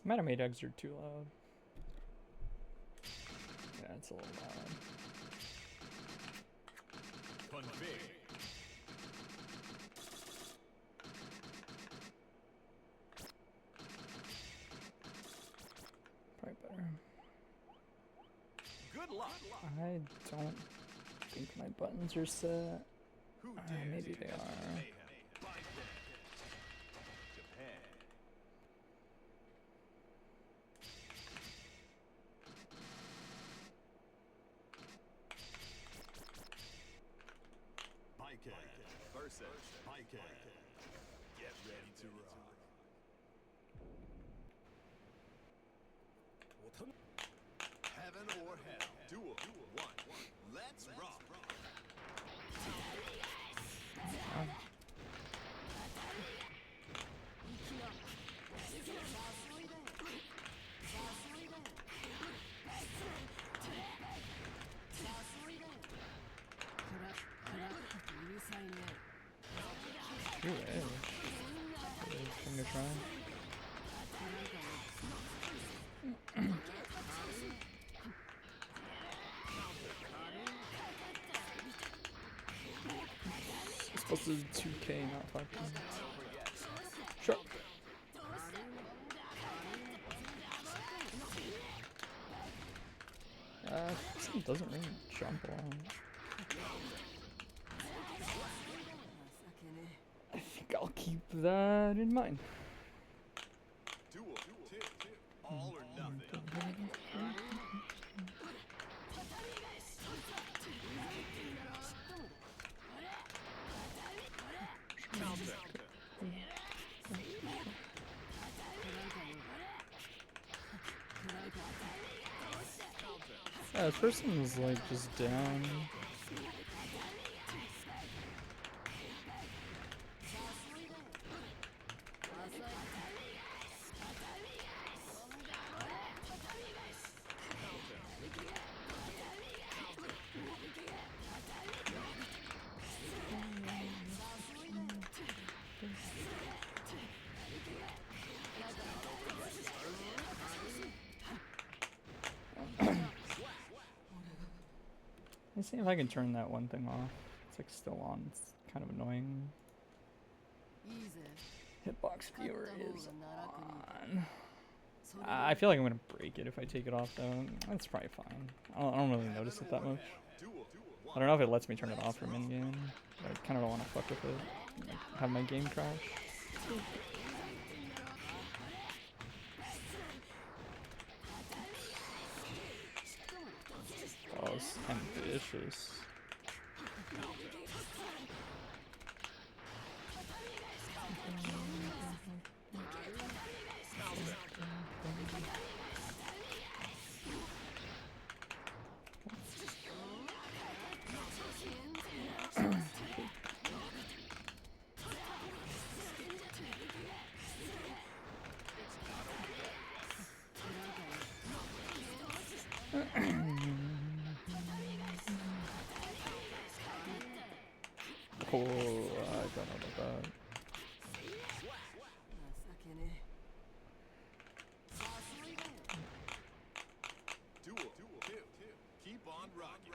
Might have made Exert too loud. Yeah, it's a little loud. Probably better. Good luck. I don't think my buttons are set. Maybe they are. Get ready to rock. Heaven or hell. Duel. One. Let's rock. Ooh, finger try. It's supposed to do 2K, not 5K. Sure. This one doesn't really jump along. I think I'll keep that in mind. Duel. All or nothing. Yeah, this person's like just down. Let's see if I can turn that one thing off. It's like still on. It's kind of annoying. Hitbox viewer is on. I feel like I'm gonna break it if I take it off though. That's probably fine. I don't really notice it that much. I don't know if it lets me turn it off from in-game. I kind of don't want to fuck with it. Like, have my game crash. Oh, it's ambitious. Oh, I don't know about that. Duel. Keep on rocking.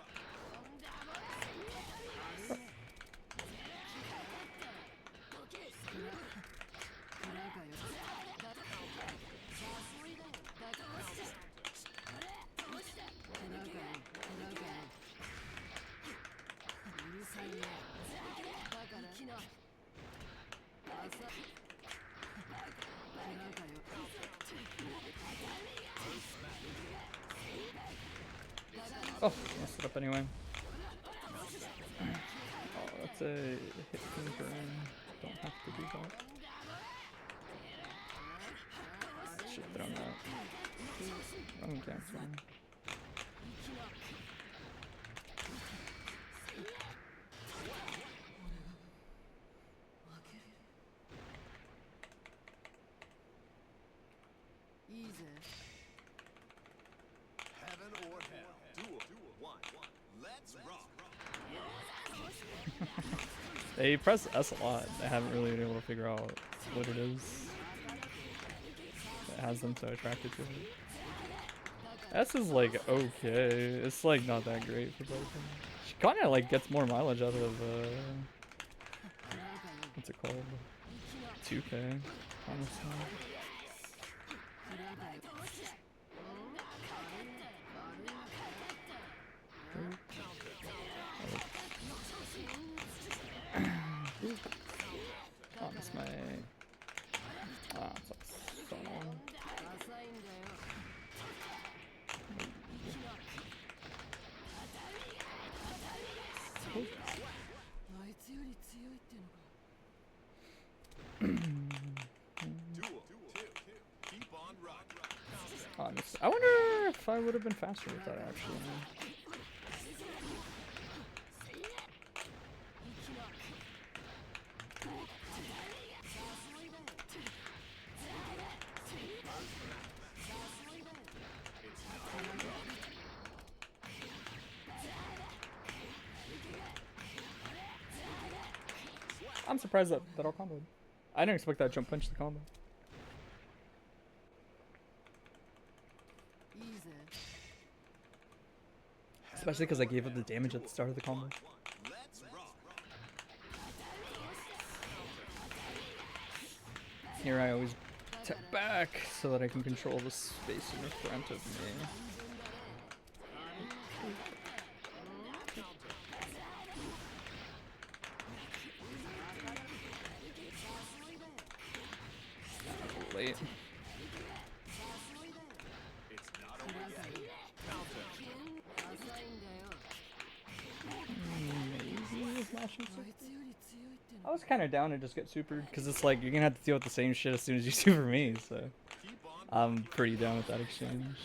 Oh, messed it up anyway. Oh, that's a hit finger. Don't have to do that. Shit, thrown that. Wrong cancel. Heaven or hell. Duel. One. Let's rock. They press S a lot. I haven't really been able to figure out what it is. It has them so attracted to it. S is like okay. It's like not that great for both. She kind of like gets more mileage out of what's it called? 2K. Honestly. Oh, that's my. Ah, that's so long. Honestly, I wonder if I would have been faster with that actually. I'm surprised that all comboed. I didn't expect that jump punch to combo. Especially because I gave up the damage at the start of the combo. Here I always tap back so that I can control the space in front of me. Late. I was kind of down to just get supered because it's like you're gonna have to deal with the same shit as soon as you super me, so I'm pretty down with that exchange.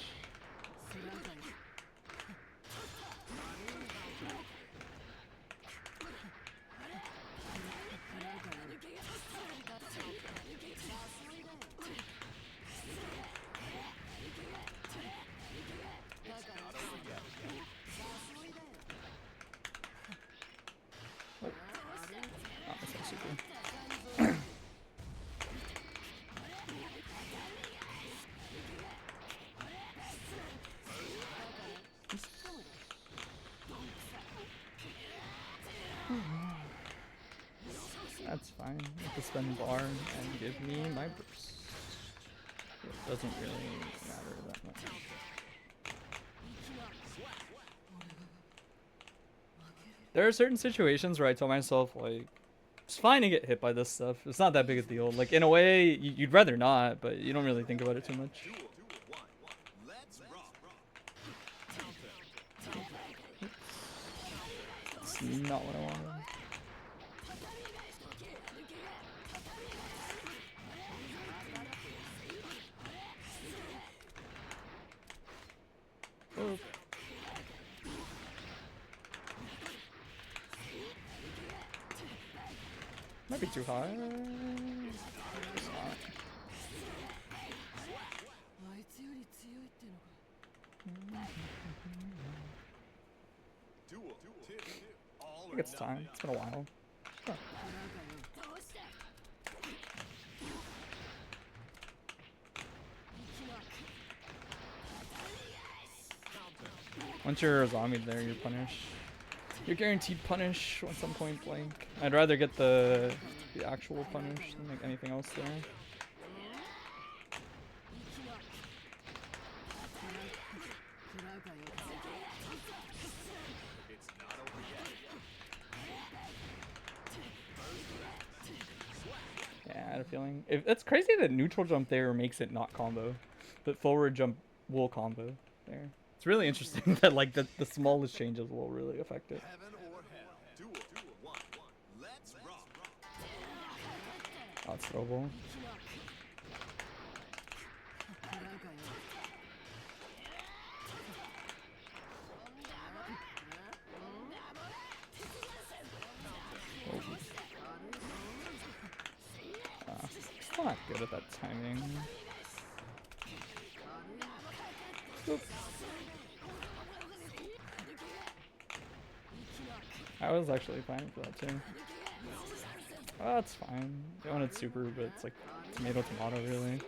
That's fine. You have to spend bar and give me my burst. It doesn't really matter that much. There are certain situations where I tell myself, like, it's fine to get hit by this stuff. It's not that big a deal. Like, in a way, you'd rather not, but you don't really think about it too much. That's not what I wanted. Oh. Might be too high. It's not. I think it's time. It's been a while. Sure. Once you're a zombie there, you're punished. You're guaranteed punish at some point blank. I'd rather get the actual punish than like anything else there. Yeah, I had a feeling. It's crazy that neutral jump there makes it not combo, but forward jump will combo there. It's really interesting that like the smallest changes will really affect it. Oh, it's throwable. Still not good at that timing. Oop. I was actually fine for that too. Oh, that's fine. They wanted super, but it's like tomato, really.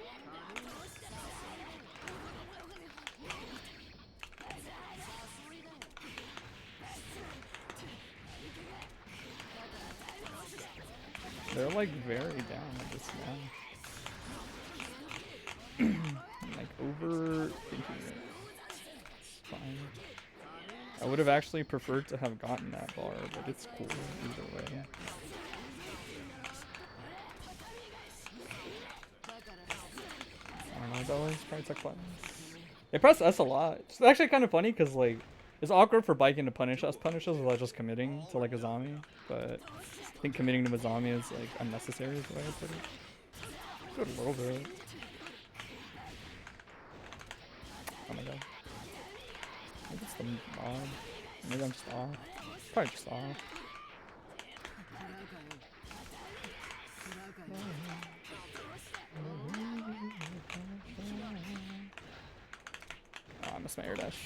They're like very down with this now. Like overthinking it. It's fine. I would have actually preferred to have gotten that bar, but it's cool either way. I don't know, it's always trying to tuck buttons. They press S a lot. It's actually kind of funny because like it's awkward for Baiken to punish us without just committing to like Azami, but I think committing to Azami is like unnecessary is the way I put it. Do it a little bit. Oh my god. Maybe it's the mod. Maybe I'm just off. Probably just off. Oh, I missed my air dash.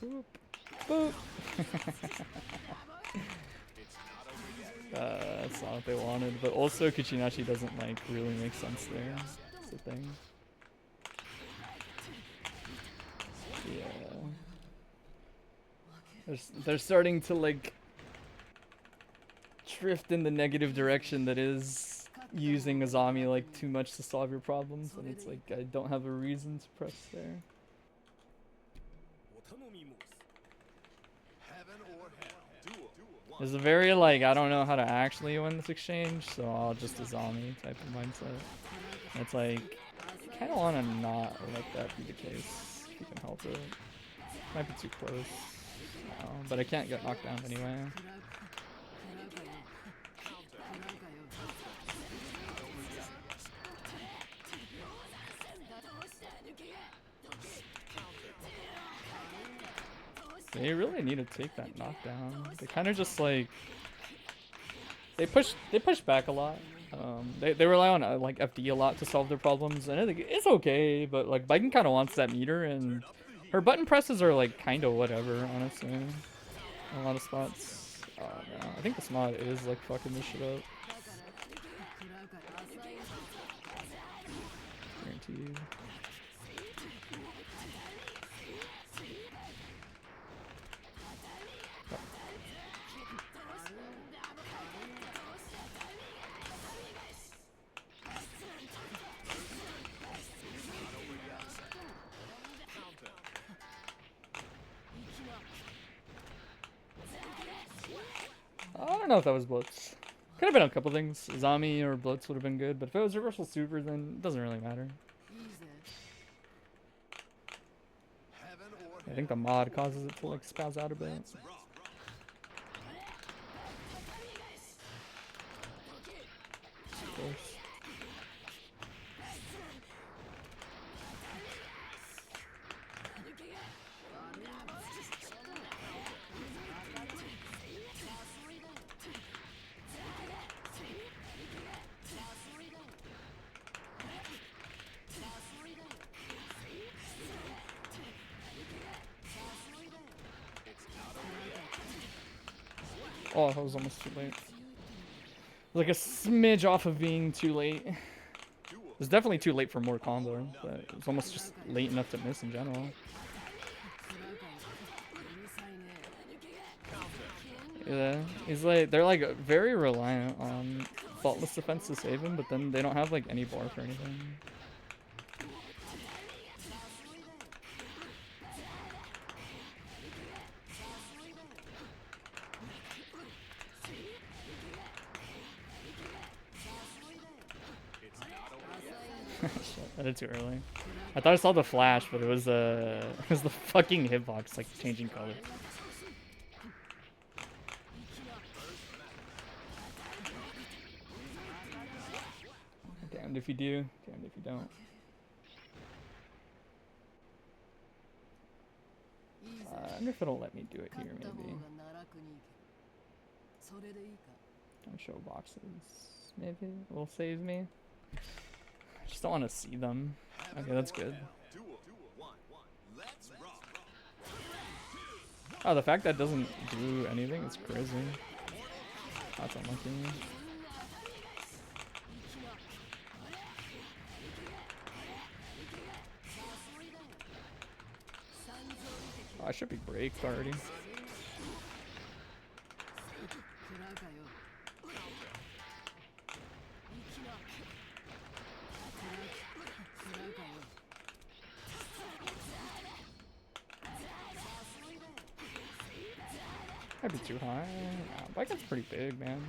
Boop. Boop. That's not what they wanted, but also Kuchinachi doesn't like really make sense there. That's the thing. Yeah. They're starting to like drift in the negative direction that is using Azami like too much to solve your problems, and it's like I don't have a reason to press there. There's a very like I don't know how to actually win this exchange, so I'll just Azami type of mindset. And it's like I kind of want to not let that be the case if you can help it. Might be too close, but I can't get knocked down anyway. They really need to take that knockdown. They kind of just like they push back a lot. They rely on like FD a lot to solve their problems, and I think it's okay. But like Baiken kind of wants that meter, and her button presses are like kind of whatever, honestly. In a lot of spots. Oh no, I think this mod is like fucking this shit up. Guaranteed. I don't know if that was Blitz. Could have been a couple things. Azami or Blitz would have been good, but if it was Reversal Super, then it doesn't really matter. I think the mod causes it to like spaz out a bit. Of course. Oh, that was almost too late. Like a smidge off of being too late. It was definitely too late for more combo, but it was almost just late enough to miss in general. Yeah, he's like they're like very reliant on faultless defense to save him, but then they don't have like any bar for anything. I did too early. I thought I saw the flash, but it was the fucking hitbox like changing color. Damned if you do, damned if you don't. I wonder if it'll let me do it here, maybe. Don't show boxes, maybe. Will save me. I just don't want to see them. Okay, that's good. Oh, the fact that doesn't do anything is crazy. That's unlucky. Oh, I should be braked already. Might be too high. Nah, bike gets pretty big, man.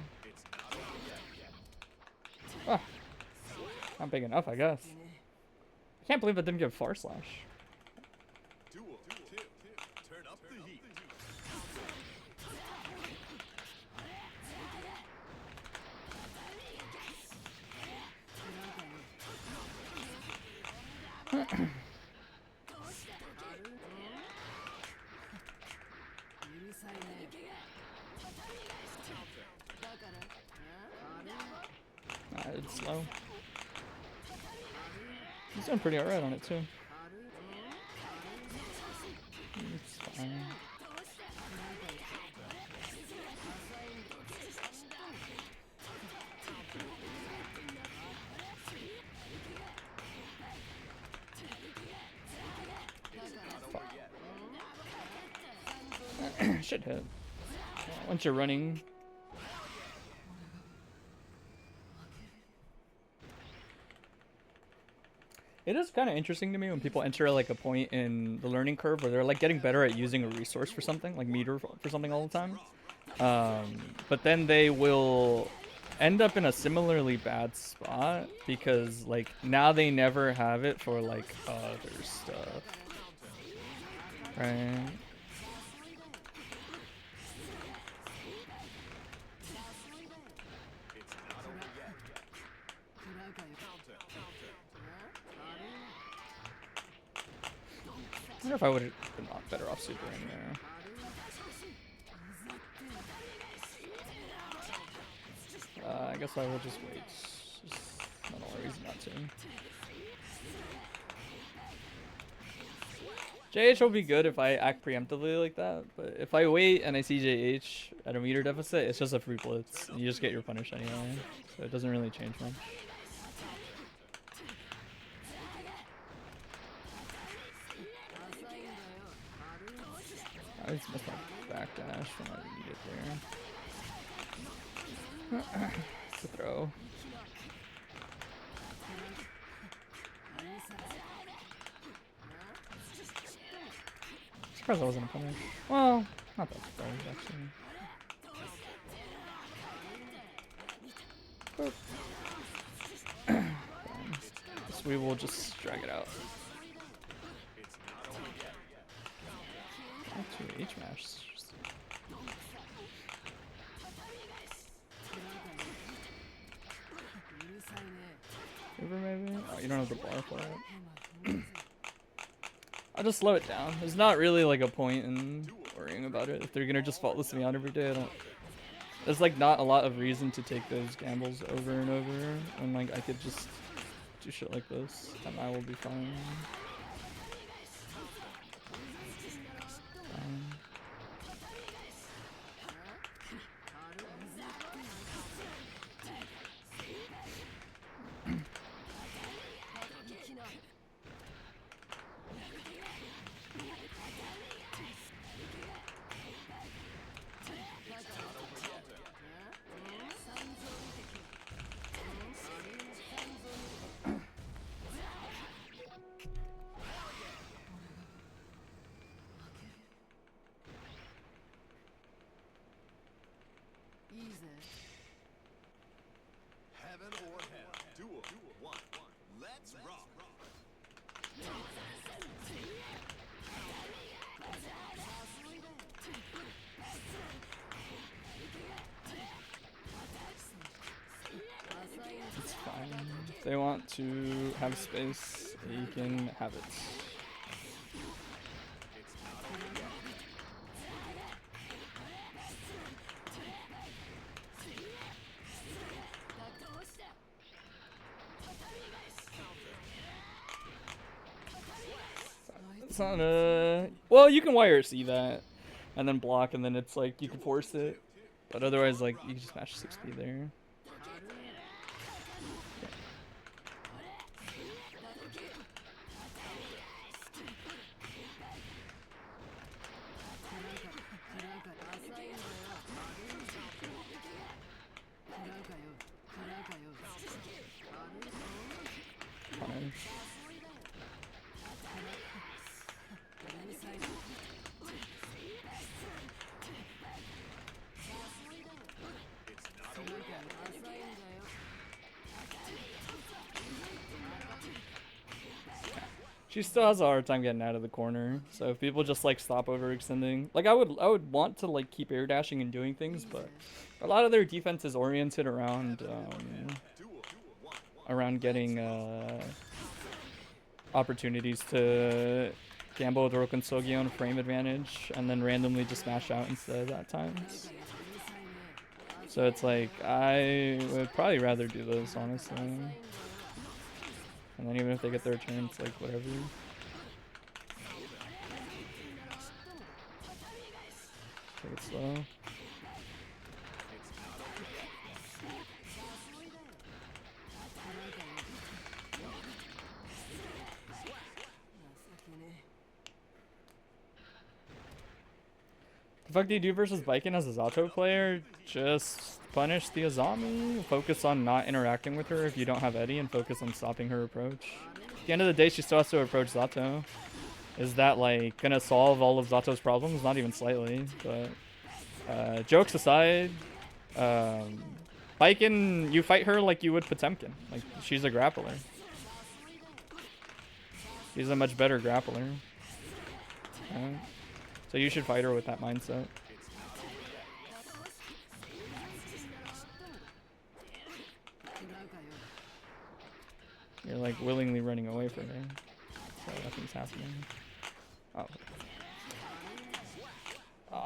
Ah, not big enough, I guess. I can't believe I didn't get Far Slash. Duel. Turn up the heat. It's slow. He's doing pretty alright on it too. It's fine. Should hit. Once you're running. It is kind of interesting to me when people enter like a point in the learning curve where they're like getting better at using a resource for something, like meter for something all the time. But then they will end up in a similarly bad spot because like now they never have it for like other stuff. Right? I wonder if I would have been better off super in there. I guess I will just wait. Just not a reason not to. JH will be good if I act preemptively like that, but if I wait and I see JH at a meter deficit, it's just a free blitz. You just get your punish anyway, so it doesn't really change much. I just missed my backdash when I need it there. It's a throw. Surprised I wasn't a punish. Well, not that surprised actually. So we will just drag it out. H mash. Uber maybe? Oh, you don't have the bar for it. I'll just slow it down. There's not really like a point in worrying about it. If they're gonna just faultless me out every day, I don't. There's like not a lot of reason to take those gambles over and over. And like I could just do shit like this, and I will be fine. Heaven or hell. Duel. One. Let's rock. It's fine. If they want to have space, they can have it. It's not a... Well, you can YRC that and then block, and then it's like you can force it. But otherwise, like, you can just match 6 speed there. Fine. She still has a hard time getting out of the corner, so if people just like stop overextending, like I would want to like keep air dashing and doing things, but a lot of their defense is oriented around around getting opportunities to gamble with Roken Sogi on frame advantage and then randomly just smash out instead at times. So it's like I would probably rather do those, honestly. And then even if they get their turn, it's like whatever. Take it slow. The fuck do you do versus Baiken as a Zato player? Just punish the Azami, focus on not interacting with her if you don't have Eddie, and focus on stopping her approach. At the end of the day, she still has to approach Zato. Is that like gonna solve all of Zato's problems? Not even slightly, but jokes aside, Baiken, you fight her like you would Potemkin. Like, she's a grappler. She's a much better grappler. So you should fight her with that mindset. You're like willingly running away from her. So nothing's happening. Oh.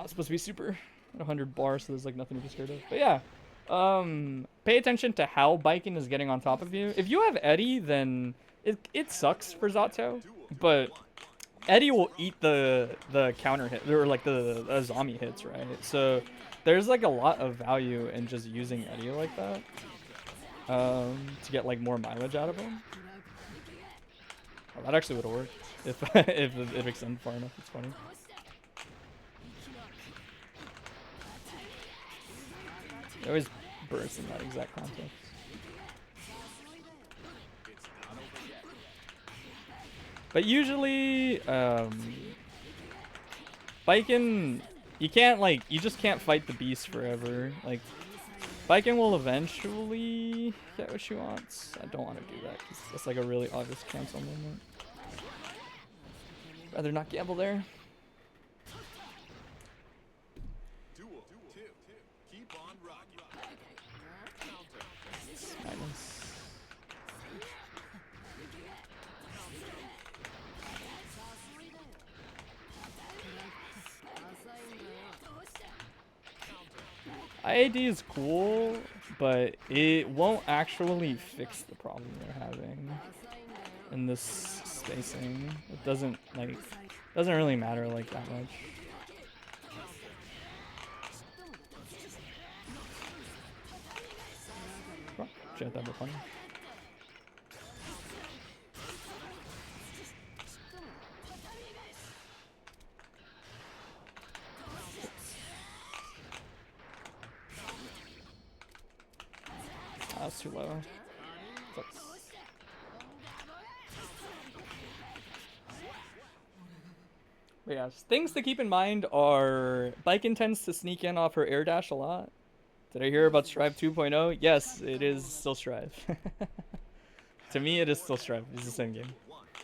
It's supposed to be super at 100 bars, so there's like nothing to be scared of. But yeah. Pay attention to how Baiken is getting on top of you. If you have Eddie, then it sucks for Zato, but Eddie will eat the counter hit, or like the Azami hits, right? So there's like a lot of value in just using Eddie like that to get like more mileage out of him. Oh, that actually would have worked if if it extended far enough. It's funny. They always burst in that exact context. But usually, Baiken, you can't like, you just can't fight the beast forever. Like, Baiken will eventually get what she wants. I don't want to do that because that's like a really obvious cancel moment. Rather not gamble there. Nice. IAD is cool, but it won't actually fix the problem they're having in this spacing. It doesn't really matter like that much. Oh, shit, that'd be funny. That's too low. Sucks. But yeah, things to keep in mind are Baiken tends to sneak in off her air dash a lot. Did I hear about Strive 2.0? Yes, it is still Strive. To me, it is still Strive. It's the same game.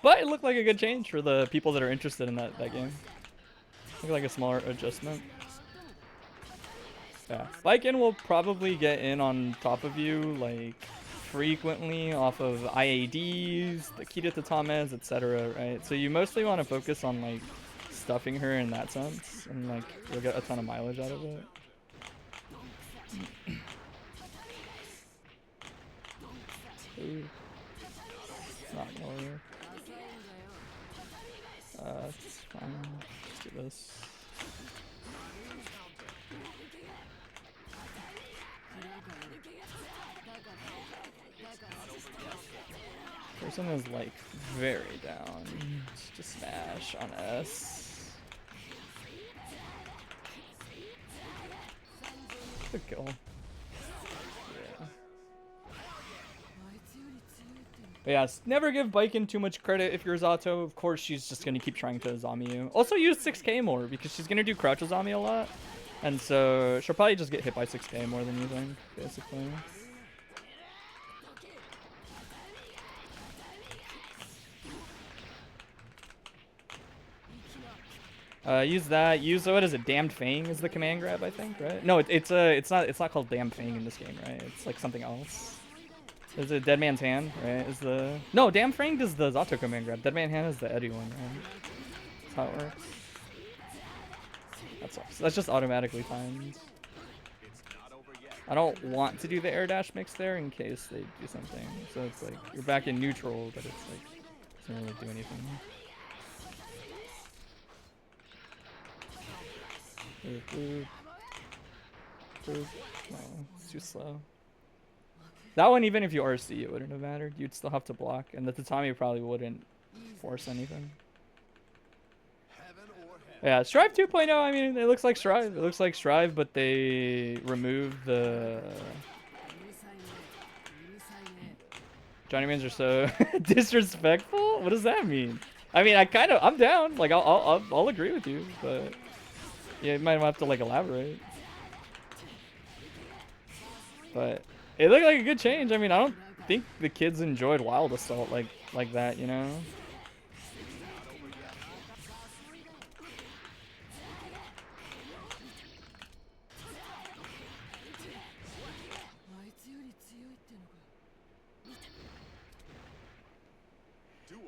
But it looked like a good change for the people that are interested in that game. Looked like a smaller adjustment. Yeah, Baiken will probably get in on top of you like frequently off of IADs, the Kita Tatames, etc. Right? So you mostly want to focus on like stuffing her in that sense, and like you'll get a ton of mileage out of it. Ooh. It's not gonna work. It's fine. Let's do this. Person is like very down. Just smash on S. Good kill. Yeah. But yeah, never give Baiken too much credit if you're Zato. Of course, she's just going to keep trying to Azami you. Also, use 6k more because she's going to do crouch Azami a lot. And so she'll probably just get hit by 6k more than you think, basically. Use that. Use what is it? Damned Fang is the command grab, I think, right? No, it's not called Damned Fang in this game, right? It's like something else. Is it Dead Man's Hand, right? Is the no Damned Fang is the Zato command grab. Dead Man's Hand is the Eddie one, right? That's how it works. That sucks. That's just automatically timed. I don't want to do the air dash mix there in case they do something. So it's like you're back in neutral, but it's like doesn't really do anything. No, it's too slow. That one, even if you RC, it wouldn't have mattered. You'd still have to block, and the Tatami probably wouldn't force anything. Yeah, Strive 2.0, I mean, it looks like Strive. It looks like Strive, but they removed the... Johnny Mans are so disrespectful? What does that mean? I mean, I'm down. Like, I'll agree with you, but... Yeah, you might have to, like, elaborate. But it looked like a good change. I mean, I don't think the kids enjoyed Wild Assault like that, you know?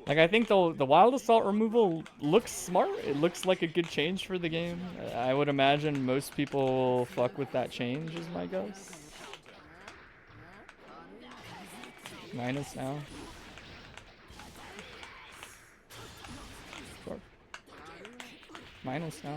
Like, I think the Wild Assault removal looks smart. It looks like a good change for the game. I would imagine most people fuck with that change, is my guess. Minus now. Sure. Minus now.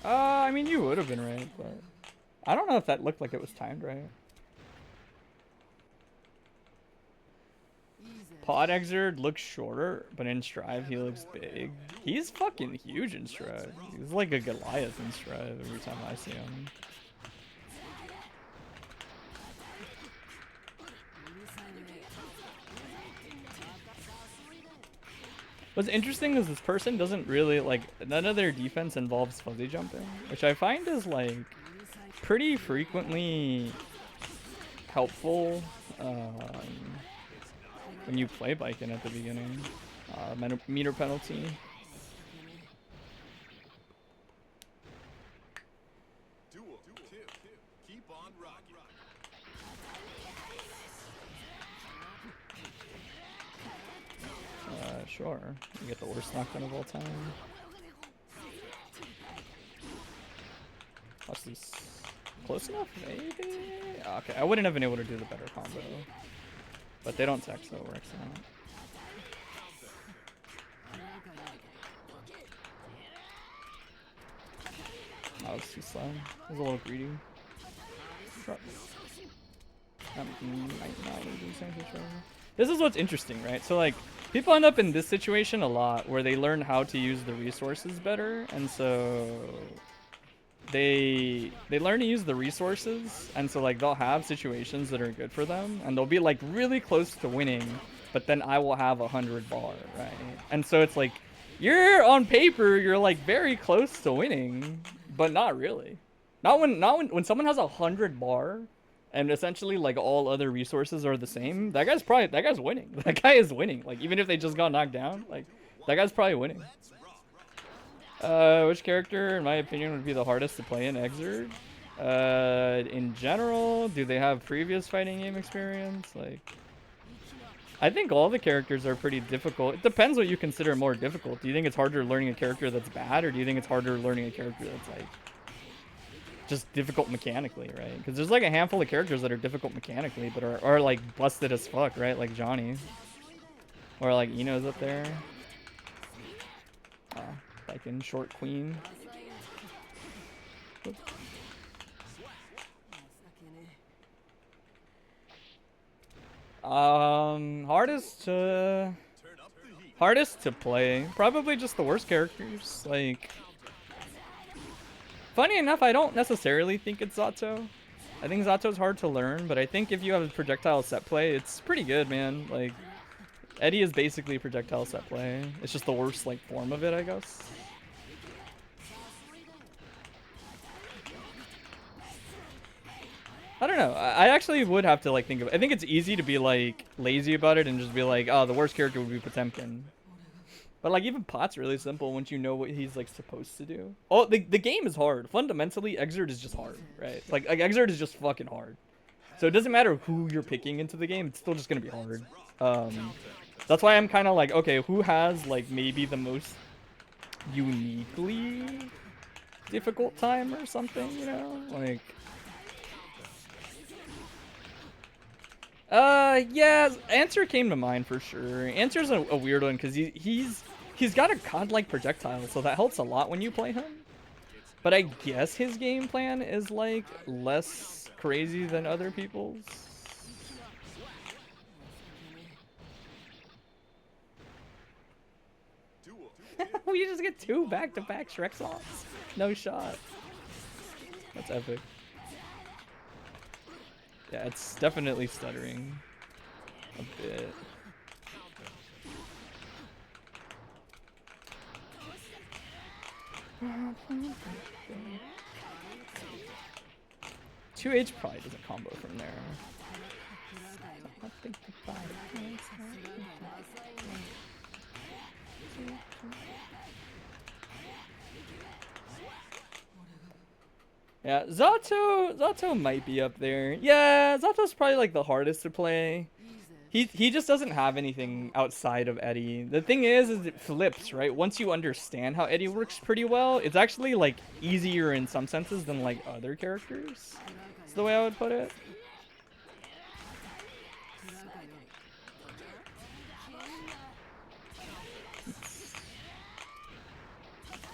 I mean, you would have been right, but I don't know if that looked like it was timed right. Pod Exerd looks shorter, but in Strive he looks big. He's fucking huge in Strive. He's like a Goliath in Strive every time I see him. What's interesting is this person doesn't really, like, none of their defense involves fuzzy jumping, which I find is, like, pretty frequently helpful when you play Baiken at the beginning. Meter penalty. Sure. You get the worst knockdown of all time. Watch this. Close enough? Maybe? Okay, I wouldn't have been able to do the better combo. But they don't tech, so it works out. That was too slow. It was a little greedy. This is what's interesting, right? So, like, people end up in this situation a lot where they learn how to use the resources better, and so they learn to use the resources, and so, like, they'll have situations that are good for them, and they'll be, like, really close to winning, but then I will have 100 bar, right? And so it's like, you're on paper, you're, like, very close to winning, but not really. Not when someone has 100 bar, and essentially, like, all other resources are the same, that guy's winning. That guy is winning. Like, even if they just got knocked down, like, that guy's probably winning. Which character, in my opinion, would be the hardest to play in Exerd? In general, do they have previous fighting game experience? Like, I think all the characters are pretty difficult. It depends what you consider more difficult. Do you think it's harder learning a character that's bad, or do you think it's harder learning a character that's, like, just difficult mechanically, right? Because there's like a handful of characters that are difficult mechanically, but are like busted as fuck, right? Like Johnny, or like Ino's up there. Like in Short Queen. Hardest to play. Probably just the worst characters. Like, funny enough, I don't necessarily think it's Zato. I think Zato's hard to learn, but I think if you have a projectile set play, it's pretty good, man. Like, Eddie is basically a projectile set play. It's just the worst, like, form of it, I guess. I don't know. I actually would have to, like, think of it. I think it's easy to be, like, lazy about it and just be like, oh, the worst character would be Potemkin. But, like, even Pot's really simple once you know what he's, like, supposed to do. Oh, the game is hard. Fundamentally, Exert is just hard, right? Like Exert is just fucking hard. So it doesn't matter who you're picking into the game. It's still just going to be hard. That's why I'm kind of like, okay, who has, like, maybe the most uniquely difficult time or something, you know? Like... yeah, Answer came to mind for sure. Answer's a weird one because he's got a godlike projectile, so that helps a lot when you play him. But I guess his game plan is like less crazy than other people's. We just get 2 back-to-back Shrek songs. No shot. That's epic. Yeah, it's definitely stuttering a bit. Two H probably doesn't combo from there. Yeah, Zato might be up there. Yeah, Zato's probably like the hardest to play. He just doesn't have anything outside of Eddie. The thing is it flips, right? Once you understand how Eddie works pretty well, it's actually like easier in some senses than like other characters. That's the way I would put it.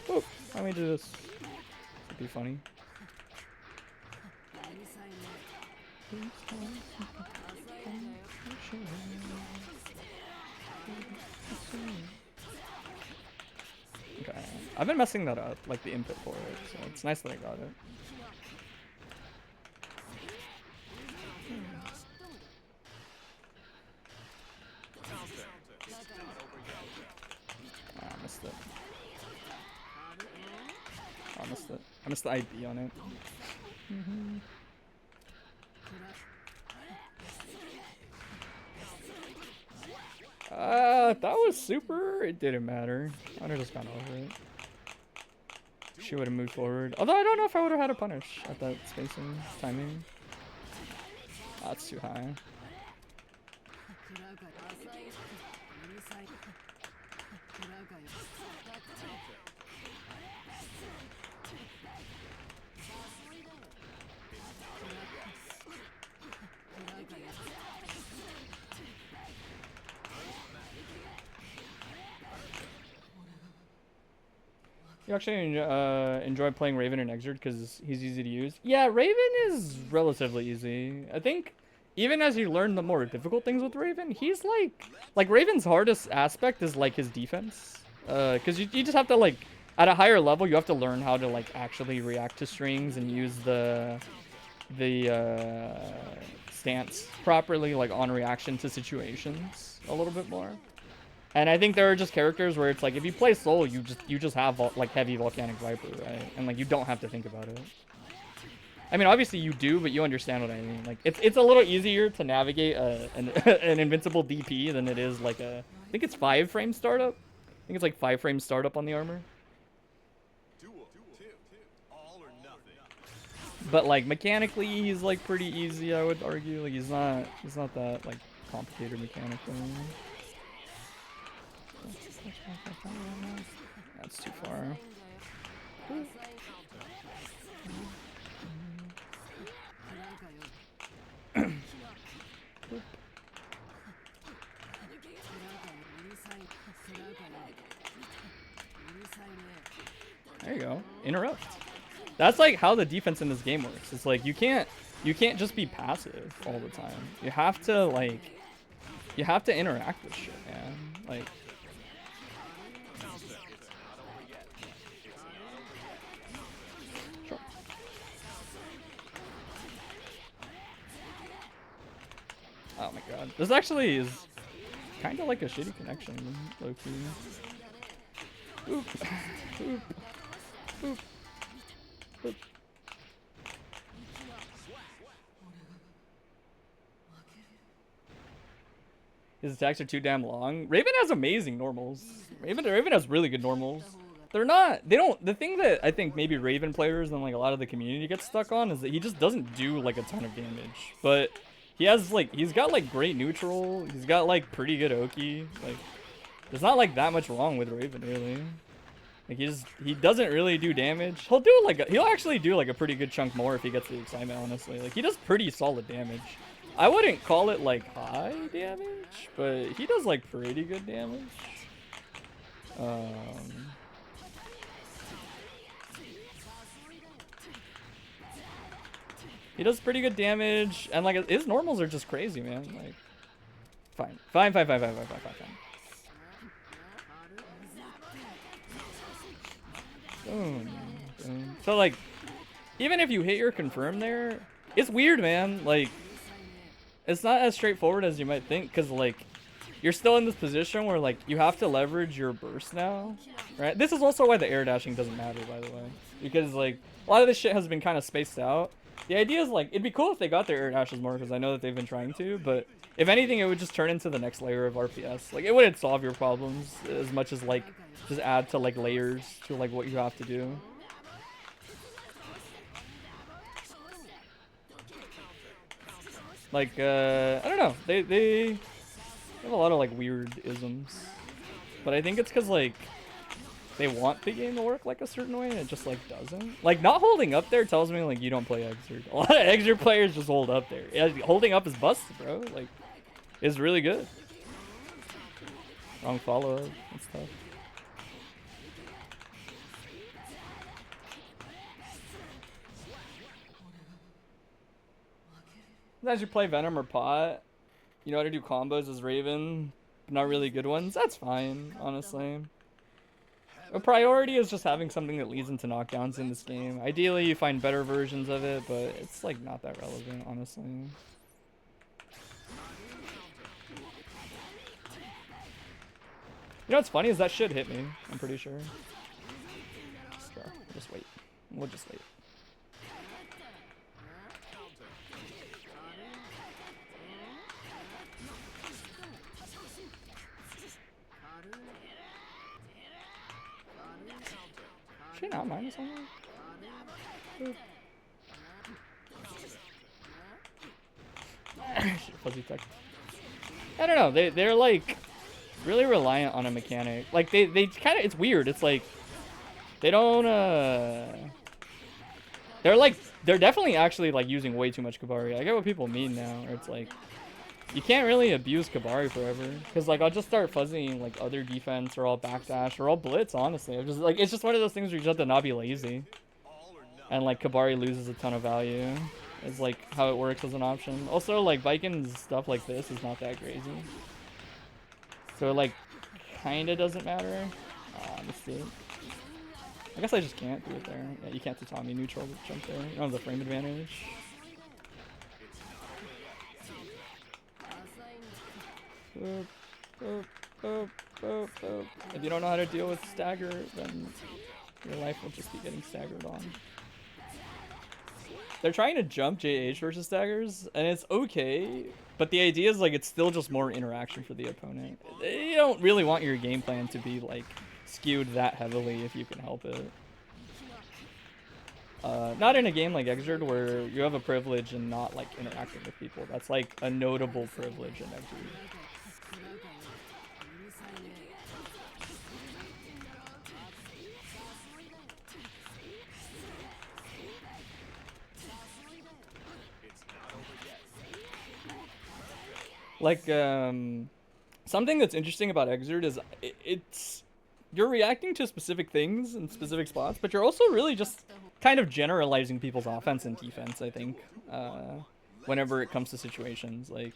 Oh, let me do this. It'd be funny. Okay, I've been messing that up, like the input for it, so it's nice that I got it. I missed it. I missed it. I missed the ID on it. That was super. It didn't matter. I'd have just gone over it. She would have moved forward. Although I don't know if I would have had a punish at that spacing timing. That's too high. You actually enjoy playing Raven and Exert because he's easy to use? Yeah, Raven is relatively easy. I think even as you learn the more difficult things with Raven, he's like Raven's hardest aspect is like his defense. Because you just have to like, at a higher level, you have to learn how to like actually react to strings and use the stance properly, like on reaction to situations a little bit more. And I think there are just characters where it's like if you play Soul, you just have like heavy Volcanic Viper, right? And like you don't have to think about it. I mean, obviously you do, but you understand what I mean. Like it's a little easier to navigate an invincible DP than it is like a, I think it's 5-frame startup. I think it's like 5-frame startup on the armor. But like mechanically, he's like pretty easy, I would argue. Like he's not that like complicated mechanically. That's too far. There you go. Interrupt. That's like how the defense in this game works. It's like you can't just be passive all the time. You have to interact with shit, man. Like sure. Oh my god. This actually is kind of like a shitty connection, low key. Oop. Oop. Oop. Oop. His attacks are too damn long. Raven has amazing normals. Raven has really good normals. The thing that I think maybe Raven players and like a lot of the community gets stuck on is that he just doesn't do like a ton of damage. But he's got like great neutral. He's got like pretty good Oki. Like there's not like that much wrong with Raven really. Like he doesn't really do damage. He'll actually do like a pretty good chunk more if he gets the excitement, honestly. Like he does pretty solid damage. I wouldn't call it like high damage, but he does like pretty good damage. He does pretty good damage, and like his normals are just crazy, man. Like, fine. Boom. So like, even if you hit your confirm there, it's weird, man. Like, it's not as straightforward as you might think, because like, you're still in this position where like you have to leverage your burst now, right? This is also why the air dashing doesn't matter, by the way, because like a lot of this shit has been kind of spaced out. The idea is like it'd be cool if they got their air dashes more, because I know that they've been trying to, but if anything, it would just turn into the next layer of RPS. Like it wouldn't solve your problems as much as like just add to like layers to like what you have to do. Like I don't know, they have a lot of like weird isms, but I think it's because like they want the game to work like a certain way and it just like doesn't. Like not holding up there tells me like you don't play Exert. A lot of Exert players just hold up there. Yeah, holding up is busted, bro. Like it's really good. Wrong follow up and stuff. As you play Venom or Pot, you know how to do combos as Raven, but not really good ones. That's fine, honestly. A priority is just having something that leads into knockdowns in this game. Ideally, you find better versions of it, but it's like not that relevant, honestly. You know what's funny is that shit hit me, I'm pretty sure. Sure, just wait. We'll just wait. Should I not minus on that? Fuzzy tech. I don't know. They're like really reliant on a mechanic. Like they kind of, it's weird. It's like they don't they're definitely actually like using way too much Kabari. I get what people mean now, where it's like you can't really abuse Kabari forever, because like I'll just start fuzzying like other defense, or I'll backdash, or I'll blitz. Honestly, I'm just like, it's just one of those things where you just have to not be lazy, and like Kabari loses a ton of value. It's like how it works as an option. Also, like Viking's stuff like this is not that crazy, so it, like kind of doesn't matter. Let's see. I guess I just can't do it there. Yeah, you can't Tatami neutral jump there. You don't have the frame advantage. Boop, boop, boop, boop, boop. If you don't know how to deal with stagger, then your life will just be getting staggered on. They're trying to jump JH versus staggers, and it's okay, but the idea is like it's still just more interaction for the opponent. You don't really want your game plan to be like skewed that heavily if you can help it. Not in a game like Exert where you have a privilege in not like interacting with people. That's like a notable privilege in Exert. Like something that's interesting about Exert is it's you're reacting to specific things in specific spots, but you're also really just kind of generalizing people's offense and defense, I think, whenever it comes to situations like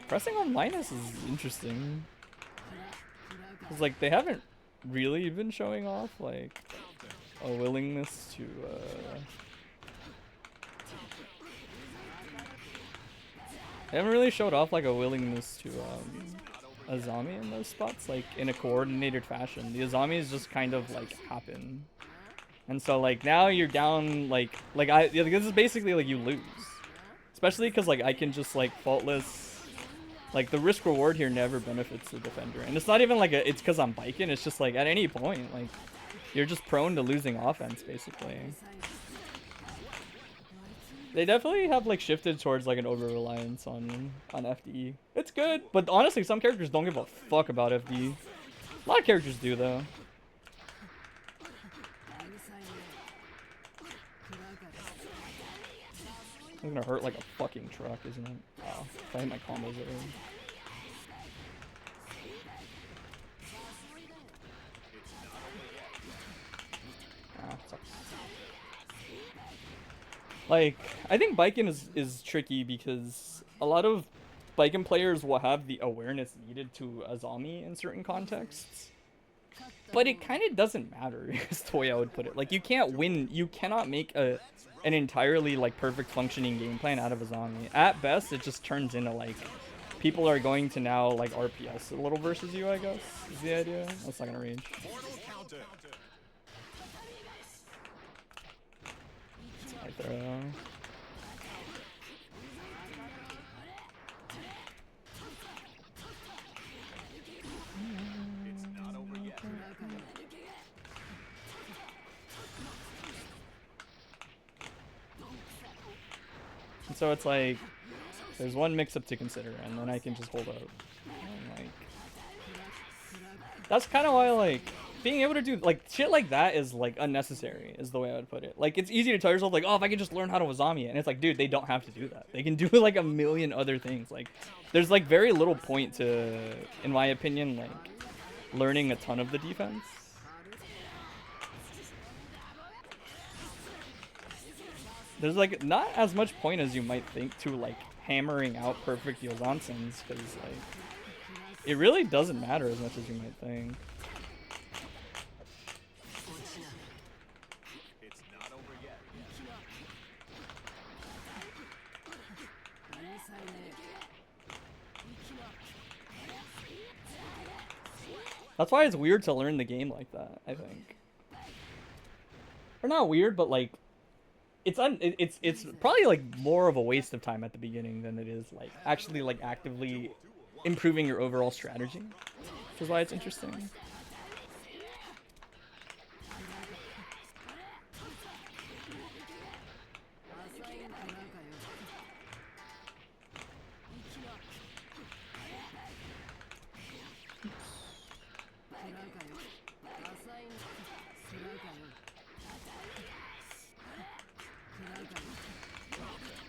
pressing on Linus is interesting. Cause like they haven't really been showing off like a willingness to they haven't really showed off like a willingness to Azami in those spots, like in a coordinated fashion. The Azamis just kind of like happen. And so like now you're down like this is basically like you lose. Especially because like I can just like faultless, like the risk reward here never benefits the defender. And it's not even like it's because I'm biking, it's just like at any point like you're just prone to losing offense basically. They definitely have like shifted towards like an over-reliance on FD. It's good, but honestly some characters don't give a fuck about FD. A lot of characters do though. It's gonna hurt like a fucking truck, isn't it? Oh, if I hit my combos early. Ah, sucks. Like, I think Baiken is tricky because a lot of Baiken players will have the awareness needed to Azami in certain contexts. But it kind of doesn't matter, is the way I would put it. Like, you can't win, you cannot make an entirely, like, perfect functioning game plan out of Azami. At best, it just turns into, like, people are going to now, like, RPS a little versus you, I guess, is the idea. That's not gonna rage. Right there. And so it's like there's one mix-up to consider, and then I can just hold out. And like that's kind of why like being able to do like shit like that is like unnecessary, is the way I would put it. Like it's easy to tell yourself like, oh, if I can just learn how to Azami it, and it's like, dude, they don't have to do that. They can do like a million other things. Like there's like very little point to, in my opinion, like learning a ton of the defense. There's like not as much point as you might think to like hammering out perfect Yozansons, because like it really doesn't matter as much as you might think. That's why it's weird to learn the game like that, I think. Or not weird, but like it's probably like more of a waste of time at the beginning than it is like actually like actively improving your overall strategy, which is why it's interesting.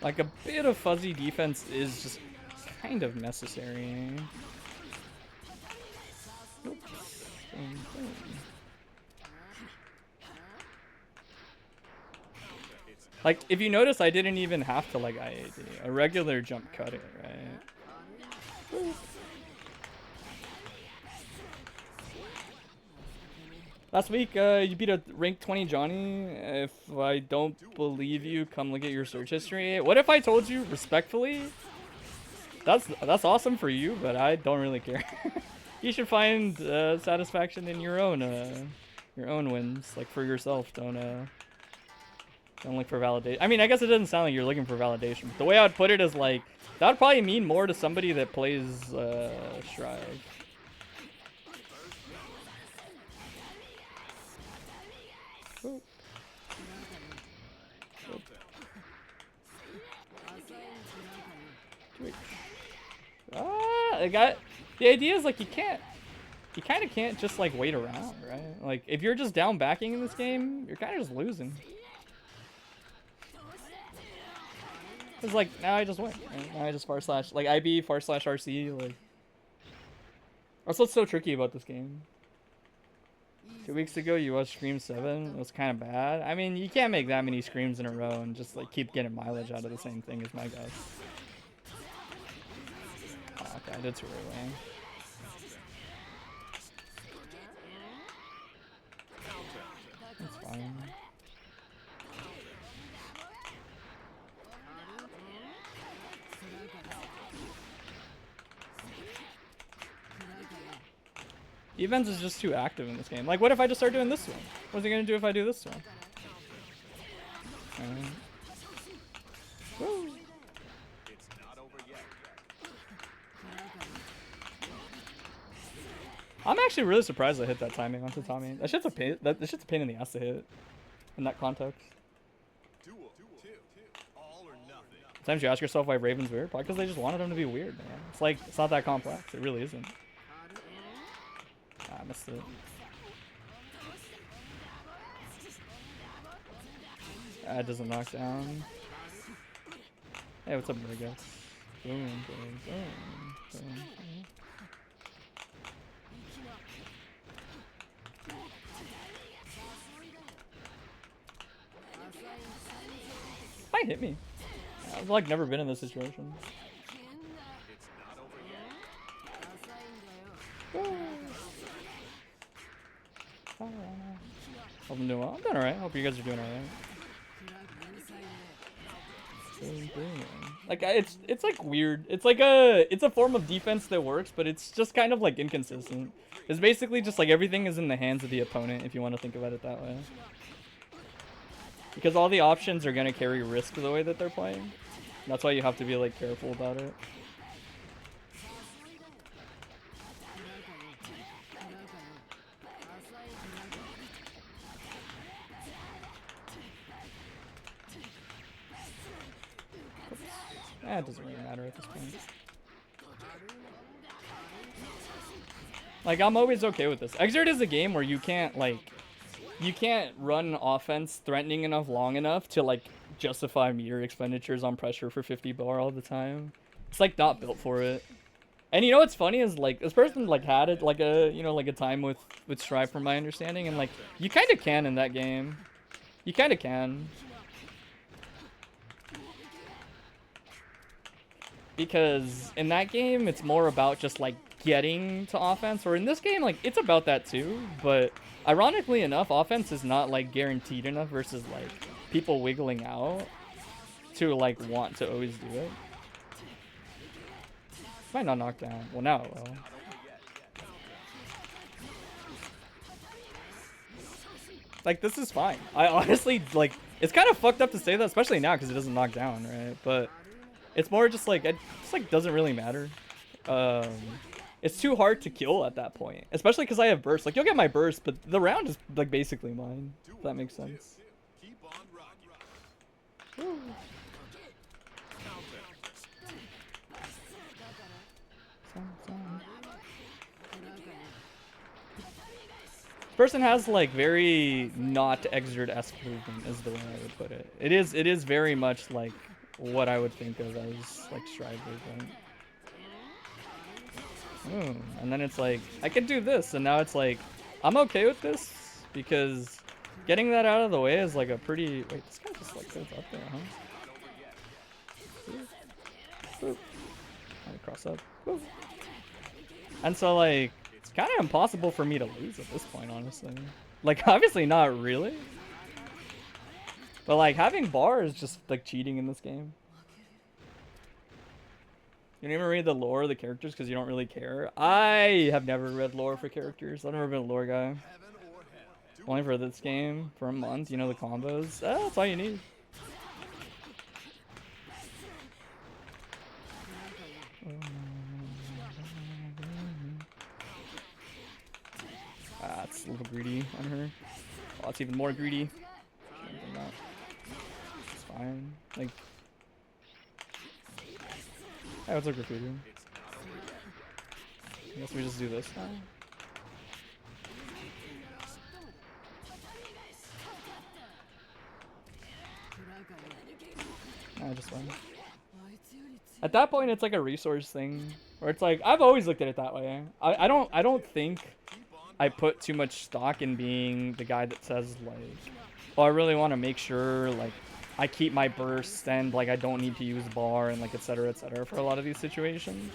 Like a bit of fuzzy defense is just kind of necessary. Oops. Like if you notice, I didn't even have to like IAD. A regular jump cut it, right? Ooh. Last week, you beat a rank 20 Johnny. If I don't believe you, come look at your search history. What if I told you respectfully? That's awesome for you, but I don't really care. You should find satisfaction in your own wins, like for yourself. Don't look for validation. I mean, I guess it doesn't sound like you're looking for validation. But the way I would put it is like that would probably mean more to somebody that plays Strive. The idea is like you kind of can't just like wait around, right? Like if you're just down backing in this game, you're kind of just losing. It's like, now I just win. Right? Now I just far slash, like IB, far slash RC, like. That's what's so tricky about this game. 2 weeks ago, you watched Scream 7. It was kind of bad. I mean, you can't make that many Screams in a row and just like keep getting mileage out of the same thing, is my guess. Oh, okay, I did too early. That's fine. Events is just too active in this game. Like, what if I just start doing this one? What's it gonna do if I do this one? Woo. It's not over yet. I'm actually really surprised I hit that timing onto Tommy. That shit's a pain. That shit's a pain in the ass to hit in that context. Duel. All or nothing. Sometimes you ask yourself why Raven's weird. Probably because they just wanted him to be weird, man. It's like, it's not that complex. It really isn't. Ah, I missed it. Ah, it doesn't knock down. Hey, what's up, Burgess? Boom, boom, boom, boom, boom. Might hit me. I've like never been in this situation. It's not over yet. Hope I'm doing well. I'm doing alright. Hope you guys are doing alright. Like it's like weird. It's like it's a form of defense that works, but it's just kind of like inconsistent. It's basically just like everything is in the hands of the opponent, if you want to think about it that way. Because all the options are gonna carry risk the way that they're playing. That's why you have to be like careful about it. It doesn't really matter at this point. Like, I'm always okay with this. Xrd is a game where you can't, like, you can't run offense threatening enough long enough to, like, justify meter expenditures on pressure for 50 bar all the time. It's, like, not built for it. And you know what's funny is, like, this person, like, had it, like, a, you know, like, a time with Strive from my understanding, and, like, you kind of can in that game. You kind of can. Because in that game, it's more about just, like, getting to offense. Or in this game, like, it's about that too. But ironically enough, offense is not, like, guaranteed enough versus, like, people wiggling out to, like, want to always do it. Might not knock down. Well, now it will. Like, this is fine. I honestly, like, it's kind of fucked up to say that, especially now because it doesn't knock down, right? But it's more just like, it just like doesn't really matter. It's too hard to kill at that point, especially because I have burst. Like, you'll get my burst, but the round is like basically mine. If that makes sense. Keep on rocking. Person has like very not Xrd-esque movement is the way I would put it. It is very much like what I would think of as like Strive movement. Ooh, and then it's like, I could do this, and now it's like, I'm okay with this, because getting that out of the way is like a pretty, wait, this guy just like goes up there, huh? Ooh. Cross up. Ooh. And so like, it's kind of impossible for me to lose at this point, honestly. Like, obviously not really. But like, having bar is just like cheating in this game. You don't even read the lore of the characters because you don't really care. I have never read lore for characters. I've never been a lore guy. Only for this game, for a month, you know, the combos. That's all you need. It's a little greedy on her. Oh, it's even more greedy. It's fine. Like, hey, what's up, graffiti? I guess we just do this now. I just won. At that point, it's like a resource thing, where it's like I've always looked at it that way. I don't think I put too much stock in being the guy that says like, oh, I really want to make sure like I keep my burst and like I don't need to use bar and like etc for a lot of these situations.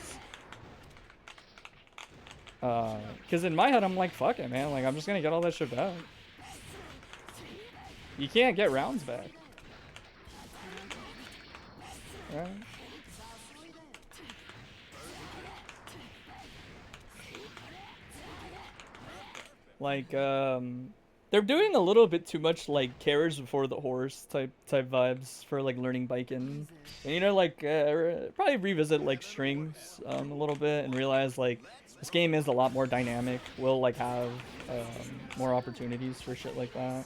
Because in my head I'm like, fuck it, man. Like I'm just gonna get all that shit back. You can't get rounds back. Right? Like, they're doing a little bit too much like carriage before the horse type vibes for like learning biking. And you know, like probably revisit like strings a little bit and realize like this game is a lot more dynamic. We'll like have more opportunities for shit like that.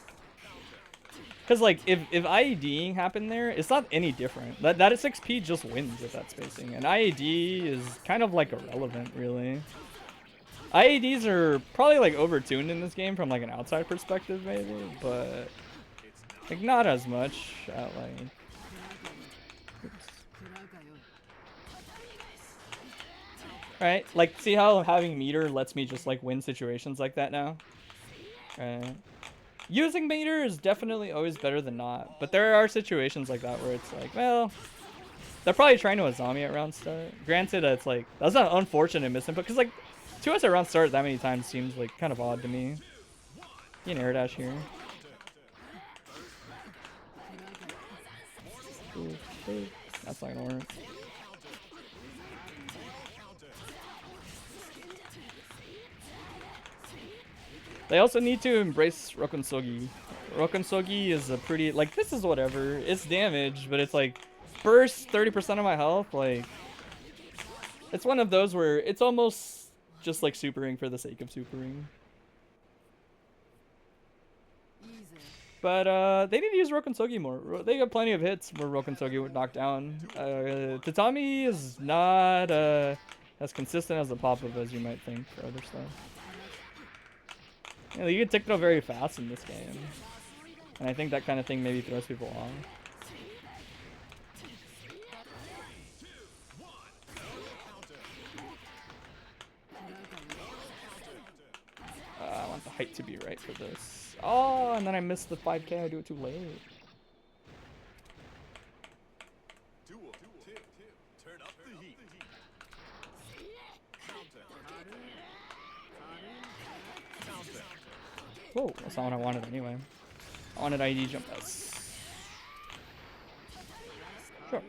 Cause like if IEDing happened there, it's not any different. That 6P just wins with that spacing, and IED is kind of like irrelevant really. IEDs are probably like overtuned in this game from like an outside perspective maybe, but like not as much at like. Oops. Right, like see how having meter lets me just like win situations like that now. Right. Using meter is definitely always better than not, but there are situations like that where it's like, well, they're probably trying to Azami at round start. Granted, it's like that's not unfortunate misinput because like 2S at round start that many times seems like kind of odd to me. You can air dash here. Ooh, ooh. That's not gonna work. They also need to embrace Rokonsogi. Rokonsogi is a pretty, like, this is whatever. It's damage, but it's like, burst 30% of my health. Like, it's one of those where it's almost just like supering for the sake of supering. But they need to use Rokonsogi more. They got plenty of hits where Rokonsogi would knock down. Tatami is not as consistent as the pop-up as you might think for other stuff. You know, you get ticked up very fast in this game. And I think that kind of thing maybe throws people off. I want the height to be right for this. Oh, and then I missed the 5K. I do it too late. Turn up the heat. Whoa, that's not what I wanted anyway. I wanted ID jump S. Sure.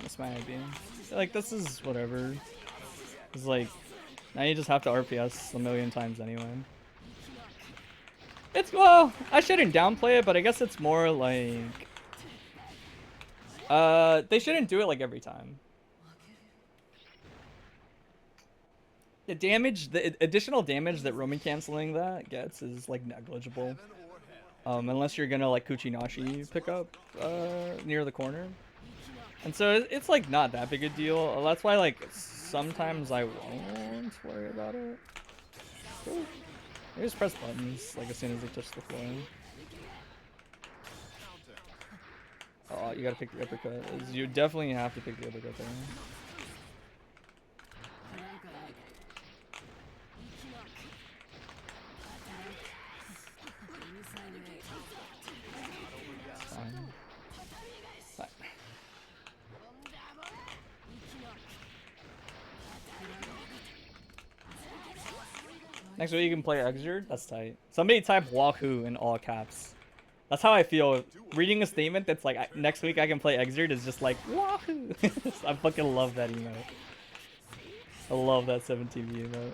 That's my idea. Like, this is whatever. It's like, now you just have to RPS a million times anyway. It's, well, I shouldn't downplay it, but I guess it's more like, they shouldn't do it like every time. The damage, the additional damage that roaming canceling that gets is like negligible. Unless you're gonna like Kuchinashi pick up near the corner. And so it's like not that big a deal. That's why like sometimes I won't worry about it. Ooh. I just press buttons like as soon as they touch the floor. Oh, you gotta pick the uppercut. You definitely have to pick the uppercut there. Next week you can play Exert. That's tight. Somebody type Wahoo in all caps. That's how I feel. Reading a statement that's like, next week I can play Exert is just like, Wahoo! I fucking love that emote. I love that 17V emote.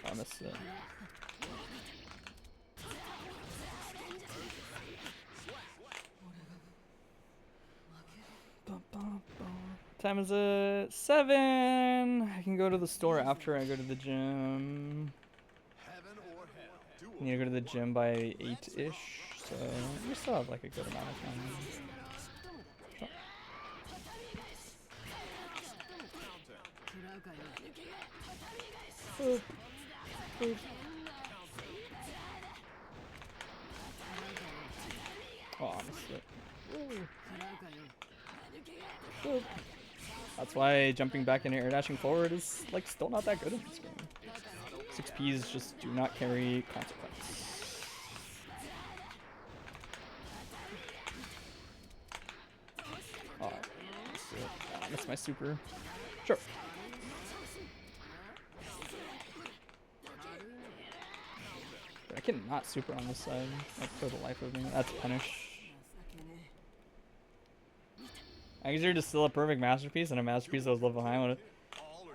I missed it. time is it? 7. I can go to the store after I go to the gym. Heaven or hell. Duel. I need to go to the gym by 8-ish, so we still have like a good amount of time. Sure. Boop. Boop. Oh, honestly. Boop. That's why jumping back and air dashing forward is like still not that good in this game. 6Ps just do not carry consequence. Oh, that's my super. Sure. I cannot super on this side, like for the life of me. That's punish. Exert is still a perfect masterpiece, and a masterpiece that was left behind.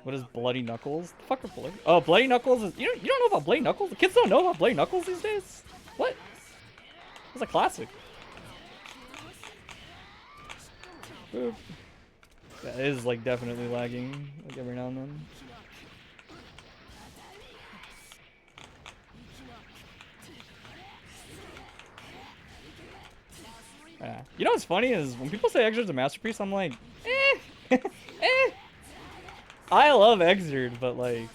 What is Bloody Knuckles? The fuck are Bloody? Oh, Bloody Knuckles is. You don't know about Bloody Knuckles? The kids don't know about Bloody Knuckles these days? What? It's a classic. Boop. That is like definitely lagging, like every now and then. Yeah. You know what's funny is when people say Exert's a masterpiece, I'm like, eh, eh. I love Exert, but like,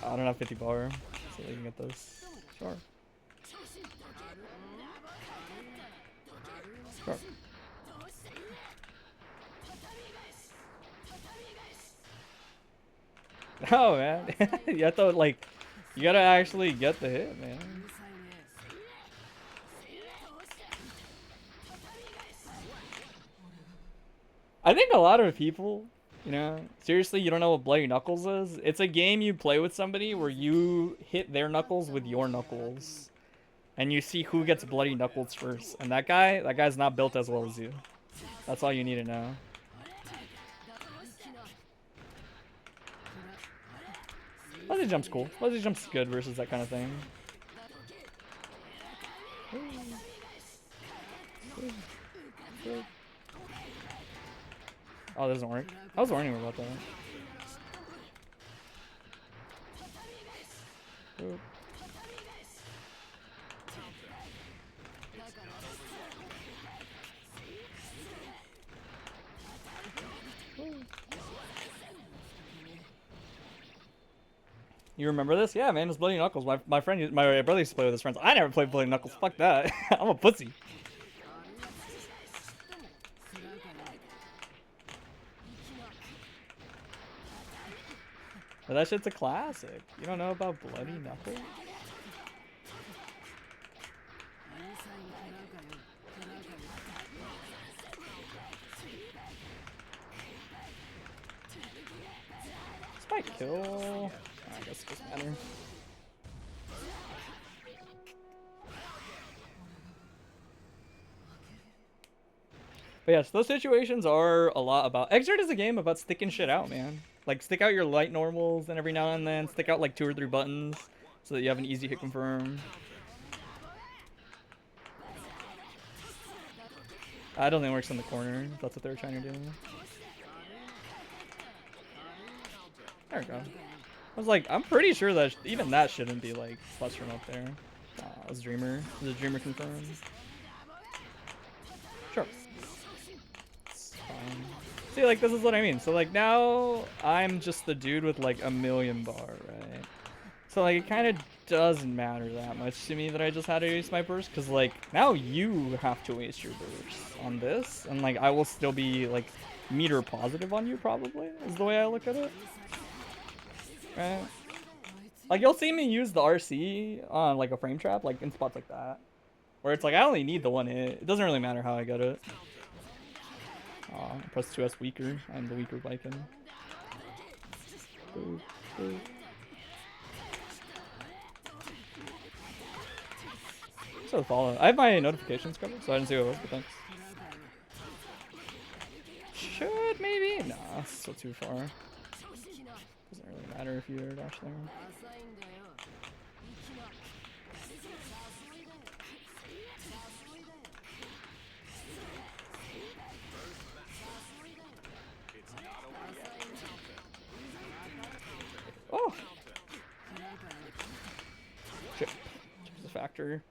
I don't have 50 bar, so they can get this. Sure. Sure. Oh man, you have to like, you gotta actually get the hit, man. I think a lot of people, you know, seriously, you don't know what Bloody Knuckles is? It's a game you play with somebody where you hit their knuckles with your knuckles. And you see who gets Bloody Knuckles first. And that guy's not built as well as you. That's all you need to know. Fuzzy Jump's cool. Fuzzy Jump's good versus that kind of thing. Oh, that doesn't work. I was warning about that. Boop. You remember this? Yeah, man, it's Bloody Knuckles. My friend, my brother used to play with his friends. I never played Bloody Knuckles. Fuck that. I'm a pussy. But that shit's a classic. You don't know about Bloody Knuckles? This might kill. I guess it doesn't matter. But yes, those situations are a lot about. Exert is a game about sticking shit out, man. Like, stick out your light normals, and every now and then stick out like 2 or 3 buttons so that you have an easy hit confirm. I don't think it works in the corner, if that's what they were trying to do. There we go. I was like, I'm pretty sure that even that shouldn't be like clustering up there. It was Dreamer. Is it Dreamer confirmed? Sure. It's fine. See, like, this is what I mean. So, like, now I'm just the dude with like a million bar, right? So, like, it kind of doesn't matter that much to me that I just had to waste my burst, because, like, now you have to waste your burst on this, and, like, I will still be, like, meter positive on you, probably, is the way I look at it. Right? Like, you'll see me use the RC on, like, a frame trap, like, in spots like that, where it's like, I only need the 1 hit. It doesn't really matter how I get it. Press 2S weaker. I'm the weaker Viking. Boop, boop. So follow. I have my notifications covered, so I didn't see what it was, but thanks. Should maybe? Nah, it's still too far. Doesn't really matter if you air dash there. factor.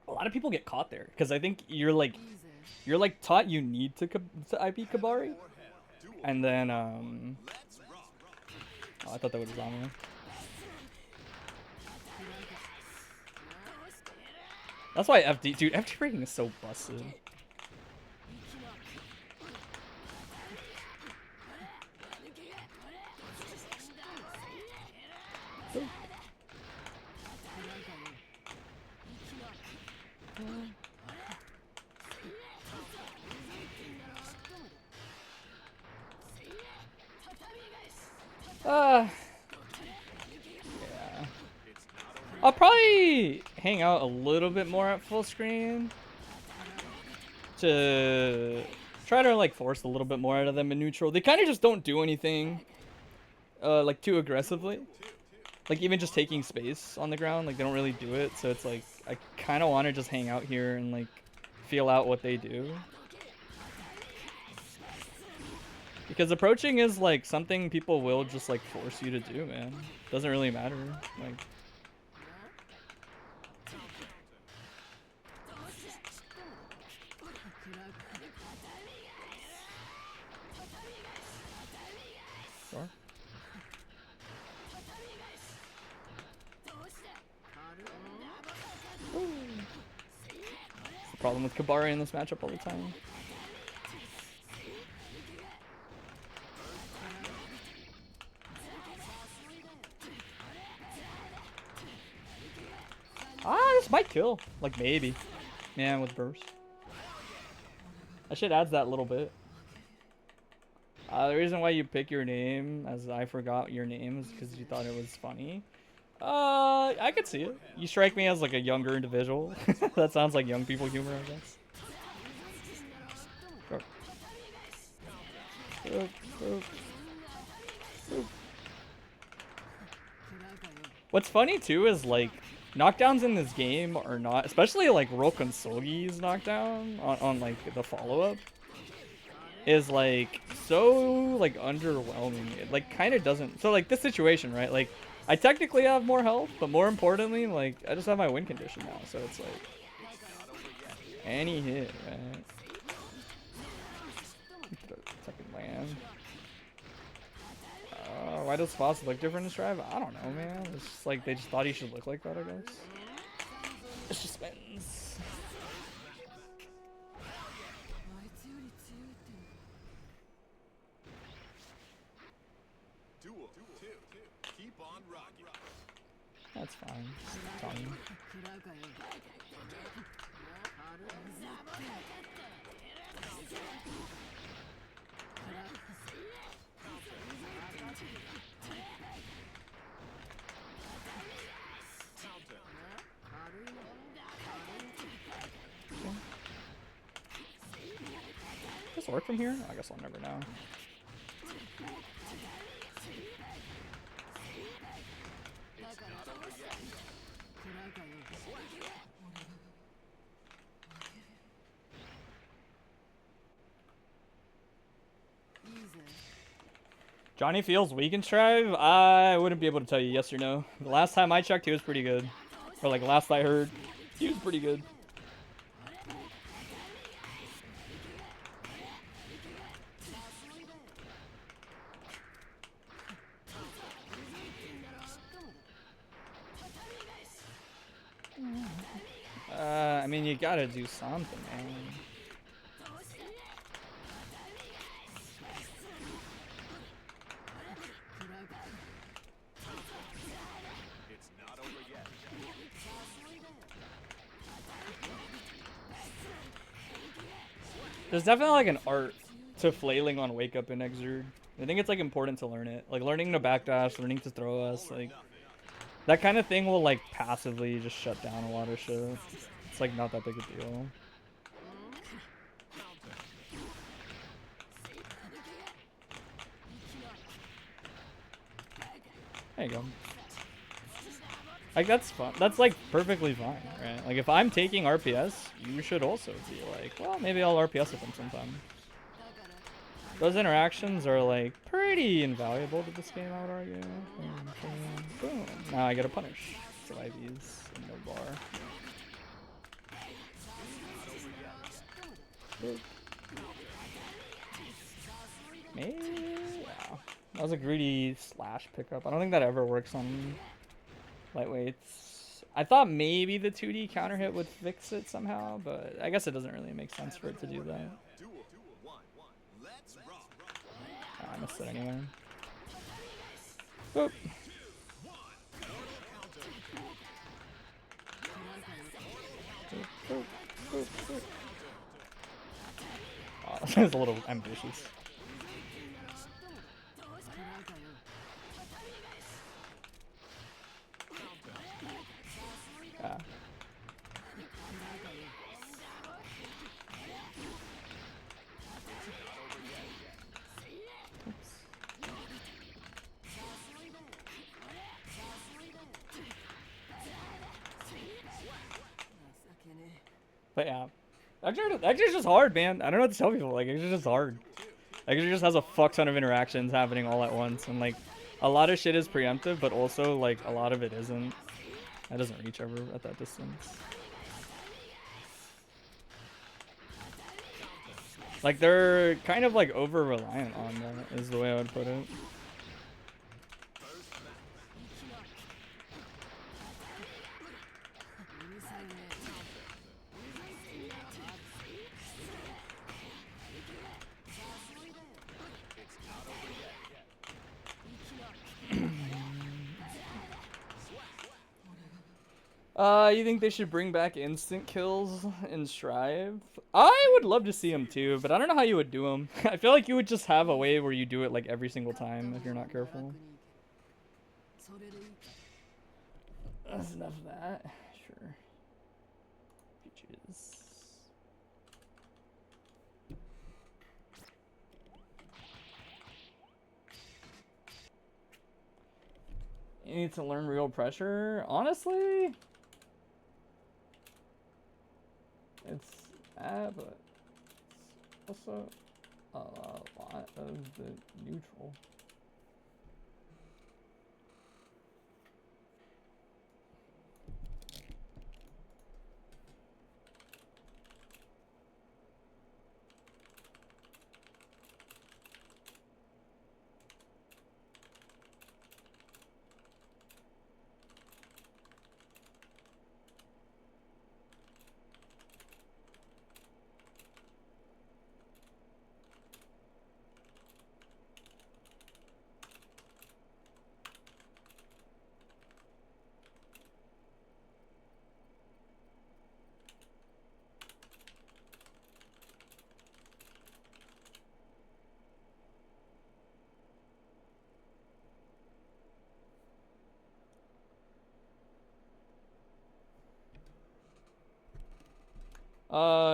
A lot of people get caught there because I think you're like taught you need to IP Kabari, and then oh, I thought that was Zamiya. That's why dude, FD breaking is so busted. Yeah. I'll probably hang out a little bit more at full screen to try to like force a little bit more out of them in neutral. They kind of just don't do anything like too aggressively. Like even just taking space on the ground, like they don't really do it. So it's like I kind of want to just hang out here and like feel out what they do. Because approaching is like something people will just like force you to do, man. Doesn't really matter. Like sure. It's the problem with Kabari in this matchup all the time. This might kill. Like, maybe. Yeah, with burst. That shit adds that little bit. The reason why you pick your name as I forgot your name is because you thought it was funny. I could see it. You strike me as like a younger individual. That sounds like young people humor, I guess. Sure. What's funny too is like knockdowns in this game are not, especially like Rokonsogi's knockdown on like the follow-up is like so like underwhelming. It like kind of doesn't. So like this situation, right? Like I technically have more health, but more importantly, like I just have my win condition now. So it's like any hit, right? Second land. Why does Foss look different in Strive? I don't know, man. It's just like they just thought he should look like that, I guess. It's just spins. Keep on rocking. That's fine. It's fine. Does this work from here? I guess I'll never know. Johnny feels weak in Strive? I wouldn't be able to tell you yes or no. The last time I checked, he was pretty good. Or like last I heard, he was pretty good. I mean, you gotta do something, man. It's not over yet. There's definitely like an art to flailing on wake up in Exurge. I think it's like important to learn it. Like learning to backdash, learning to throw us, like that kind of thing will like passively just shut down a lot of shit. It's like not that big a deal. There you go. Like that's fun. That's like perfectly fine, right? Like if I'm taking RPS, you should also be like, well, maybe I'll RPS with them sometime. Those interactions are like pretty invaluable to this game, I would argue. Boom. Now I get a punish. So IVs and no bar. Boop. Maybe. Yeah. That was a greedy slash pickup. I don't think that ever works on lightweights. I thought maybe the 2D counter hit would fix it somehow, but I guess it doesn't really make sense for it to do that. Oh, I missed it anyway. Boop. Boop, boop, boop. Oh, that was a little ambitious. Yeah. But yeah, Exe's just hard, man. I don't know what to tell people. Like, Exe's just hard. Exe just has a fuck ton of interactions happening all at once, and like, a lot of shit is preemptive, but also like a lot of it isn't. That doesn't reach ever at that distance. Like, they're kind of like over reliant on that, is the way I would put it. You think they should bring back instant kills in Strive? I would love to see them too, but I don't know how you would do them. I feel like you would just have a way where you do it like every single time if you're not careful. That's enough of that. Sure. Peaches. You need to learn real pressure? Honestly? It's but it's also a lot of the neutral.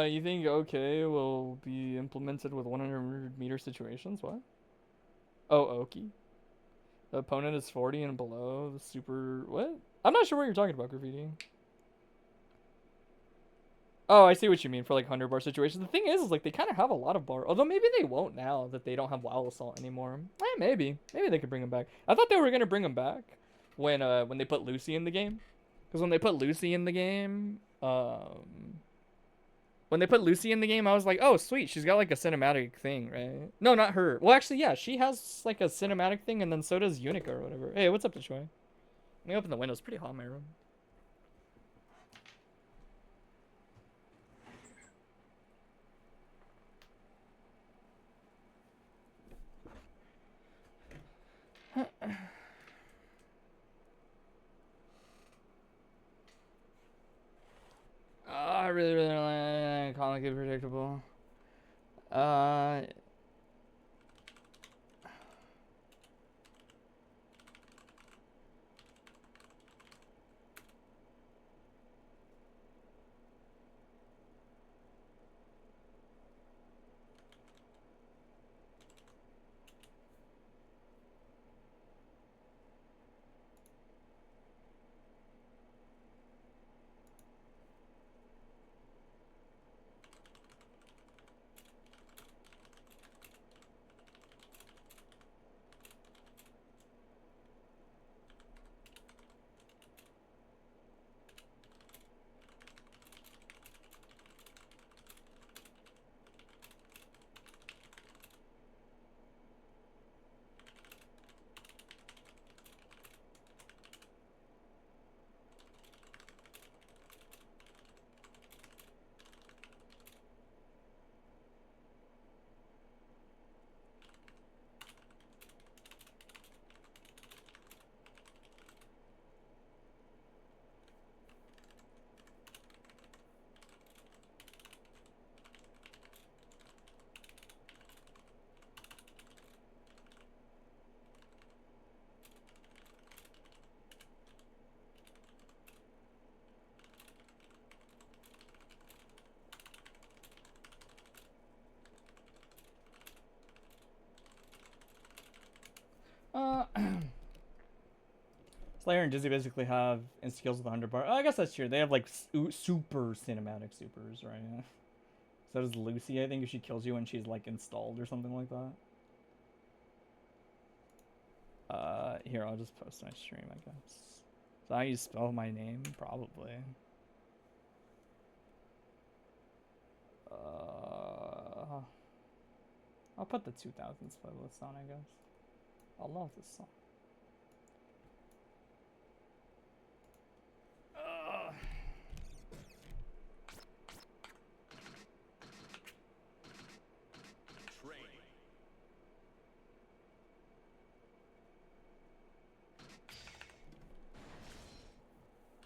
You think okay will be implemented with 100-meter situations? What? Oh, Oki. The opponent is 40 and below. The super... What? I'm not sure what you're talking about, Graffiti. Oh, I see what you mean for like 100-bar situations. The thing is like they kind of have a lot of bar. Although maybe they won't now that they don't have Wild Assault anymore. Maybe. Maybe they could bring him back. I thought they were gonna bring him back when they put Lucy in the game. Because when they put Lucy in the game, I was like, oh, sweet. She's got like a cinematic thing, right? No, not her. Well, actually, yeah, she has like a cinematic thing, and then so does Unica or whatever. Hey, what's up, Detroit? Let me open the window. It's pretty hot in my room. I really, really don't like complicated, predictable. Slayer and Dizzy basically have insta kills with 100 bar. Oh, I guess that's true. They have like super cinematic supers, right? So does Lucy, I think, if she kills you when she's like installed or something like that. Here, I'll just post my stream, I guess. Is that how you spell my name? Probably. I'll put the 2000s playlist on, I guess. I love this song.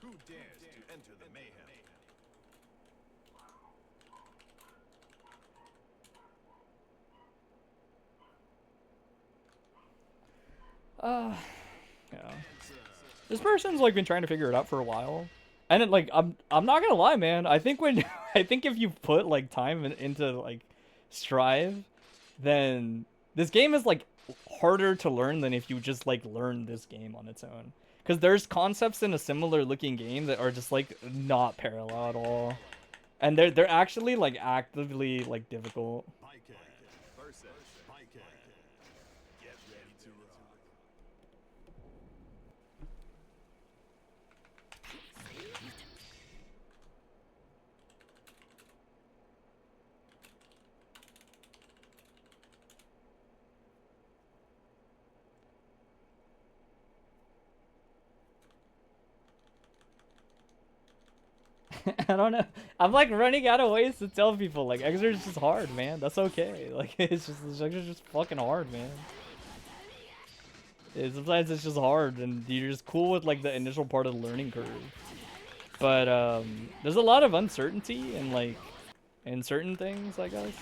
Who dares to enter the mayhem? Yeah. This person's like been trying to figure it out for a while. And it, like I'm not gonna lie, man. I think when I think if you put like time into like Strive, then this game is like harder to learn than if you just like learn this game on its own. Because there's concepts in a similar looking game that are just like not parallel at all. And they're actually like actively like difficult. Versus Pike. Get ready to rock. I don't know. I'm like running out of ways to tell people like Exer is just hard, man. That's okay. Like it's just fucking hard, man. Sometimes it's just hard, and you're just cool with like the initial part of the learning curve. But there's a lot of uncertainty and like in certain things, I guess.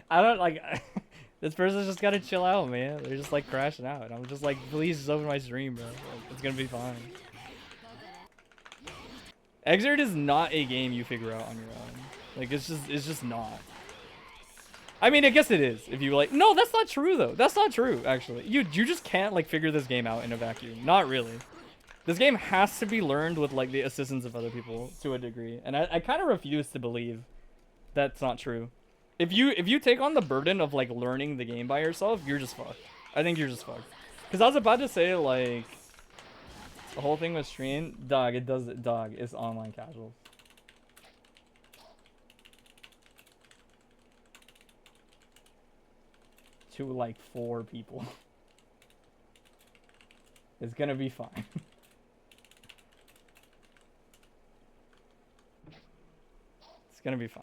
I don't like this person's just gotta chill out, man. They're just like crashing out. I'm just like, please just open my stream, bro. Like, it's gonna be fine. Exert is not a game you figure out on your own. Like it's just not. I mean, I guess it is if you like. No, that's not true though. That's not true actually. You just can't like figure this game out in a vacuum. Not really. This game has to be learned with like the assistance of other people to a degree, and I kind of refuse to believe that's not true. If you take on the burden of like learning the game by yourself, you're just fucked. I think you're just fucked. Cause I was about to say like the whole thing with stream, dog. It does it, dog. It's online casual. To like 4 people. It's gonna be fine. It's gonna be fine.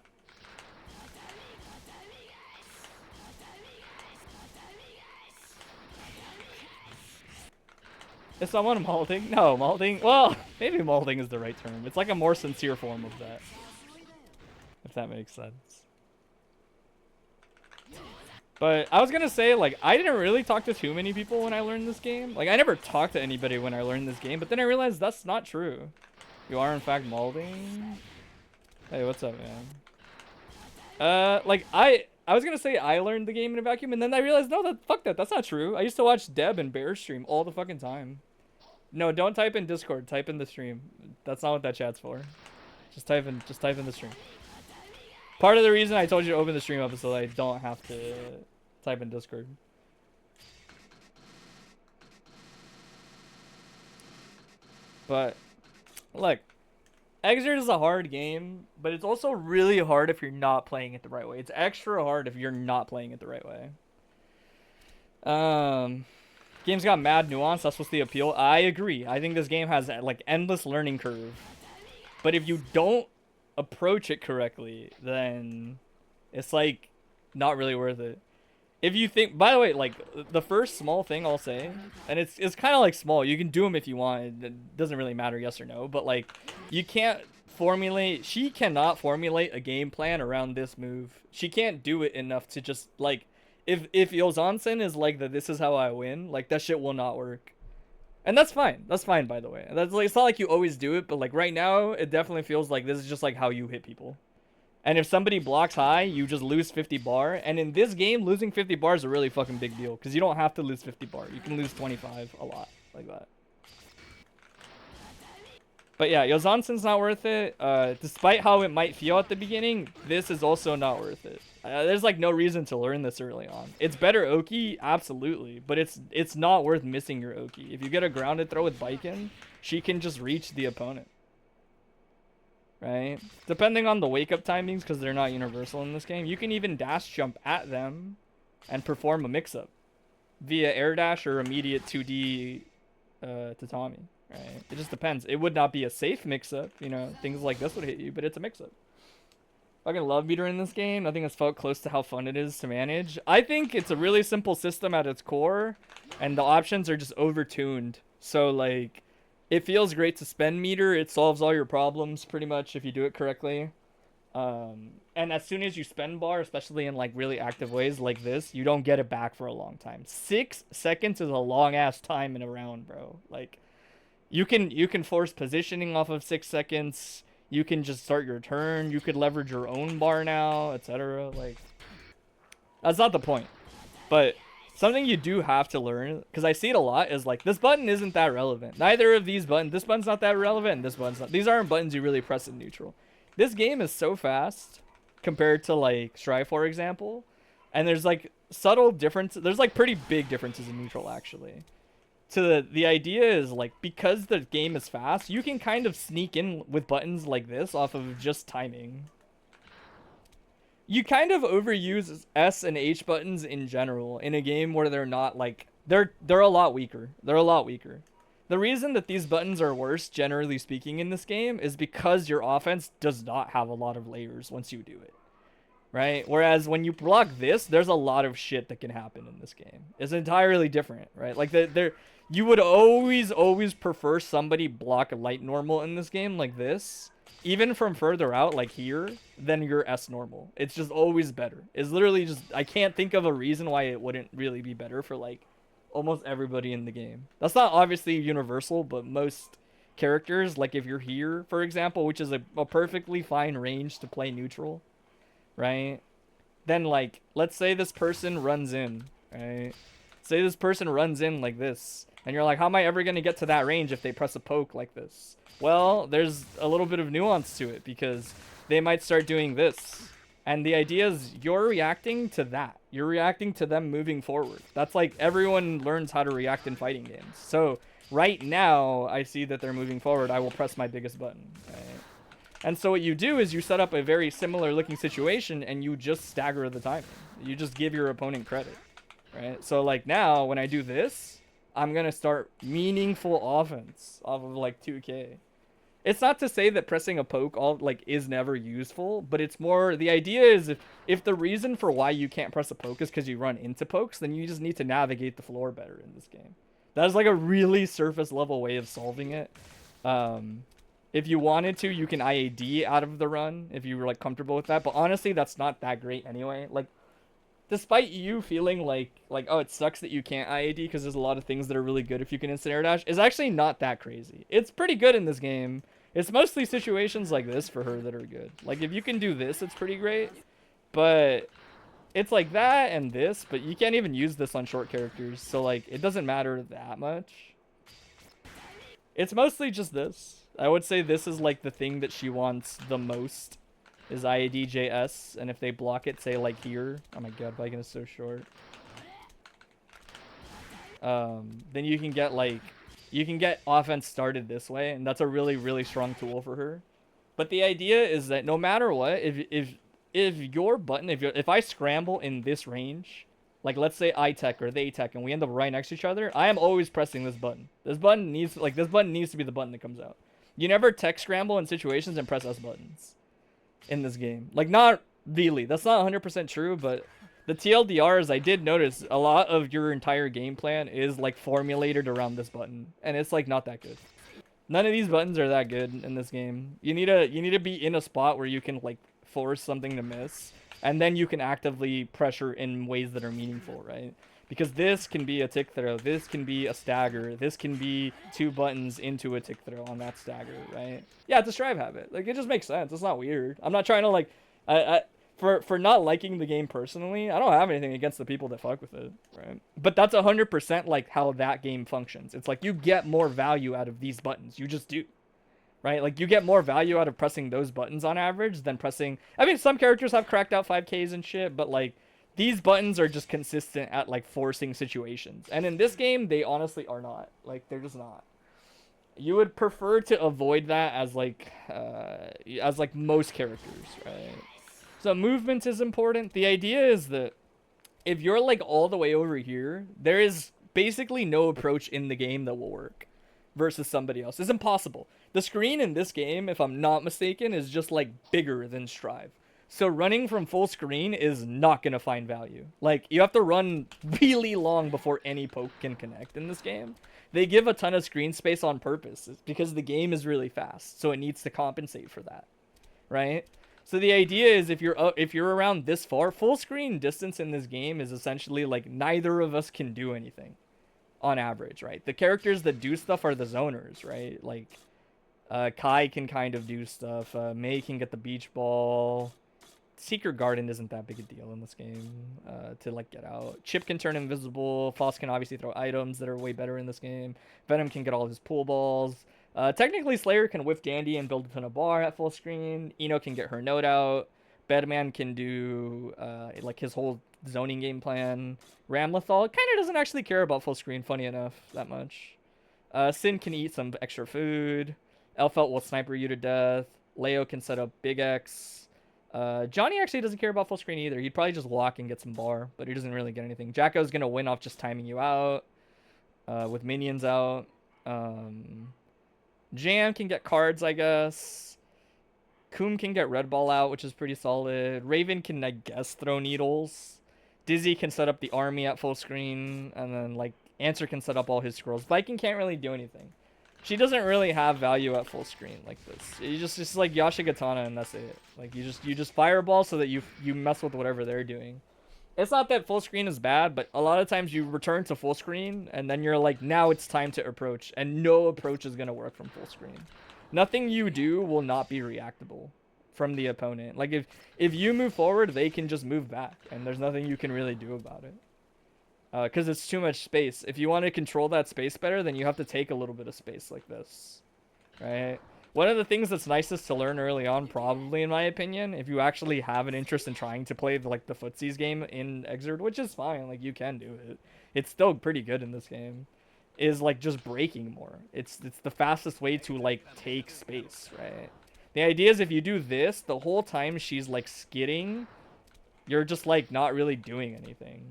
Is someone molding? No, molding. Well, maybe molding is the right term. It's like a more sincere form of that. If that makes sense. But I was gonna say, like, I didn't really talk to too many people when I learned this game. Like, I never talked to anybody when I learned this game, but then I realized that's not true. You are, in fact, molding. Hey, what's up, man? Like, I was gonna say I learned the game in a vacuum, and then I realized, no, fuck that. That's not true. I used to watch Deb and Bear stream all the fucking time. No, don't type in Discord. Type in the stream. That's not what that chat's for. Just type in the stream. Part of the reason I told you to open the stream up is so that I don't have to type in Discord. But look, Exert is a hard game, but it's also really hard if you're not playing it the right way. It's extra hard if you're not playing it the right way. Game's got mad nuance. That's what's the appeal. I agree. I think this game has like endless learning curve. But if you don't approach it correctly, then it's like not really worth it. if you think, by the way, like the first small thing I'll say, and it's kind of like small. You can do them if you want. It doesn't really matter, yes or no. But like, you can't formulate. She cannot formulate a game plan around this move. She can't do it enough to just like, if Yozansen is like the this is how I win, like that shit will not work. And that's fine. That's fine, by the way. That's like, it's not like you always do it, but like right now, it definitely feels like this is just like how you hit people. And if somebody blocks high, you just lose 50 bar. And in this game, losing 50 bar is a really fucking big deal. Because you don't have to lose 50 bar. You can lose 25 a lot. Like that. But yeah, Yozansen's not worth it. Despite how it might feel at the beginning, this is also not worth it. There's like no reason to learn this early on. It's better Oki, absolutely. But it's not worth missing your Oki. If you get a grounded throw with Baiken, she can just reach the opponent. Right? Depending on the wake-up timings, because they're not universal in this game, you can even dash jump at them and perform a mix-up via air dash or immediate 2D tatami. Right? It just depends. It would not be a safe mix-up, you know, things like this would hit you, but it's a mix-up. Fucking love meter in this game. Nothing has felt close to how fun it is to manage. I think it's a really simple system at its core, and the options are just over-tuned. So, like, it feels great to spend meter. It solves all your problems pretty much if you do it correctly. And as soon as you spend bar, especially in like really active ways like this, you don't get it back for a long time. 6 seconds is a long ass time in a round, bro. Like you can force positioning off of 6 seconds. You can just start your turn. You could leverage your own bar now, etc. Like that's not the point. But something you do have to learn, because I see it a lot, is like, this button isn't that relevant. Neither of these buttons, this button's not that relevant, and this button's not. These aren't buttons you really press in neutral. This game is so fast compared to like Strive, for example, and there's like subtle differences. There's like pretty big differences in neutral, actually. So the idea is like, because the game is fast, you can kind of sneak in with buttons like this off of just timing. You kind of overuse S and H buttons in general in a game where they're not like they're a lot weaker. They're a lot weaker. The reason that these buttons are worse, generally speaking, in this game is because your offense does not have a lot of layers once you do it. Right? Whereas when you block this, there's a lot of shit that can happen in this game. It's entirely different, right? Like you would always prefer somebody block a light normal in this game like this, even from further out, like here, than your S normal. It's just always better. It's literally just, I can't think of a reason why it wouldn't really be better for like almost everybody in the game. That's not obviously universal, but most characters, like if you're here, for example, which is a perfectly fine range to play neutral, right? Then like, let's say this person runs in, right? Say this person runs in like this, and you're like, how am I ever going to get to that range if they press a poke like this? Well, there's a little bit of nuance to it, because they might start doing this. And the idea is you're reacting to that. You're reacting to them moving forward. That's like everyone learns how to react in fighting games. So right now, I see that they're moving forward. I will press my biggest button. Right? And so what you do is you set up a very similar looking situation, and you just stagger the timing. You just give your opponent credit. Right? So like now, when I do this, I'm going to start meaningful offense off of like 2K. It's not to say that pressing a poke is never useful, but it's more, the idea is if the reason for why you can't press a poke is because you run into pokes, then you just need to navigate the floor better in this game. That is like a really surface level way of solving it. If you wanted to, you can IAD out of the run if you were like comfortable with that, but honestly, that's not that great anyway. Like, despite you feeling like oh, it sucks that you can't IAD because there's a lot of things that are really good if you can instant air dash, is actually not that crazy. It's pretty good in this game. It's mostly situations like this for her that are good. Like, if you can do this, it's pretty great. But it's like that and this, but you can't even use this on short characters. So, like, it doesn't matter that much. It's mostly just this. I would say this is, like, the thing that she wants the most is IADJS. And if they block it, say, like, here. Oh, my God, Viking is so short. Then you can get, like... You can get offense started this way, and that's a really, really strong tool for her. But the idea is that no matter what, if your button, if I scramble in this range, like let's say I tech or they tech, and we end up right next to each other, I am always pressing this button. This button needs to be the button that comes out. You never tech scramble in situations and press S buttons in this game. Like, not really. That's not 100% true, but The TLDR is I did notice a lot of your entire game plan is like formulated around this button, and it's like not that good. None of these buttons are that good in this game. You need to be in a spot where you can like force something to miss, and then you can actively pressure in ways that are meaningful, right? Because this can be a tick throw, this can be a stagger, this can be 2 buttons into a tick throw on that stagger, right? Yeah, it's a strive habit. Like, it just makes sense. It's not weird. I'm not trying to like, for not liking the game personally, I don't have anything against the people that fuck with it, right? But that's 100% like how that game functions. It's like you get more value out of these buttons. You just do. Right? Like, you get more value out of pressing those buttons on average than pressing... I mean, some characters have cracked out 5Ks and shit, but, like, these buttons are just consistent at, like, forcing situations. And in this game, they honestly are not. Like, they're just not. You would prefer to avoid that as, like most characters, right? So movement is important. The idea is that if you're, like, all the way over here, there is basically no approach in the game that will work versus somebody else. It's impossible. The screen in this game, if I'm not mistaken, is just like bigger than Strive. So running from full screen is not going to find value. Like, you have to run really long before any poke can connect in this game. They give a ton of screen space on purpose because the game is really fast. So it needs to compensate for that, right? So the idea is if you're around this far, full screen distance in this game is essentially like neither of us can do anything on average, right? The characters that do stuff are the zoners, right? Like, Kai can kind of do stuff. Mei can get the beach ball. Secret Garden isn't that big a deal in this game to, like, get out. Chip can turn invisible. Foss can obviously throw items that are way better in this game. Venom can get all his pool balls. Technically, Slayer can whiff Dandy and build a ton of bar at full screen. Ino can get her note out. Bedman can do, like, his whole zoning game plan. Ramlethal kind of doesn't actually care about full screen, funny enough, that much. Sin can eat some extra food. Elfelt will sniper you to death. Leo can set up Big X. Johnny actually doesn't care about full screen either. He'd probably just walk and get some bar, but he doesn't really get anything. Jacko's going to win off just timing you out with minions out. Jam can get cards, I guess. Coom can get red ball out, which is pretty solid. Raven can, I guess, throw needles. Dizzy can set up the army at full screen. And then, like, Answer can set up all his scrolls. Viking can't really do anything. She doesn't really have value at full screen like this. You just like Yashigatana and that's it. Like, you just fireball so that you mess with whatever they're doing. It's not that full screen is bad, but a lot of times you return to full screen and then you're like, now it's time to approach, and no approach is going to work from full screen. Nothing you do will not be reactable from the opponent. Like, if you move forward, they can just move back, and there's nothing you can really do about it. Because it's too much space. If you want to control that space better, then you have to take a little bit of space like this, right? One of the things that's nicest to learn early on, probably in my opinion, if you actually have an interest in trying to play like the footsies game in Exerd, which is fine, like, you can do it. It's still pretty good in this game. Is like just breaking more. It's the fastest way to like take space, right? The idea is if you do this the whole time she's like skidding, you're just like not really doing anything.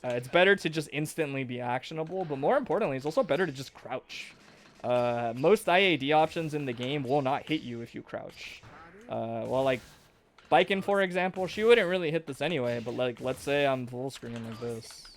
It's better to just instantly be actionable, but more importantly, it's also better to just crouch. Most IAD options in the game will not hit you if you crouch. Well, like, Biken, for example, she wouldn't really hit this anyway, but, like, let's say I'm full screen like this.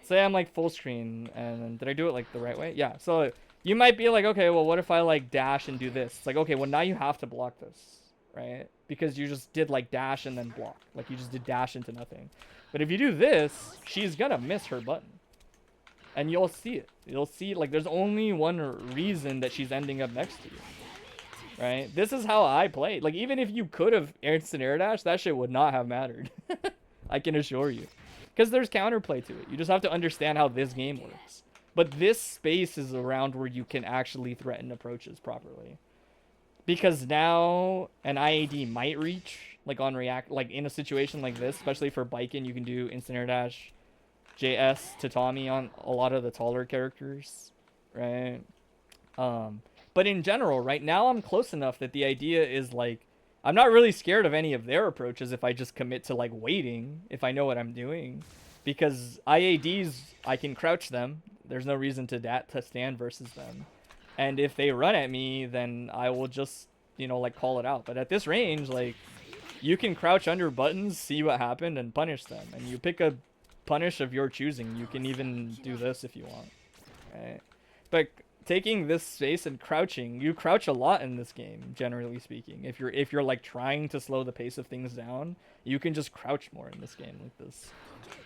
Say I'm, like, full screen, and did I do it, like, the right way? Yeah, so you might be like, okay, well, what if I, like, dash and do this? It's like, okay, well, now you have to block this, right? Because you just did, like, dash and then block. Like, you just did dash into nothing. But if you do this, she's gonna miss her button. And you'll see it. You'll see, like, there's only one reason that she's ending up next to you. Right? This is how I played. Like, even if you could have instant air dash, that shit would not have mattered. I can assure you. Because there's counterplay to it. You just have to understand how this game works. But this space is around where you can actually threaten approaches properly. Because now an IAD might reach, like, on react, like, in a situation like this, especially for Biken, you can do instant air dash, JS to Tommy on a lot of the taller characters, right? But in general, right now I'm close enough that the idea is, like, I'm not really scared of any of their approaches if I just commit to, like, waiting, if I know what I'm doing. Because IADs, I can crouch them. There's no reason to stand versus them. And if they run at me, then I will just, you know, like, call it out. But at this range, like, you can crouch under buttons, see what happened, and punish them. And you pick a punish of your choosing. You can even do this if you want, right? But taking this space and crouching, you crouch a lot in this game, generally speaking. If you're like trying to slow the pace of things down, you can just crouch more in this game like this.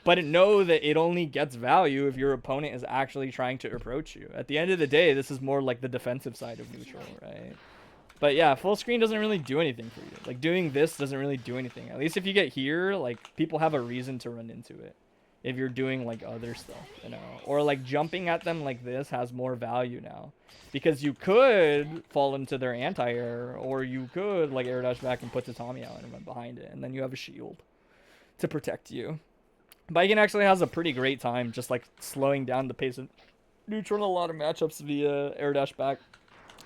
But know that it only gets value if your opponent is actually trying to approach you. At the end of the day, this is more like the defensive side of neutral, right? But yeah, full screen doesn't really do anything for you. Like, doing this doesn't really do anything. At least if you get here, like, people have a reason to run into it. If you're doing, like, other stuff, you know? Or, like, jumping at them like this has more value now. Because you could fall into their anti-air, or you could, like, air dash back and put Tatami out and run behind it. And then you have a shield to protect you. Baiken actually has a pretty great time just, like, slowing down the pace of neutral in a lot of matchups via air dash back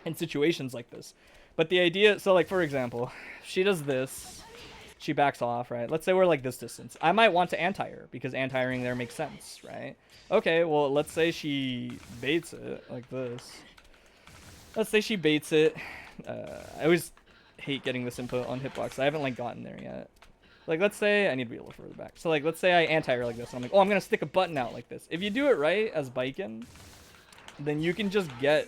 in situations like this. But the idea, so like for example, she does this, she backs off, right? Let's say we're like this distance. I might want to anti-her because anti-ring there makes sense, right? Okay, well, let's say she baits it like this. Let's say she baits it. I always hate getting this input on hitbox. I haven't like gotten there yet. Like, let's say I need to be a little further back. So like, let's say I anti-her like this. And I'm like, oh, I'm gonna stick a button out like this. If you do it right as Baiken, then you can just get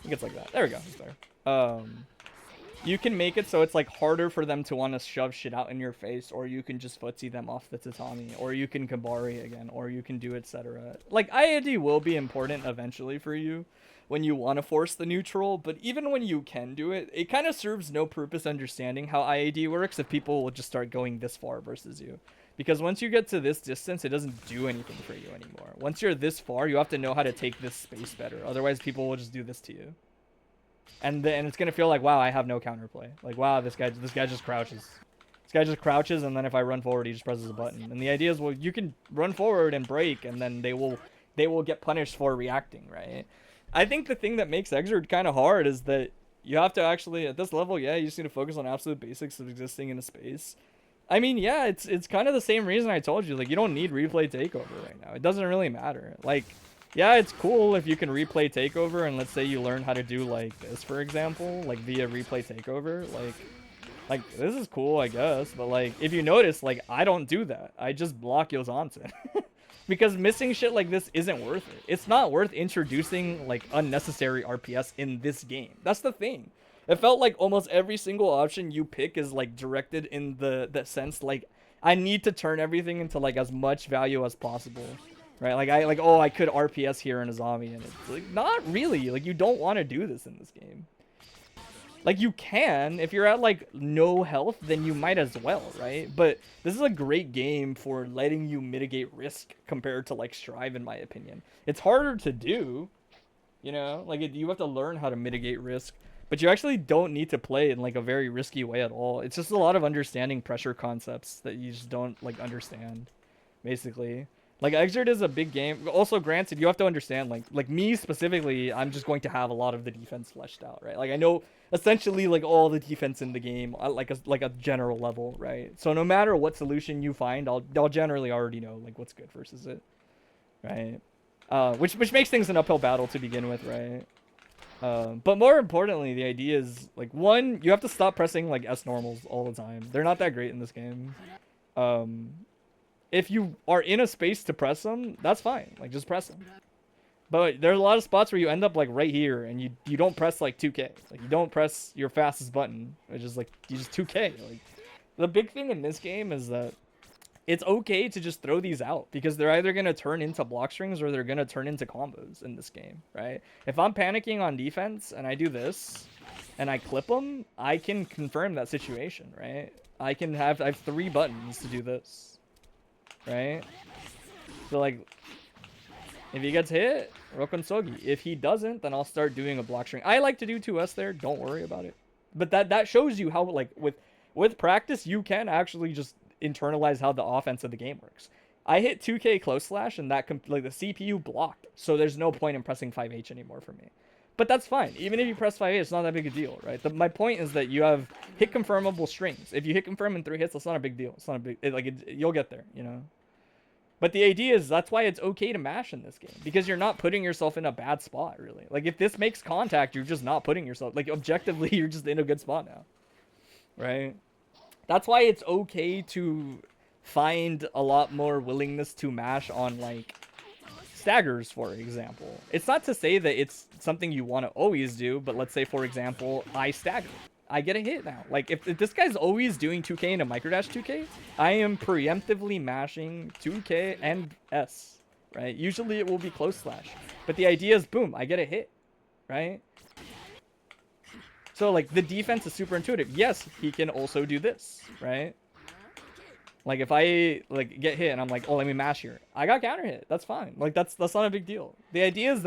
I think it's like that. There we go. It's better. You can make it so it's like harder for them to want to shove shit out in your face, or you can just footsie them off the tatami, or you can Kabari again, or you can do etc. Like, IAD will be important eventually for you when you want to force the neutral, but even when you can do it, it kind of serves no purpose understanding how IAD works if people will just start going this far versus you. Because once you get to this distance, it doesn't do anything for you anymore. Once you're this far, you have to know how to take this space better. Otherwise, people will just do this to you. And then it's going to feel like, wow, I have no counterplay. Like, wow, this guy just crouches. This guy just crouches, and then if I run forward, he just presses a button. And the idea is, well, you can run forward and break, and then they will get punished for reacting, right? I think the thing that makes Exert kind of hard is that you have to actually, at this level, yeah, you just need to focus on absolute basics of existing in a space. I mean, yeah, it's kind of the same reason I told you. Like, you don't need replay takeover right now. It doesn't really matter. Like, yeah, it's cool if you can replay takeover, and let's say you learn how to do like this, for example, like via replay takeover. Like this is cool, I guess. But like, if you notice, like, I don't do that. I just block Yozansen. Because missing shit like this isn't worth it. It's not worth introducing like unnecessary RPS in this game. That's the thing. It felt like almost every single option you pick is like directed in the sense like I need to turn everything into like as much value as possible, right? Like I could RPS here in a zombie, and it's like not really. Like, you don't want to do this in this game. Like, you can if you're at like no health, then you might as well, right? But this is a great game for letting you mitigate risk compared to like Strive, in my opinion. It's harder to do, you know, like you have to learn how to mitigate risk. But you actually don't need to play in like a very risky way at all. It's just a lot of understanding pressure concepts that you just don't like understand, basically. Like, Exert is a big game. Also, granted, you have to understand, like me specifically, I'm just going to have a lot of the defense fleshed out, right? Like, I know essentially like all the defense in the game, like a general level, right? So no matter what solution you find, I'll generally already know like what's good versus it, right? Which makes things an uphill battle to begin with, right? But more importantly, the idea is, like, one, you have to stop pressing, like, S-normals all the time. They're not that great in this game. If you are in a space to press them, that's fine. Like, just press them. But there are a lot of spots where you end up, like, right here, and you don't press, like, 2K. Like, you don't press your fastest button, which is, like, you just 2K. Like, the big thing in this game is that it's okay to just throw these out, because they're either going to turn into block strings or they're going to turn into combos in this game, right? If I'm panicking on defense and I do this and I clip them, I can confirm that situation, right? I have 3 buttons to do this, right? So, like, if he gets hit, Rokon Sogi. If he doesn't, then I'll start doing a block string. I like to do 2S there. Don't worry about it. But that shows you how, like, with practice, you can actually just internalize how the offense of the game works. I hit 2K close slash, and that like the CPU blocked, so there's no point in pressing 5H anymore for me. But that's fine. Even if you press 5H, it's not that big a deal, right? My point is that you have hit confirmable strings. If you hit confirm in 3 hits, that's not a big deal. It's not a big you'll get there, you know. But the idea is that's why it's okay to mash in this game, because you're not putting yourself in a bad spot, really. Like, if this makes contact, you're just not putting yourself, like, objectively, you're just in a good spot now. right? That's why it's okay to find a lot more willingness to mash on like staggers, for example. It's not to say that it's something you want to always do, but let's say, for example, I stagger. I get a hit now. Like, if this guy's always doing 2K in a microdash 2K, I am preemptively mashing 2K and S, right? Usually it will be close slash. But the idea is, boom, I get a hit, right? So, like, the defense is super intuitive. Yes, he can also do this, right? Like, if I, like, get hit and I'm like, oh, let me mash here. I got counter hit. That's fine. Like, that's not a big deal. The idea is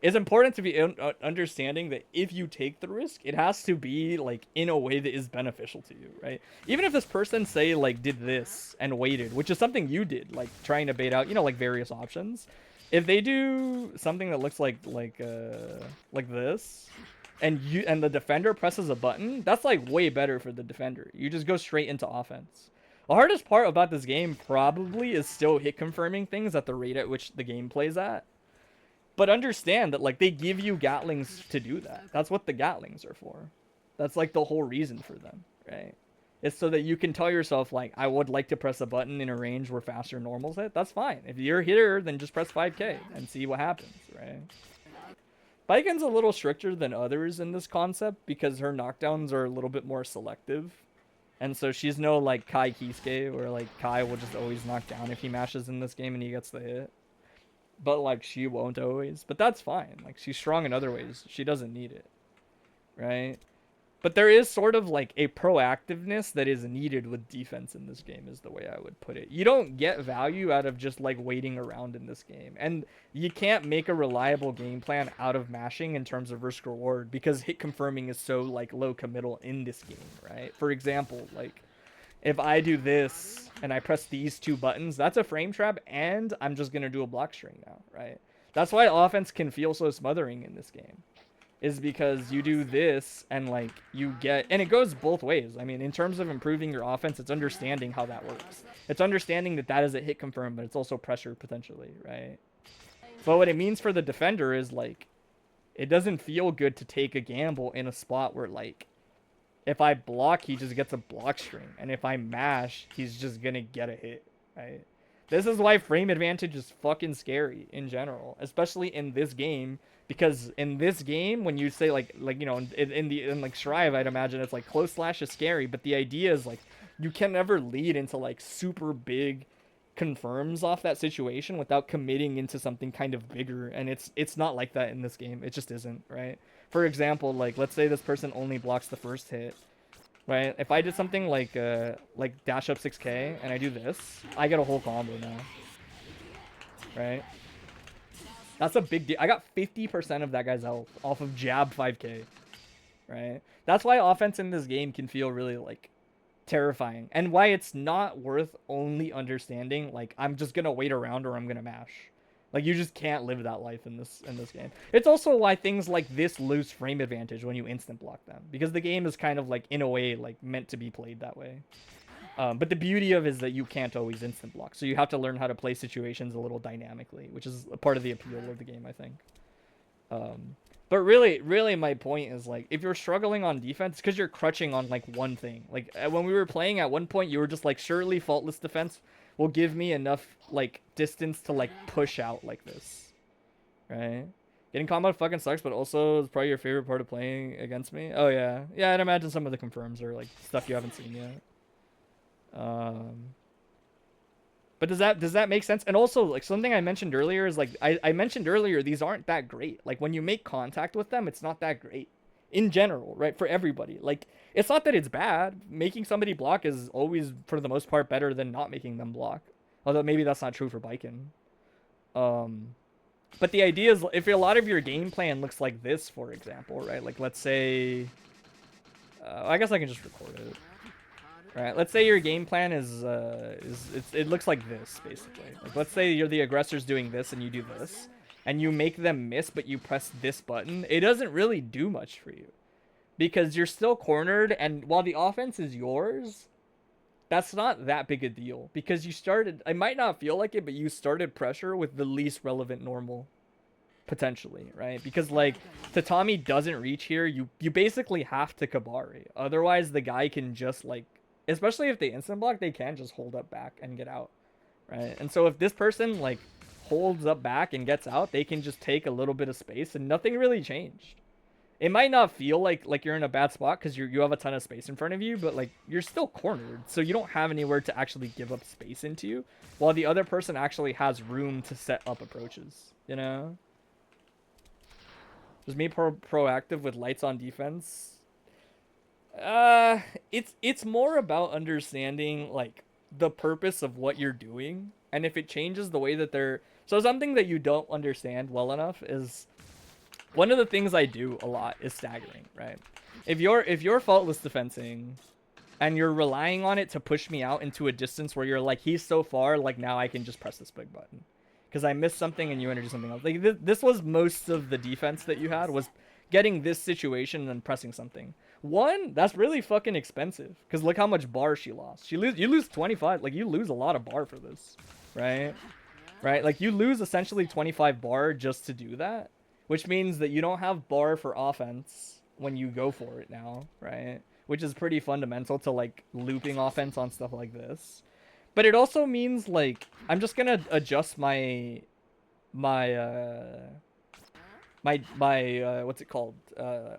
it's important to be understanding that if you take the risk, it has to be, like, in a way that is beneficial to you, right? Even if this person, say, like, did this and waited, which is something you did, like, trying to bait out, you know, like, various options. If they do something that looks like this, and the defender presses a button, that's, like, way better for the defender. You just go straight into offense. The hardest part about this game probably is still hit confirming things at the rate at which the game plays at. But understand that, like, they give you Gatlings to do that. That's what the Gatlings are for. That's, like, the whole reason for them, right? It's so that you can tell yourself, like, I would like to press a button in a range where faster normals hit. That's fine. If you're a hitter, then just press 5K and see what happens, right? Baiken's a little stricter than others in this concept because her knockdowns are a little bit more selective. And so she's no, like, Kai Kisuke, where, like, Kai will just always knock down if he mashes in this game and he gets the hit. But, like, she won't always. But that's fine. Like, she's strong in other ways. She doesn't need it. Right? But there is sort of, like, a proactiveness that is needed with defense in this game, is the way I would put it. You don't get value out of just, like, waiting around in this game. And you can't make a reliable game plan out of mashing in terms of risk reward, because hit confirming is so, like, low committal in this game, right? For example, like, if I do this and I press these two buttons, that's a frame trap, and I'm just going to do a block string now, right? That's why offense can feel so smothering in this game. Is because you do this and, like, you get, and it goes both ways. I mean, in terms of improving your offense, it's understanding how that works. It's understanding that that is a hit confirm, but it's also pressure potentially, right? But what it means for the defender is, like, it doesn't feel good to take a gamble in a spot where, like, if I block, he just gets a block string, and if I mash, he's just gonna get a hit, right? This is why frame advantage is fucking scary in general, especially in this game. Because in this game, when you say, like you know, in like Strive, I'd imagine it's like close slash is scary, but the idea is, like, you can never lead into, like, super big confirms off that situation without committing into something kind of bigger, and it's not like that in this game. It just isn't, right? For example, like, let's say this person only blocks the first hit, right? If I did something like dash up 6K and I do this, I get a whole combo now, right? That's a big deal. I got 50% of that guy's health off of jab 5K, right? That's why offense in this game can feel really, like, terrifying, and why it's not worth only understanding, like, I'm just gonna wait around or I'm gonna mash. Like, you just can't live that life in this game. It's also why things like this lose frame advantage when you instant block them, because the game is kind of, like, in a way, like, meant to be played that way. But the beauty of it is that you can't always instant block, so you have to learn how to play situations a little dynamically, which is a part of the appeal of the game, I think. But really my point is, like, if you're struggling on defense, because you're crutching on, like, one thing. Like, when we were playing at one point, you were just like, surely faultless defense will give me enough, like, distance to, like, push out like this, right? Getting combo fucking sucks, but also it's probably your favorite part of playing against me. Oh yeah, I'd imagine some of the confirms are, like, stuff you haven't seen yet. But does that make sense? And also, like, something I mentioned earlier is, like, I mentioned earlier, these aren't that great. Like, when you make contact with them, it's not that great in general, right? For everybody. Like, it's not that it's bad. Making somebody block is always, for the most part, better than not making them block. Although maybe that's not true for Baiken. But the idea is, if a lot of your game plan looks like this, for example, right? Like, let's say, I guess I can just record it. Right, let's say your game plan it looks like this, basically. Like, let's say you're the aggressor's doing this and you do this, and you make them miss, but you press this button. It doesn't really do much for you, because you're still cornered, and while the offense is yours, that's not that big a deal, because you started, I might not feel like it, but you started pressure with the least relevant normal, potentially, right? Because like Tatami doesn't reach here, you basically have to Kabari. Otherwise the guy can just like, especially if they instant block, they can just hold up back and get out, right? And so if this person like holds up back and gets out, they can just take a little bit of space and nothing really changed. It might not feel like you're in a bad spot because you have a ton of space in front of you, but like you're still cornered, so you don't have anywhere to actually give up space into you, while the other person actually has room to set up approaches, you know? Just me proactive with lights on defense. It's more about understanding like the purpose of what you're doing, and if it changes the way that they're. So something that you don't understand well enough is one of the things I do a lot is staggering, right? If you're faultless defensing and you're relying on it to push me out into a distance where you're like, he's so far, like now I can just press this big button because I missed something and you introduced something else. Like this was most of the defense that you had, was getting this situation and then pressing something. One, that's really fucking expensive because look how much bar she lost. You lose 25, like you lose a lot of bar for this, right? Right? Like you lose essentially 25 bar just to do that. Which means that you don't have bar for offense when you go for it now, right? Which is pretty fundamental to like looping offense on stuff like this. But it also means like I'm just gonna adjust my what's it called,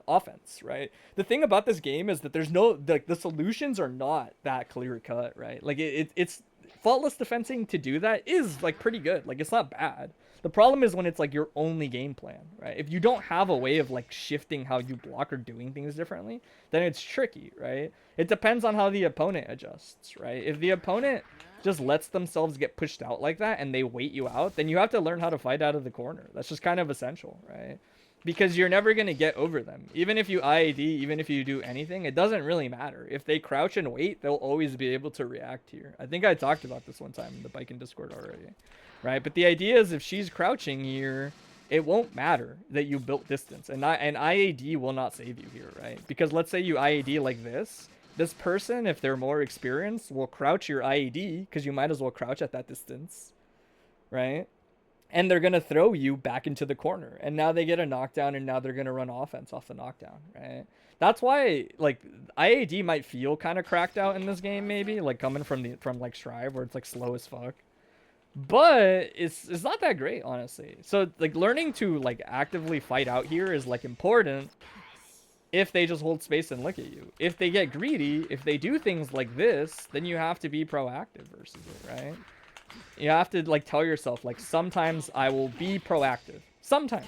offense, right? The thing about this game is that there's no like the solutions are not that clear cut, right? Like it's faultless defensing to do that is like pretty good, like it's not bad. The problem is when it's like your only game plan, right? If you don't have a way of like shifting how you block or doing things differently, then it's tricky, right? It depends on how the opponent adjusts, right? If the opponent just lets themselves get pushed out like that and they wait you out, then you have to learn how to fight out of the corner. That's just kind of essential, right? Because you're never going to get over them. Even if you IAD, even if you do anything, it doesn't really matter. If they crouch and wait, they'll always be able to react here. I think I talked about this one time in the Bike and Discord already. Right? But the idea is if she's crouching here, it won't matter that you built distance. And IAD will not save you here, right? Because let's say you IAD like this. This person, if they're more experienced, will crouch your IAD because you might as well crouch at that distance. Right? And they're going to throw you back into the corner. And now they get a knockdown and now they're going to run offense off the knockdown, right? That's why, like, IAD might feel kind of cracked out in this game, maybe. Like, coming from like, Strive, where it's, like, slow as fuck. But it's not that great, honestly. So, like, learning to, like, actively fight out here is, like, important if they just hold space and look at you. If they get greedy, if they do things like this, then you have to be proactive versus it, right? You have to, like, tell yourself, like, sometimes I will be proactive. Sometimes,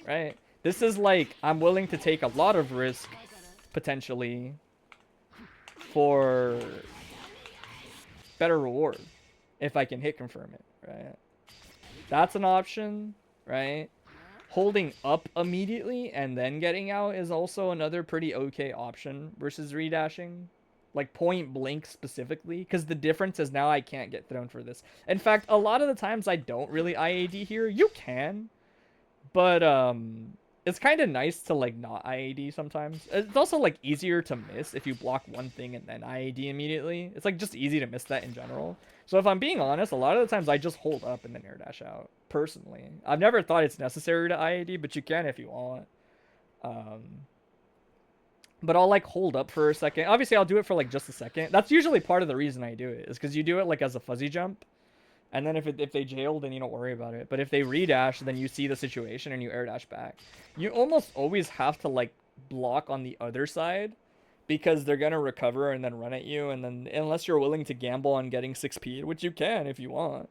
right? This is, like, I'm willing to take a lot of risk, potentially, for better reward if I can hit confirm it, right? That's an option, right? Holding up immediately and then getting out is also another pretty okay option versus redashing. Like point blank specifically, because the difference is now I can't get thrown for this. In fact, a lot of the times I don't really IAD here. You can, but it's kind of nice to like not IAD sometimes. It's also like easier to miss if you block one thing and then IAD immediately. It's like just easy to miss that in general. So if I'm being honest, a lot of the times I just hold up and then air dash out. Personally, I've never thought it's necessary to IAD, but you can if you want. But I'll like hold up for a second. Obviously, I'll do it for like just a second. That's usually part of the reason I do it, is because you do it like as a fuzzy jump. And then if they jail, then you don't worry about it. But if they redash, then you see the situation and you air dash back. You almost always have to like block on the other side because they're going to recover and then run at you. And then unless you're willing to gamble on getting 6P'd, which you can if you want.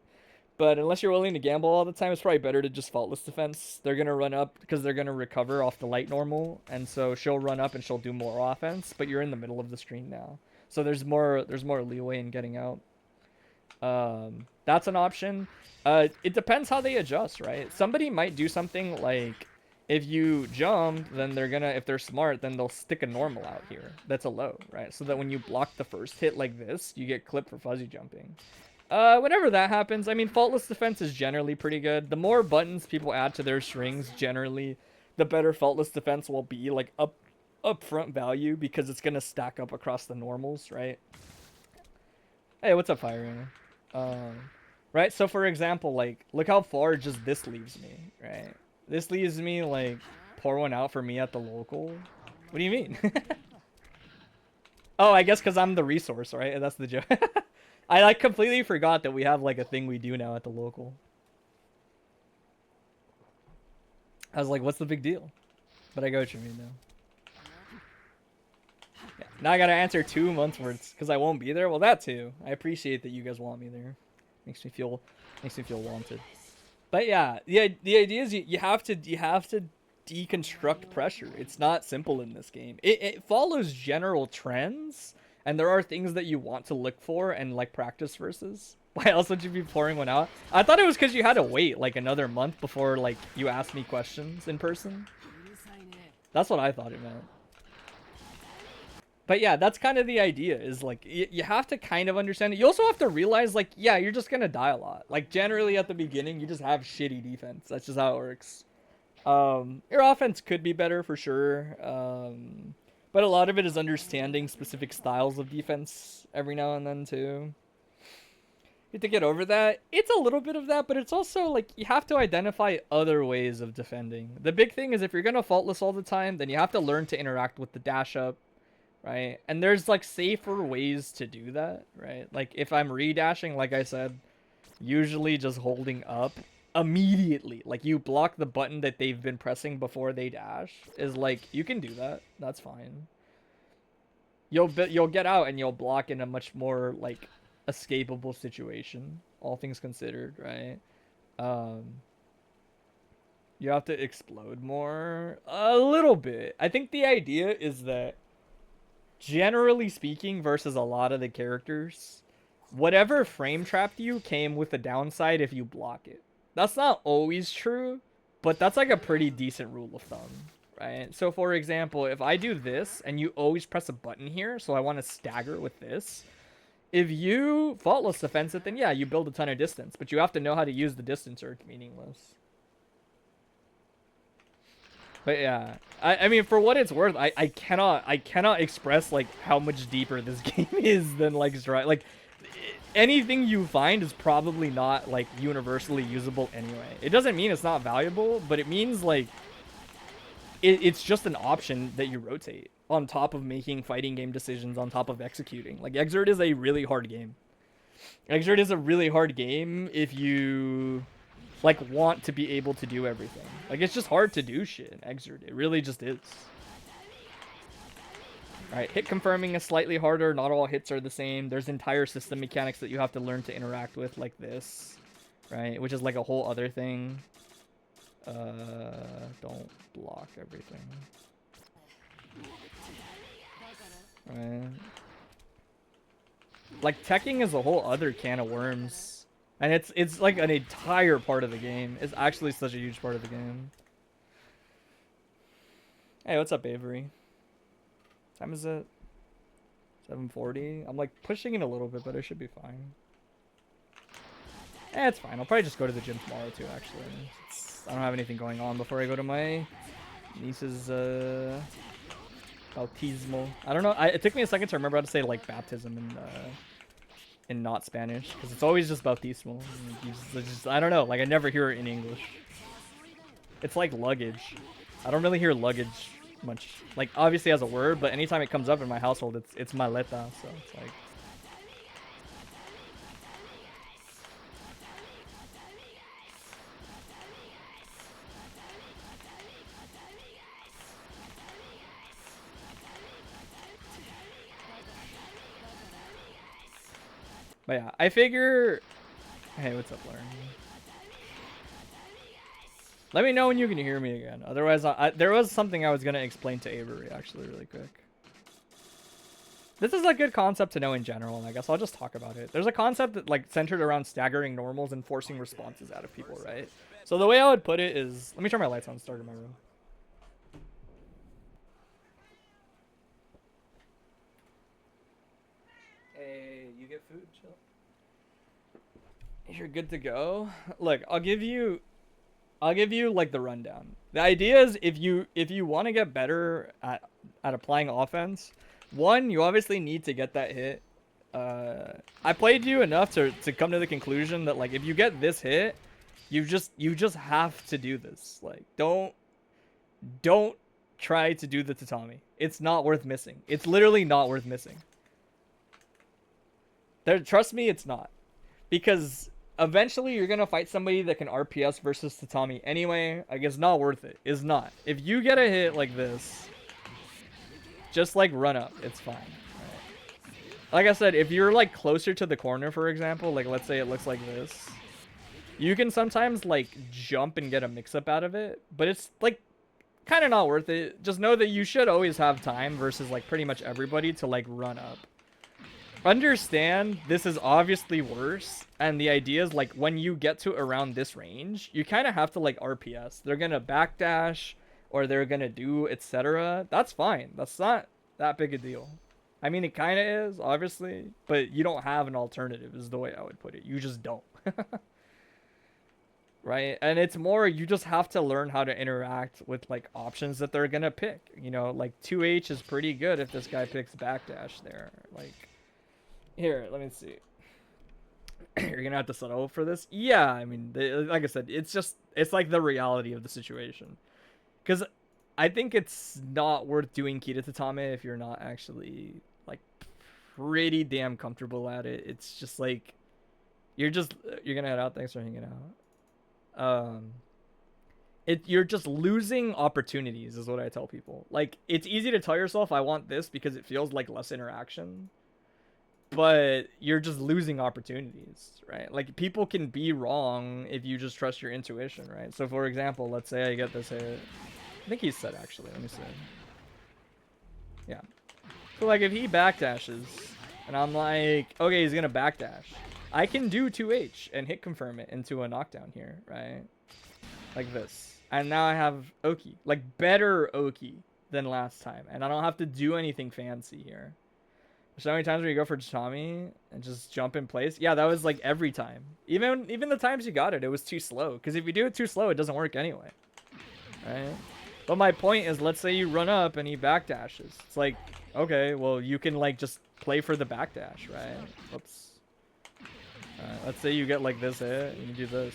But unless you're willing to gamble all the time, it's probably better to just faultless defense. They're going to run up because they're going to recover off the light normal. And so she'll run up and she'll do more offense. But you're in the middle of the screen now. So there's more leeway in getting out. That's an option. It depends how they adjust, right? Somebody might do something like if you jump, then they're gonna, if they're smart, then they'll stick a normal out here. That's a low, right? So that when you block the first hit like this, you get clipped for fuzzy jumping. Whenever that happens, I mean, faultless defense is generally pretty good. The more buttons people add to their strings, generally, the better faultless defense will be, like, upfront value, because it's gonna stack up across the normals, right? Hey, what's up, Fire? Right, so for example, like, look how far just this leaves me, right? This leaves me like pour one out for me at the local. What do you mean? Oh, I guess because I'm the resource, right? That's the joke. I like completely forgot that we have like a thing we do now at the local. I was like, what's the big deal? But I go what you mean now. Yeah. Now I gotta answer 2 months worth because I won't be there. Well, that too. I appreciate that you guys want me there. Makes me feel wanted. But yeah, the idea is you have to deconstruct pressure. It's not simple in this game. It follows general trends, and there are things that you want to look for and like practice versus. Why else would you be pouring one out? I thought it was because you had to wait like another month before like you asked me questions in person. That's what I thought it meant. But yeah, that's kind of the idea, is like you have to kind of understand it. You also have to realize like, yeah, you're just gonna die a lot. Like generally at the beginning, you just have shitty defense. That's just how it works. Your offense could be better for sure. But a lot of it is understanding specific styles of defense every now and then too. You have to get over that. It's a little bit of that, but it's also like you have to identify other ways of defending. The big thing is if you're gonna faultless all the time, then you have to learn to interact with the dash up, right? And there's like safer ways to do that, right? Like if I'm redashing, like I said, usually just holding up immediately, like you block the button that they've been pressing before they dash, is like you can do that. That's fine. You'll get out and you'll block in a much more like escapable situation, all things considered, right? You have to explode more a little bit. I think the idea is that generally speaking, versus a lot of the characters, whatever frame trapped you came with a downside if you block it. That's not always true, but that's like a pretty decent rule of thumb, right? So for example, if I do this and you always press a button here, so I want to stagger with this, if you faultless defense it, then yeah, you build a ton of distance, but you have to know how to use the distance or it's meaningless. But yeah, I mean, for what it's worth, I cannot express like how much deeper this game is than like Strive. Like anything you find is probably not like universally usable anyway. It doesn't mean it's not valuable, but it means like it's just an option that you rotate on top of making fighting game decisions, on top of executing. Like Exert is a really hard game. Exert is a really hard game if you like want to be able to do everything. Like it's just hard to do shit in Exert. It really just is. Alright, hit confirming is slightly harder. Not all hits are the same. There's entire system mechanics that you have to learn to interact with, like this, right? Which is like a whole other thing. Don't block everything. Right. Like teching is a whole other can of worms, and it's like an entire part of the game. It's actually such a huge part of the game. Hey, what's up, Avery? Time is it? 7:40. I'm like pushing it a little bit, but it should be fine. It's fine. I'll probably just go to the gym tomorrow too. Actually, I don't have anything going on before I go to my niece's bautismo. I don't know. It took me a second to remember how to say like baptism in not Spanish, because it's always just bautismo. I don't know. Like I never hear it in English. It's like luggage. I don't really hear luggage much, like obviously as a word, but anytime it comes up in my household, it's maleta, so it's like. But yeah, I figure. Hey, what's up, Lauren? Let me know when you can hear me again. Otherwise, there was something I was going to explain to Avery, actually, really quick. This is a good concept to know in general, and I guess I'll just talk about it. There's a concept that, like, centered around staggering normals and forcing responses out of people, right? So the way I would put it is... Let me turn my lights on and start in my room. Hey, you get food? Chill. You're good to go? Look, I'll give you like the rundown. The idea is if you want to get better at applying offense, one, you obviously need to get that hit. I played you enough to come to the conclusion that like if you get this hit, You just have to do this. Like, don't try to do the tatami. It's not worth missing. It's literally not worth missing. Trust me, it's not. Because eventually you're gonna fight somebody that can RPS versus tatami anyway. Like, it's not worth it. It's not. If you get a hit like this, just like run up. It's fine. Right. Like I said, if you're like closer to the corner, for example, like let's say it looks like this, you can sometimes like jump and get a mix-up out of it, but it's like kind of not worth it. Just know that you should always have time versus like pretty much everybody to like run up. Understand this is obviously worse, and the idea is like when you get to around this range, you kind of have to like RPS. They're gonna backdash or they're gonna do etc. That's fine. That's not that big a deal. I mean, it kind of is, obviously, but you don't have an alternative is the way I would put it. You just don't. Right? And it's more, you just have to learn how to interact with like options that they're gonna pick. You know, like 2H is pretty good if this guy picks backdash there. Like, here, let me see. You're gonna have to settle for this? Yeah, I mean, like I said, it's like the reality of the situation. Because I think it's not worth doing Kita Tatame if you're not actually like pretty damn comfortable at it. It's just like you're gonna head out. Thanks for hanging out. You're just losing opportunities is what I tell people. Like, it's easy to tell yourself I want this because it feels like less interaction, but you're just losing opportunities, right? Like, people can be wrong if you just trust your intuition, right? So for example, let's say I get this hit. I think he's set, actually. Let me see. Yeah. So like if he backdashes and I'm like, okay, he's gonna backdash, I can do 2H and hit confirm it into a knockdown here, right? Like this. And now I have Oki. Like, better Oki than last time. And I don't have to do anything fancy here. So many times where you go for Tatami and just jump in place. Yeah, that was like every time. Even the times you got it, it was too slow. Because if you do it too slow, it doesn't work anyway. Right? But my point is, let's say you run up and he backdashes. It's like, okay, well, you can like just play for the backdash, right? Whoops. Let's say you get like this hit and you do this.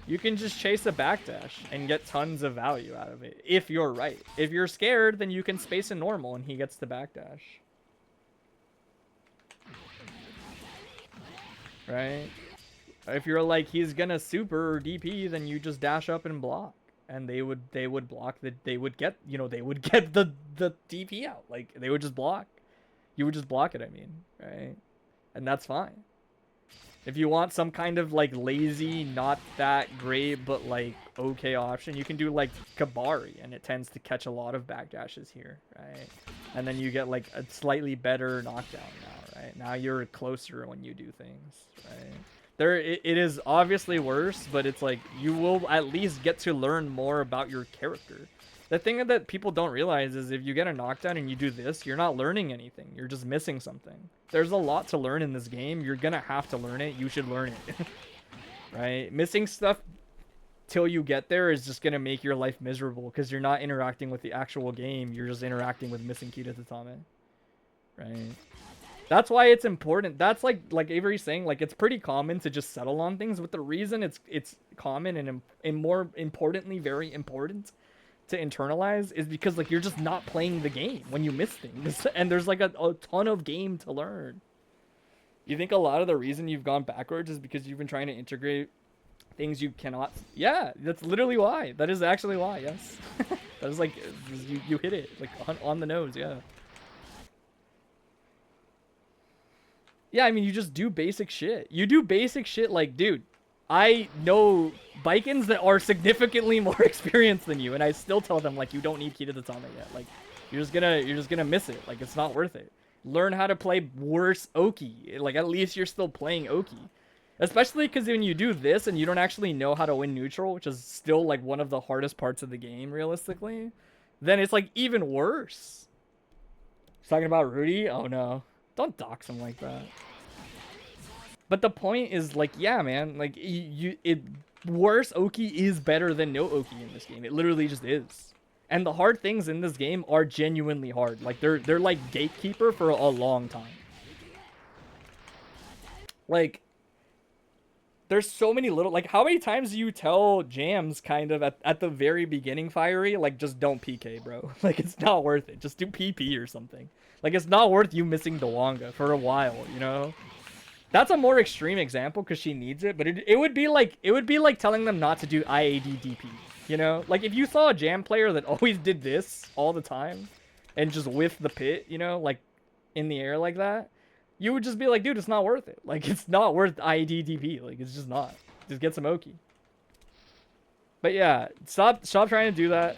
You can just chase a backdash and get tons of value out of it, if you're right. If you're scared, then you can space a normal and he gets the backdash. Right? If you're like, he's gonna super or DP, then you just dash up and block. And they would block they would get, you know, they would get the DP out. Like, they would just block. You would just block it, I mean, right? And that's fine. If you want some kind of like lazy, not that great, but like okay option, you can do like Kabari, and it tends to catch a lot of backdashes here, right? And then you get like a slightly better knockdown now, right? Now you're closer when you do things, right? It is obviously worse, but it's like you will at least get to learn more about your character. The thing that people don't realize is if you get a knockdown and you do this, you're not learning anything. You're just missing something. There's a lot to learn in this game. You're gonna have to learn it. You should learn it. Right? Missing stuff till you get there is just gonna make your life miserable because you're not interacting with the actual game. You're just interacting with missing Kita Tatame. Right? That's why it's important. That's like Avery's saying, like, it's pretty common to just settle on things, but the reason it's common and more importantly, very important to internalize is because like you're just not playing the game when you miss things, and there's like a ton of game to learn. You think a lot of the reason you've gone backwards is because you've been trying to integrate things you cannot? Yeah, that's literally why. That is actually why. Yes. That is like you hit it like on the nose. Yeah. Yeah, I mean, you just do basic shit. You do basic shit like, dude, I know Bikins that are significantly more experienced than you, and I still tell them, like, you don't need Kita Tatame yet. Like, you're just gonna miss it. Like, it's not worth it. Learn how to play worse Oki. Like, at least you're still playing Oki. Especially because when you do this and you don't actually know how to win neutral, which is still, like, one of the hardest parts of the game, realistically, then it's, like, even worse. Talking about Rudy? Oh, no. Don't dox him like that. But the point is, like, yeah, man, like, worse Oki is better than no Oki in this game. It literally just is. And the hard things in this game are genuinely hard. Like, they're like gatekeeper for a long time. Like, there's so many little, like, how many times do you tell Jams kind of at the very beginning, Fiery, like, just don't PK, bro. Like, it's not worth it. Just do PP or something. Like, it's not worth you missing Dewanga for a while, you know? That's a more extreme example because she needs it, but it would be like telling them not to do IAD DP, you know? Like, if you saw a Jam player that always did this all the time and just whiffed the pit, you know, like, in the air like that, you would just be like, dude, it's not worth it. Like, it's not worth IAD DP. Like, it's just not. Just get some Oki. But yeah, stop trying to do that.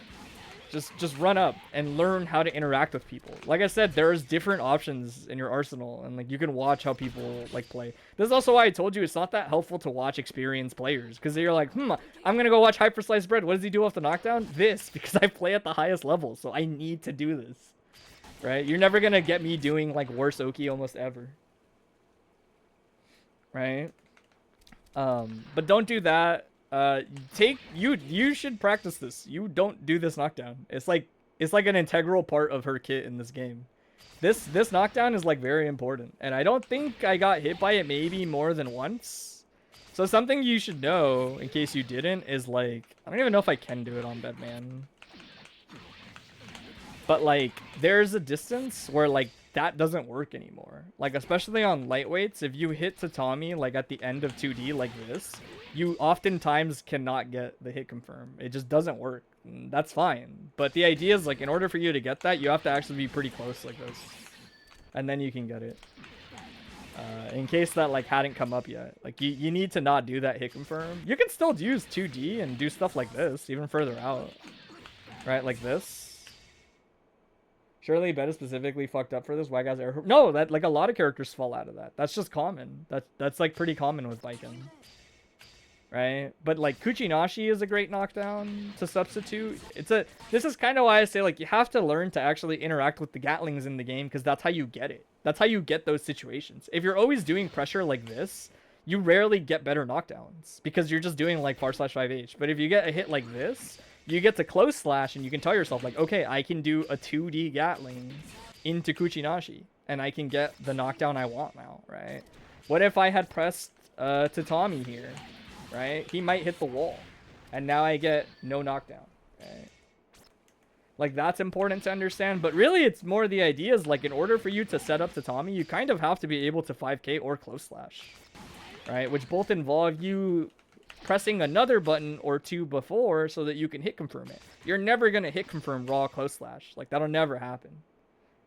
Just run up and learn how to interact with people. Like I said, there's different options in your arsenal, and like you can watch how people like play. This is also why I told you it's not that helpful to watch experienced players, because you're like, I'm gonna go watch Hyper Slice Bread. What does he do off the knockdown? This, because I play at the highest level, so I need to do this. Right? You're never gonna get me doing like worse Oki almost ever. Right? But don't do that. You should practice this. You don't do this knockdown. It's like an integral part of her kit in this game. This knockdown is like very important, and I don't think I got hit by it maybe more than once. So something you should know in case you didn't is like, I don't even know if I can do it on Bedman. But like there's a distance where like that doesn't work anymore. Like especially on lightweights, if you hit Tatami like at the end of 2D like this, you oftentimes cannot get the hit confirm. It just doesn't work. That's fine. But the idea is like in order for you to get that, you have to actually be pretty close like this. And then you can get it. In case that like hadn't come up yet. Like you need to not do that hit confirm. You can still use 2D and do stuff like this, even further out. Right, like this. Surely Beta specifically fucked up for this. Why guys are no, that like a lot of characters fall out of that. That's just common. That's like pretty common with Baiken. Right? But like Kuchinashi is a great knockdown to substitute. This is kind of why I say like you have to learn to actually interact with the Gatlings in the game, because that's how you get it. That's how you get those situations. If you're always doing pressure like this, you rarely get better knockdowns because you're just doing like /5H. But if you get a hit like this, you get to close slash and you can tell yourself like, okay, I can do a 2D Gatling into Kuchinashi and I can get the knockdown I want now, right? What if I had pressed Tatami here, right? He might hit the wall and now I get no knockdown, right? Like that's important to understand, but really it's more the idea is like in order for you to set up Tatami, you kind of have to be able to 5K or close slash, right? Which both involve you pressing another button or two before so that you can hit confirm it. You're never going to hit confirm raw close slash. Like that'll never happen,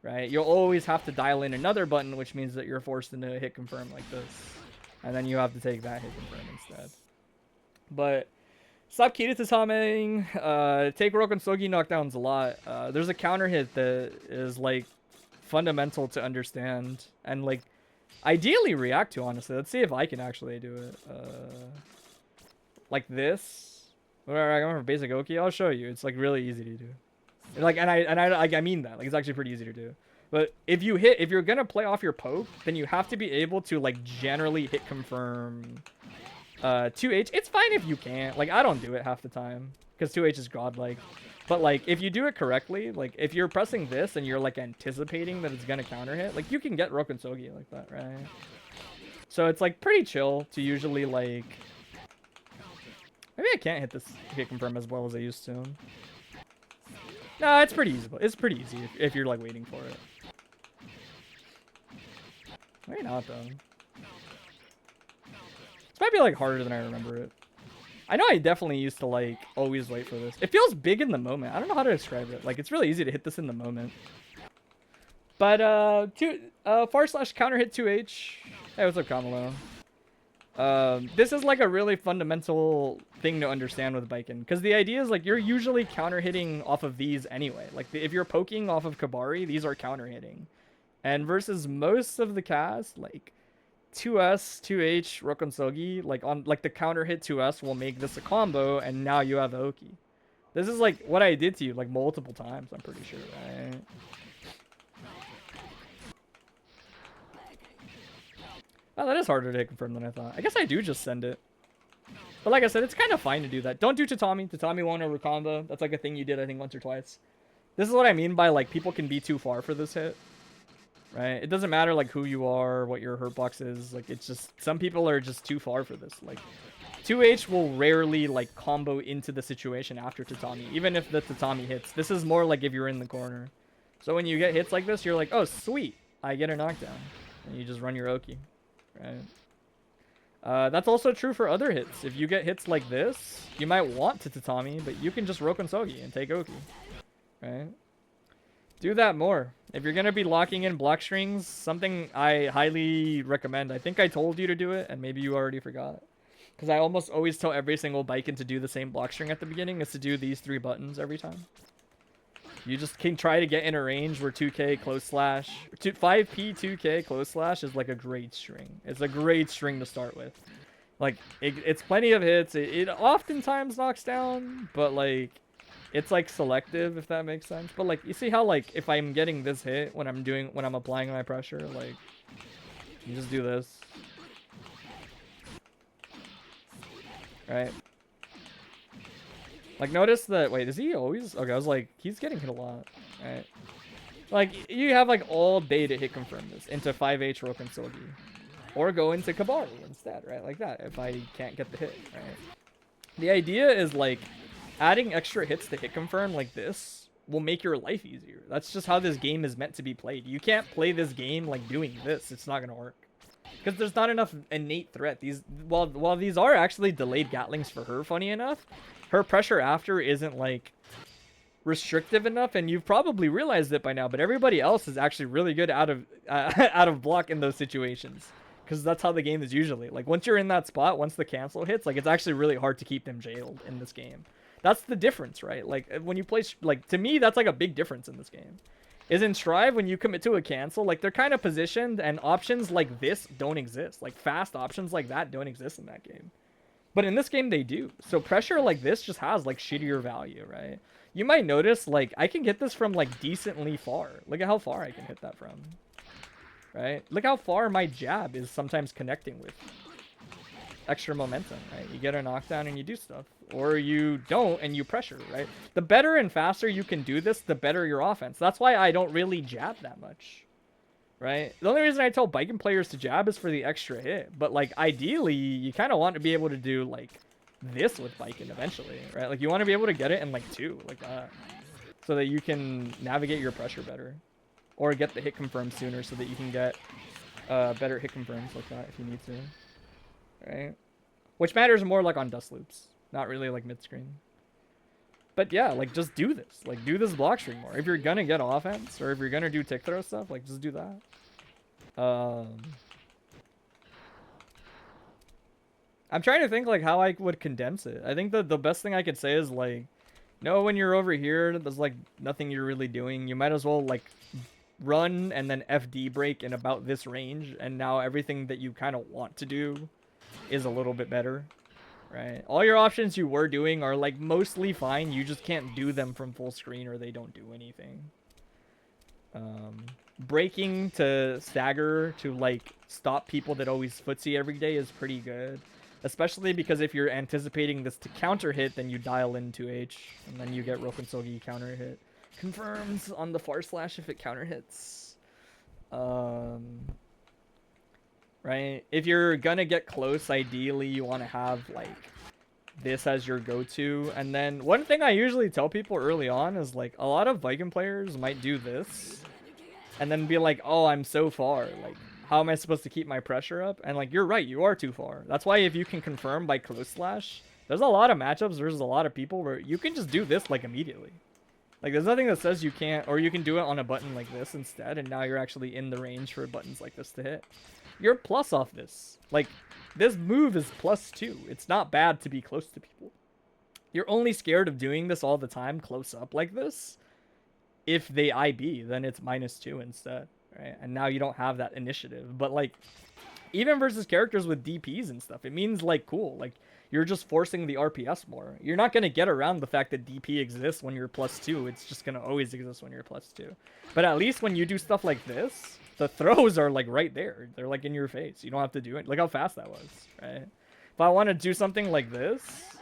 right? You'll always have to dial in another button, which means that you're forced into a hit confirm like this. And then you have to take that hit confirm instead. But stop Kita Tatamiing, take Roken Sogi knockdowns a lot. There's a counter hit that is like fundamental to understand and like ideally react to, honestly. Let's see if I can actually do it. Like this. Where I go for basic Oki, I'll show you. It's like really easy to do. Like I mean that. Like it's actually pretty easy to do. But if you're gonna play off your poke, then you have to be able to like generally hit confirm 2H. It's fine if you can't. Like I don't do it half the time because 2H is godlike. But like if you do it correctly, like if you're pressing this and you're like anticipating that it's gonna counter hit, like you can get Roken Sogi like that, right? So it's like pretty chill to usually like. Maybe I can't hit this hit confirm as well as I used to. No, it's pretty easy. It's pretty easy if you're like waiting for it. Maybe not though. This might be like harder than I remember it. I know I definitely used to like always wait for this. It feels big in the moment. I don't know how to describe it. Like it's really easy to hit this in the moment. But / counter hit 2H. Hey, what's up, Kamalo? This is like a really fundamental thing to understand with Baiken, because the idea is like you're usually counter hitting off of these anyway. Like if you're poking off of Kabari, these are counter hitting, and versus most of the cast, like 2S, 2H, Roken Sogi, like on like the counter hit 2S will make this a combo, and now you have Oki. This is like what I did to you like multiple times. I'm pretty sure, right? Oh, that is harder to confirm than I thought. I guess I do just send it. But like I said, it's kind of fine to do that. Don't do Tatami. Tatami won't over combo. That's like a thing you did, I think, once or twice. This is what I mean by like people can be too far for this hit. right? It doesn't matter like who you are, what your hurt box is. Like it's just some people are just too far for this. Like 2H will rarely like combo into the situation after tatami, even if the tatami hits. This is more like if you're in the corner. So when you get hits like this, you're like, oh sweet, I get a knockdown, and you just run your Oki, right? That's also true for other hits. If you get hits like this, you might want to tatami, but you can just Rokonsogi and take Oki, right? Do that more. If you're gonna be locking in block strings, something I highly recommend. I think I told you to do it, and maybe you already forgot. Because I almost always tell every single Baiken to do the same block string at the beginning, is to do these 3 buttons every time. You just can try to get in a range where 2k close slash, 5p 2k close slash is like a great string. It's a great string to start with. Like, it's plenty of hits. It oftentimes knocks down, but like, it's like selective, if that makes sense. But like, you see how like, if I'm getting this hit when I'm applying my pressure, like, you just do this. Right? Like, notice that, wait, is he always? Okay, I was like, he's getting hit a lot. Right? Like, you have like all day to hit confirm this into 5H Rokonsogi. Or go into Kabaru instead, right? Like that, if I can't get the hit, right? The idea is like, adding extra hits to hit confirm like this will make your life easier. That's just how this game is meant to be played. You can't play this game like doing this. It's not gonna work. Because there's not enough innate threat. These, while these are actually delayed Gatlings for her, funny enough, her pressure after isn't like restrictive enough, and you've probably realized it by now, but everybody else is actually really good out of block in those situations. Because that's how the game is usually. Like, once you're in that spot, once the cancel hits, like, it's actually really hard to keep them jailed in this game. That's the difference, right? Like, when you play, like, to me, that's like a big difference in this game. Is in Strive, when you commit to a cancel, like, they're kind of positioned, and options like this don't exist. Like, fast options like that don't exist in that game. But in this game, they do. So pressure like this just has, like, shittier value, right? You might notice, like, I can get this from, like, decently far. Look at how far I can hit that from. Right? Look how far my jab is sometimes connecting with extra momentum, right? You get a knockdown and you do stuff. Or you don't and you pressure, right? The better and faster you can do this, the better your offense. That's why I don't really jab that much, right? The only reason I tell Baiken players to jab is for the extra hit. But, like, ideally, you kind of want to be able to do, like, this with Baiken eventually, right? Like, you want to be able to get it in, like, 2, like that. So that you can navigate your pressure better. Or get the hit confirmed sooner so that you can get better hit confirms like that if you need to. Right? Which matters more like on dust loops. Not really like mid-screen. But yeah, like just do this. Like do this block string more. If you're gonna get offense or if you're gonna do tick throw stuff, like just do that. I'm trying to think like how I would condense it. I think the best thing I could say is like, no, when you're over here, there's like nothing you're really doing. You might as well like run and then FD break in about this range, and now everything that you kind of want to do is a little bit better, right? All your options you were doing are like mostly fine. You just can't do them from full screen or they don't do anything. Breaking to stagger to like stop people that always footsie every day is pretty good, especially because if you're anticipating this to counter hit, then you dial in 2H and then you get Rokonsogi counter hit. Confirms on the far slash if it counter hits. Right? If you're gonna get close, ideally you want to have like this as your go-to. And then one thing I usually tell people early on is like a lot of Baiken players might do this and then be like, oh, I'm so far. Like, how am I supposed to keep my pressure up? And like, you're right, you are too far. That's why if you can confirm by close slash, there's a lot of matchups versus a lot of people where you can just do this like immediately. Like, there's nothing that says you can't, or you can do it on a button like this instead, and now you're actually in the range for buttons like this to hit. You're plus off this. Like, this move is +2. It's not bad to be close to people. You're only scared of doing this all the time close up like this. If they IB, then it's -2 instead, right? And now you don't have that initiative. But, like, even versus characters with DPs and stuff, it means, like, cool. Like, you're just forcing the RPS more. You're not going to get around the fact that DP exists when you're +2. It's just going to always exist when you're +2. But at least when you do stuff like this, the throws are like right there. They're like in your face. You don't have to do it. Look how fast that was, right? If I want to do something like this,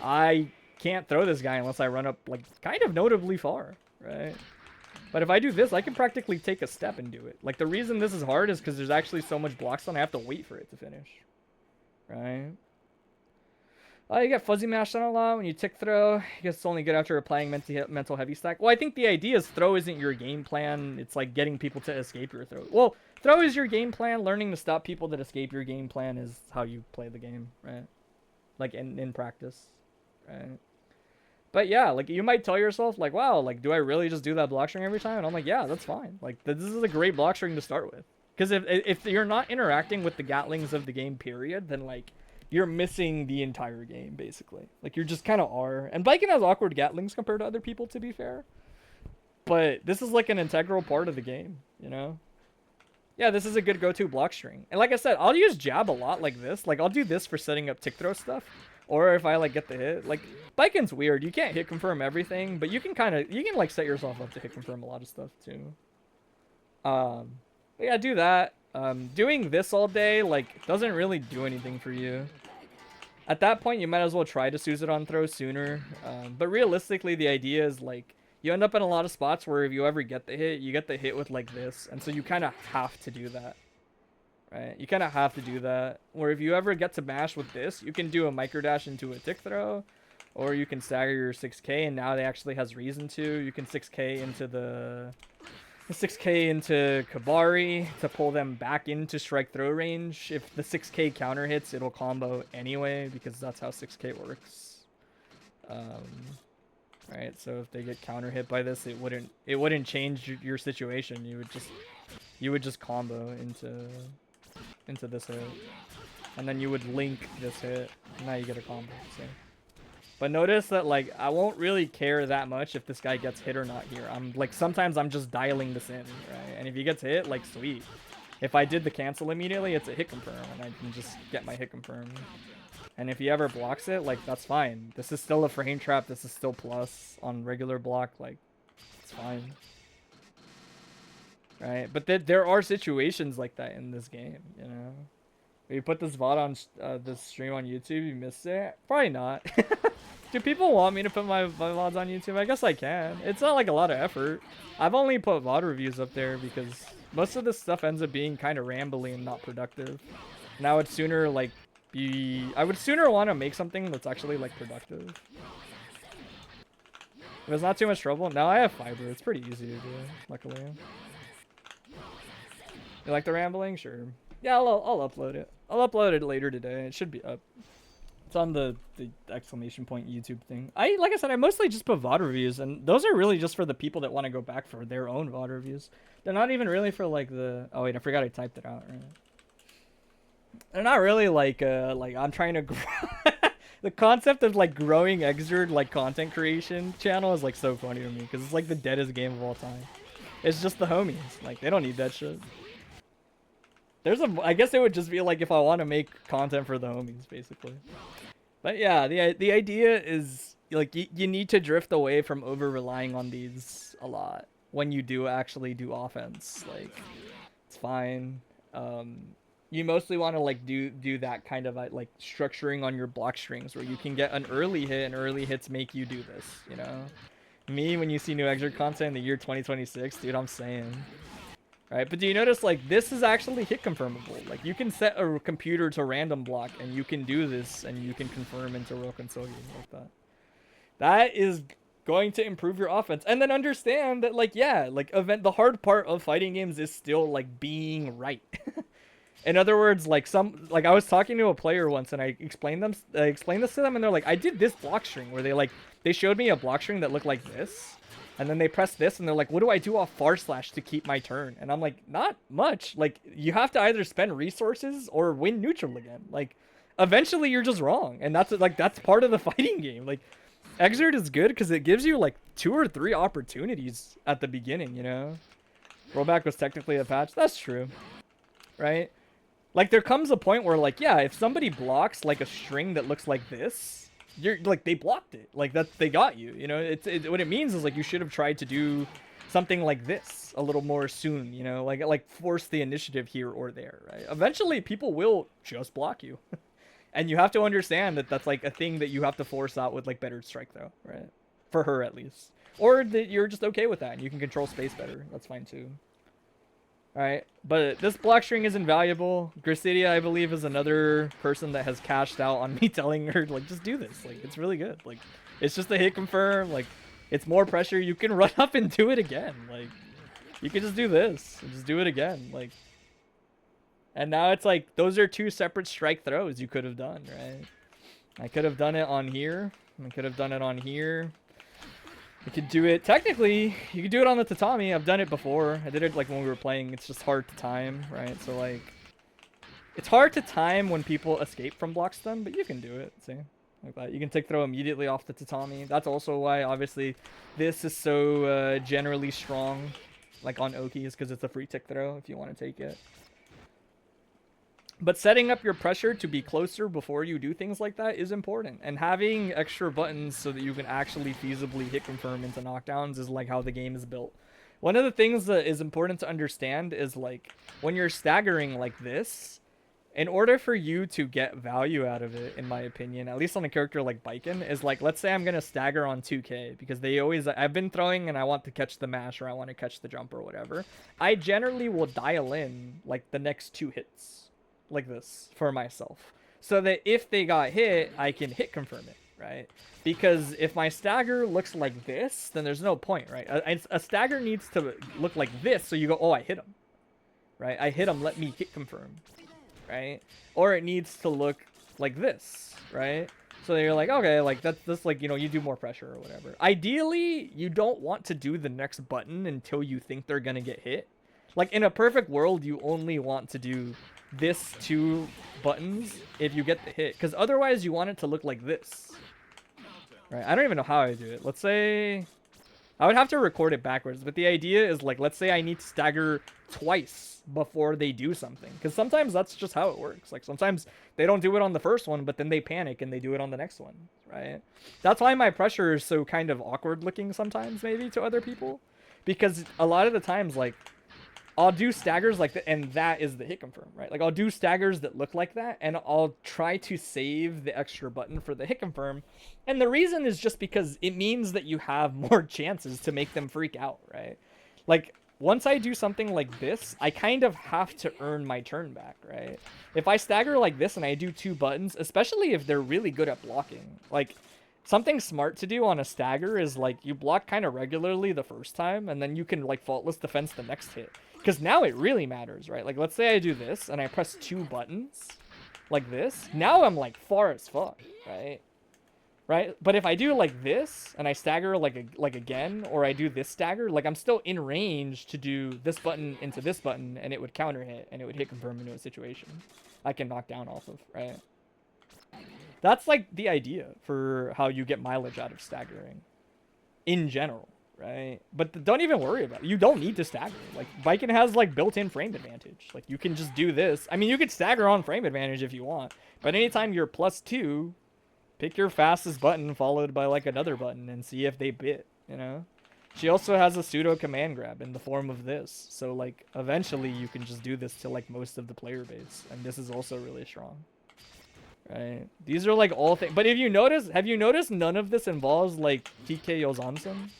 I can't throw this guy unless I run up like kind of notably far, right? If But if I do this, I can practically take a step and do it. Like, the reason this is hard is because there's actually so much block stun, I have to wait for it to finish. Right? Oh, you get fuzzy mash on a lot when you tick throw. I guess it's only good after applying mental heavy stack. Well, I think the idea is throw isn't your game plan. It's like getting people to escape your throw. Well, throw is your game plan. Learning to stop people that escape your game plan is how you play the game, right? Like in practice, right? But yeah, like you might tell yourself like, wow, like do I really just do that block string every time? And I'm like, yeah, that's fine. Like this is a great block string to start with. Because if you're not interacting with the gatlings of the game period, then like you're missing the entire game basically. Like you're just kind of are. And Baiken has awkward gatlings compared to other people, to be fair. But this is like an integral part of the game, you know? Yeah, this is a good go-to block string. And like I said, I'll use jab a lot like this. Like I'll do this for setting up tick throw stuff. Or if I like get the hit. Like Baiken's weird. You can't hit confirm everything, but you can like set yourself up to hit confirm a lot of stuff too. Yeah, do that. Doing this all day, like, doesn't really do anything for you. At that point, you might as well try to Suzerain throw sooner. But realistically, the idea is, like, you end up in a lot of spots where if you ever get the hit, you get the hit with, like, this. And so you kind of have to do that. Right? You kind of have to do that. Or if you ever get to mash with this, you can do a microdash into a tick throw. Or you can stagger your 6k, and now they actually has reason to. You can 6k into the 6k into Kabari to pull them back into strike throw range. If the 6k counter hits, it'll combo anyway because that's how 6k works. Right, so if they get counter hit by this, it wouldn't change your situation. You would just combo into this hit, and then you would link this hit. And now you get a combo. So. But notice that, like, I won't really care that much if this guy gets hit or not here. Sometimes I'm just dialing this in, right? And if he gets hit, like, sweet. If I did the cancel immediately, it's a hit confirm, and I can just get my hit confirm. And if he ever blocks it, like, that's fine. This is still a frame trap. This is still plus on regular block. Like, it's fine. Right? But there are situations like that in this game, you know? If you put this VOD on this stream on YouTube, you missed it? Probably not. Do people want me to put my VODs on YouTube? I guess I can. It's not like a lot of effort. I've only put VOD reviews up there because most of this stuff ends up being kind of rambly and not productive. And I would sooner like want to make something that's actually like productive. If it's not too much trouble. Now I have fiber. It's pretty easy to do, luckily. You like the rambling? Sure. Yeah, I'll upload it. I'll upload it later today. It should be up. It's on the exclamation point YouTube thing. Like I said, I mostly just put VOD reviews, and those are really just for the people that want to go back for their own VOD reviews. They're not even really for like the. Oh wait, I forgot I typed it out. Right? They're not really like I'm trying to grow. The concept of like growing Xrd like content creation channel is like so funny to me because it's like the deadest game of all time. It's just the homies. Like they don't need that shit. I guess it would just be like if I want to make content for the homies, basically. But yeah, the idea is like you need to drift away from over relying on these a lot when you do actually do offense. Like it's fine. You mostly want to like do that kind of like structuring on your block strings where you can get an early hit and early hits make you do this. You know, me when you see new Xrd content in the year 2026, dude, I'm saying. Right, but do you notice, like, this is actually hit confirmable. Like, you can set a computer to random block, and you can do this, and you can confirm into Rokonsogi like that. That is going to improve your offense. And then understand that, like, yeah, like, the hard part of fighting games is still, like, being right. In other words, like, I was talking to a player once, and I explained this to them, and they're like, I did this block string, where they showed me a block string that looked like this. And then they press this, and they're like, what do I do off far slash to keep my turn? And I'm like, not much. Like, you have to either spend resources or win neutral again. Like, eventually you're just wrong. And that's part of the fighting game. Like, Xrd is good because it gives you, like, 2 or 3 opportunities at the beginning, you know? Rollback was technically a patch. That's true. Right? Like, there comes a point where, like, yeah, if somebody blocks, like, a string that looks like this, you're like they blocked it, like they got you, you know. What it means is like you should have tried to do something like this a little more soon, you know, like force the initiative here or there, right? Eventually people will just block you. And you have to understand that that's like a thing that you have to force out with like better strike though, right? For her at least. Or that you're just okay with that and you can control space better. That's fine too. Alright, but this block string is invaluable. Grissidia, I believe, is another person that has cashed out on me telling her, like, just do this. Like, it's really good. Like, it's just a hit confirm. Like, it's more pressure. You can run up and do it again. Like, you can just do this and just do it again. Like, and now it's like, those are two separate strike throws you could have done, right? I could have done it on here. I could have done it on here. You could do it, technically, you could do it on the tatami. I've done it before. I did it like when we were playing. It's just hard to time, right? So like, it's hard to time when people escape from block stun, but you can do it, see? Like that. You can take throw immediately off the tatami. That's also why, obviously, this is so generally strong, like on Oki, is because it's a free tick throw if you want to take it. But setting up your pressure to be closer before you do things like that is important. And having extra buttons so that you can actually feasibly hit confirm into knockdowns is like how the game is built. One of the things that is important to understand is like when you're staggering like this, in order for you to get value out of it, in my opinion, at least on a character like Baiken, is like, let's say I'm going to stagger on 2k because they always, I've been throwing and I want to catch the mash or I want to catch the jump or whatever. I generally will dial in like the next 2 hits. Like this for myself, so that if they got hit, I can hit confirm it, right? Because if my stagger looks like this, then there's no point, right? A stagger needs to look like this, so you go, oh, I hit him, right? I hit him, let me hit confirm, right? Or it needs to look like this, right? So you're like, okay, like that's like, you know, you do more pressure or whatever. Ideally, you don't want to do the next button until you think they're gonna get hit. Like in a perfect world, you only want to do this 2 buttons if you get the hit, because otherwise you want it to look like this, right? I don't even know how I do it. Let's say I would have to record it backwards, but the idea is like, let's say I need to stagger twice before they do something, because sometimes that's just how it works. Like sometimes they don't do it on the first one, but then they panic and they do it on the next one, right? That's why my pressure is so kind of awkward looking sometimes, maybe to other people, because a lot of the times, like, I'll do staggers like that, and that is the hit confirm, right? Like, I'll do staggers that look like that, and I'll try to save the extra button for the hit confirm. And the reason is just because it means that you have more chances to make them freak out, right? Like, once I do something like this, I kind of have to earn my turn back, right? If I stagger like this and I do 2 buttons, especially if they're really good at blocking, like, something smart to do on a stagger is, like, you block kind of regularly the first time, and then you can, like, faultless defense the next hit. Because now it really matters, right? Like, let's say I do this, and I press 2 buttons, like this. Now I'm, like, far as fuck, right? Right? But if I do, like, this, and I stagger, like again, or I do this stagger, like, I'm still in range to do this button into this button, and it would counter hit, and it would hit confirm into a situation I can knock down off of, right? That's, like, the idea for how you get mileage out of staggering in general. Right? But don't even worry about it. You don't need to stagger. Like, Baiken has, like, built-in frame advantage. Like, you can just do this. I mean, you could stagger on frame advantage if you want. But anytime you're +2, pick your fastest button followed by, like, another button and see if they bit, you know? She also has a pseudo command grab in the form of this. So, like, eventually you can just do this to, like, most of the player base. And this is also really strong. Right? These are, like, all things. But if you notice, have you noticed none of this involves, like, TK Yozansen?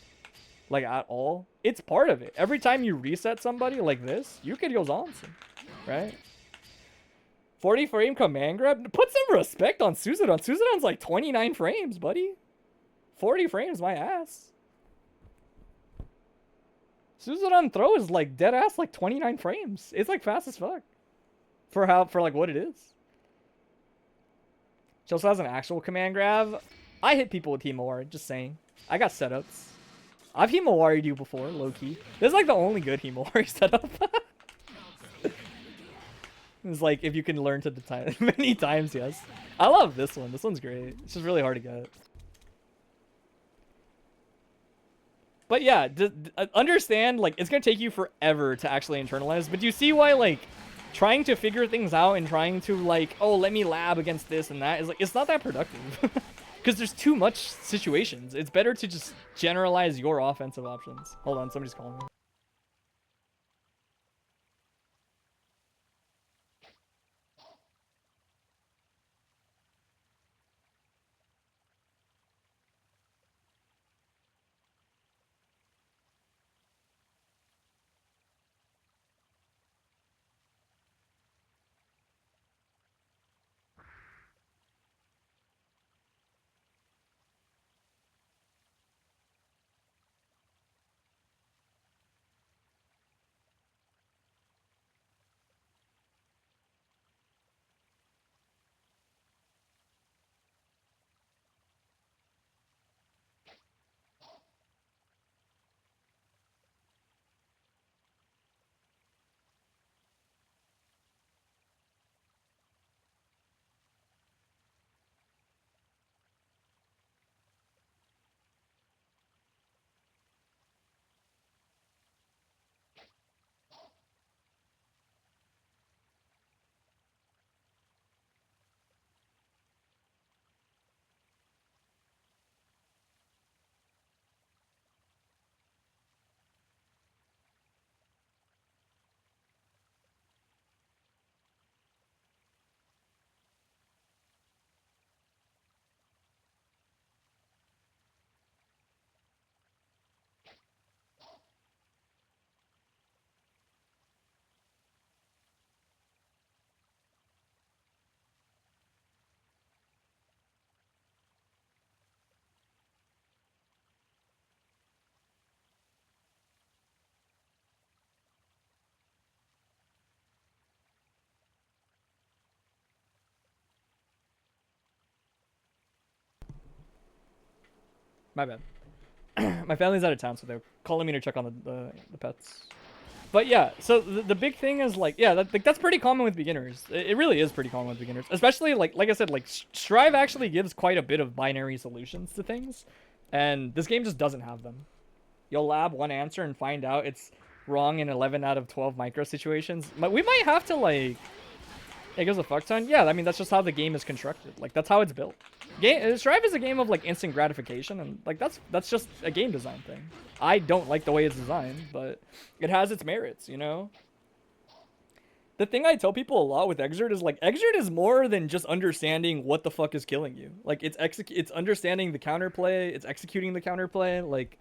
Like, at all. It's part of it. Every time you reset somebody like this, you can Yozansen, right? 40 frame command grab. Put some respect on Suzuran. Suzuran's like 29 frames, buddy. 40 frames, my ass. Suzuran throw is like dead ass like 29 frames. It's like fast as fuck. For like what it is. She also has an actual command grab. I hit people with Himawari, just saying. I got setups. I've Himawari'd you before, low-key. This is like the only good Himawari setup. It's like, if you can learn to the time many times, yes. I love this one. This one's great. It's just really hard to get. But yeah, understand, like, it's gonna take you forever to actually internalize. But do you see why, like, trying to figure things out and trying to, like, oh, let me lab against this and that is, like, it's not that productive. Because there's too much situations. It's better to just generalize your offensive options. Hold on, somebody's calling me. My bad. My family's out of town, so they're calling me to check on the pets. But yeah, so the big thing is like, yeah, that's pretty common with beginners. It really is pretty common with beginners, especially like I said, like Strive actually gives quite a bit of binary solutions to things, and this game just doesn't have them. You'll lab one answer and find out it's wrong in 11 out of 12 micro situations. But we might have to like, it goes a fuck ton. Yeah, I mean that's just how the game is constructed. Like that's how it's built. Strive is a game of like instant gratification, and like that's just a game design thing. I don't like the way it's designed, but it has its merits, you know? The thing I tell people a lot with Exert is like Exert is more than just understanding what the fuck is killing you. Like it's understanding the counterplay, it's executing the counterplay. Like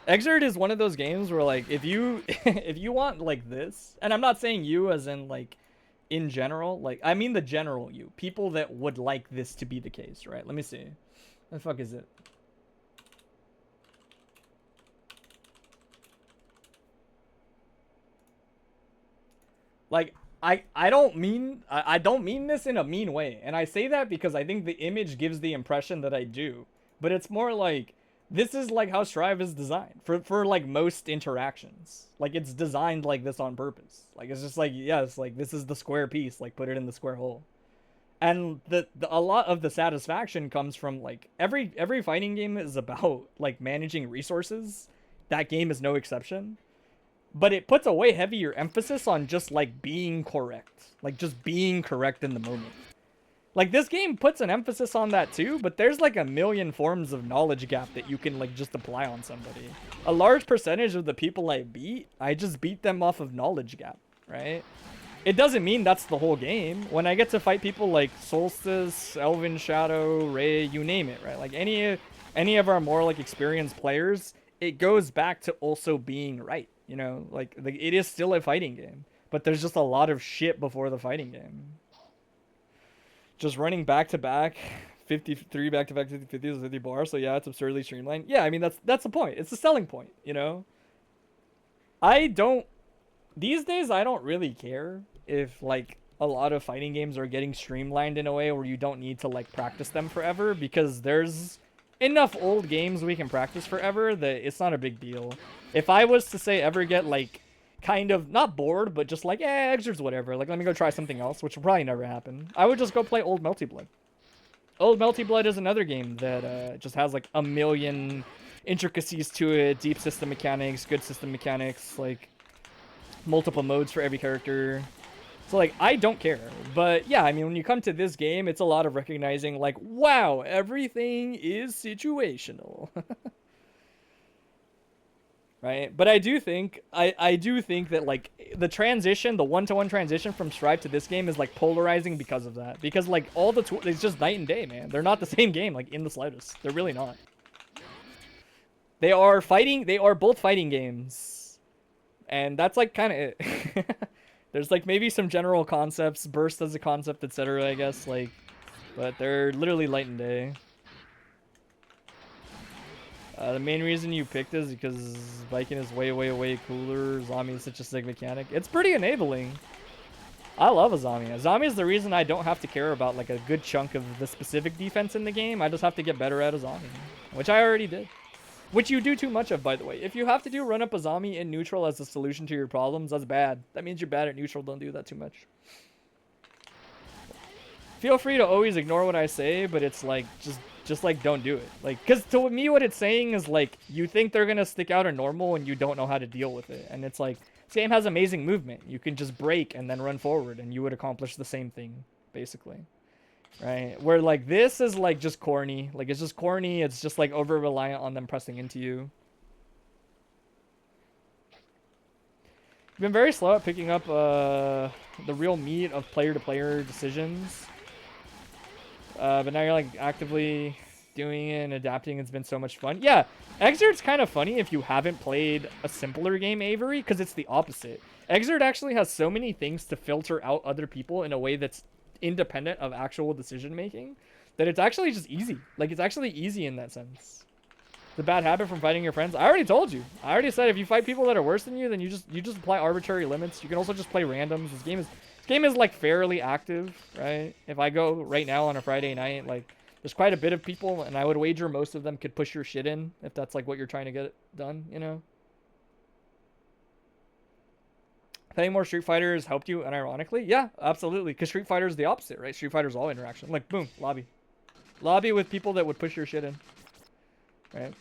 Exert is one of those games where like if you if you want like this, and I'm not saying you as in like in general, like I mean the general you, people that would like this to be the case, right? Let me see. What the fuck is it? Like I don't mean this in a mean way, and I say that because I think the image gives the impression that I do, but it's more like this is like how Strive is designed for like most interactions. Like it's designed like this on purpose. Like it's just like, yes, like this is the square piece, like put it in the square hole. And a lot of the satisfaction comes from like every fighting game is about like managing resources. That game is no exception. But it puts a way heavier emphasis on just like being correct. Like just being correct in the moment. Like this game puts an emphasis on that too, but there's like a million forms of knowledge gap that you can like just apply on somebody. A large percentage of the people I just beat them off of knowledge gap, right? It doesn't mean that's the whole game. When I get to fight people like Solstice, Elven Shadow, Ray, you name it, right? Like any of our more like experienced players, it goes back to also being right. You know, like it is still a fighting game, but there's just a lot of shit before the fighting game. Just running back to back, 53 back to back 50s, 50 bars. So yeah, it's absurdly streamlined. Yeah, I mean that's the point. It's the selling point. You know. These days I don't really care if like a lot of fighting games are getting streamlined in a way where you don't need to like practice them forever, because there's enough old games we can practice forever that it's not a big deal. If I was to say ever get like kind of not bored, but just like Exer's whatever, like let me go try something else, which will probably never happen, I would just go play Old Melty Blood. Old Melty Blood is another game that just has like a million intricacies to it, deep system mechanics, good system mechanics, like multiple modes for every character. So like I don't care. But yeah, I mean when you come to this game, it's a lot of recognizing like, wow, everything is situational. Right? But I do think that like the transition, the one-to-one transition from Strive to this game is like polarizing because of that. Because like all the it's just night and day, man. They're not the same game like in the slightest. They're really not. They are both fighting games. And that's like kind of it. There's like maybe some general concepts, burst as a concept, etc. I guess, like, but they're literally light and day. The main reason you picked is because Viking is way cooler. Zombie is such a sick mechanic. It's pretty enabling. I love Azami. Azami is the reason I don't have to care about like a good chunk of the specific defense in the game. I just have to get better at Azami, which I already did. Which you do too much of, by the way. If you have to do run up Azami in neutral as a solution to your problems, that's bad. That means you're bad at neutral. Don't do that too much. Feel free to always ignore what I say, but it's like just like don't do it. Like, because to me what it's saying is like you think they're gonna stick out a normal and you don't know how to deal with it. And it's like this game has amazing movement. You can just break and then run forward and you would accomplish the same thing, basically. Right? Where like this is like just corny. Like it's just corny. It's just like over reliant on them pressing into you. You've been very slow at picking up the real meat of player-to-player decisions. But now you're like actively doing it and adapting. It's been so much fun. Yeah, Exert's kind of funny if you haven't played a simpler game, Avery, because it's the opposite. Exert actually has so many things to filter out other people in a way that's independent of actual decision making that it's actually just easy. Like it's actually easy in that sense. The bad habit from fighting your friends. I already told you. I already said if you fight people that are worse than you, then you just apply arbitrary limits. You can also just play randoms. This game is like fairly active, right? If I go right now on a Friday night, like There's quite a bit of people, and I would wager most of them could push your shit in if that's like what you're trying to get done, you know? Playing more Street Fighter has helped you, and ironically, yeah, absolutely. Because Street Fighter is the opposite, right? Street Fighter's all interaction. Like, boom, lobby. Lobby with people that would push your shit in. Right?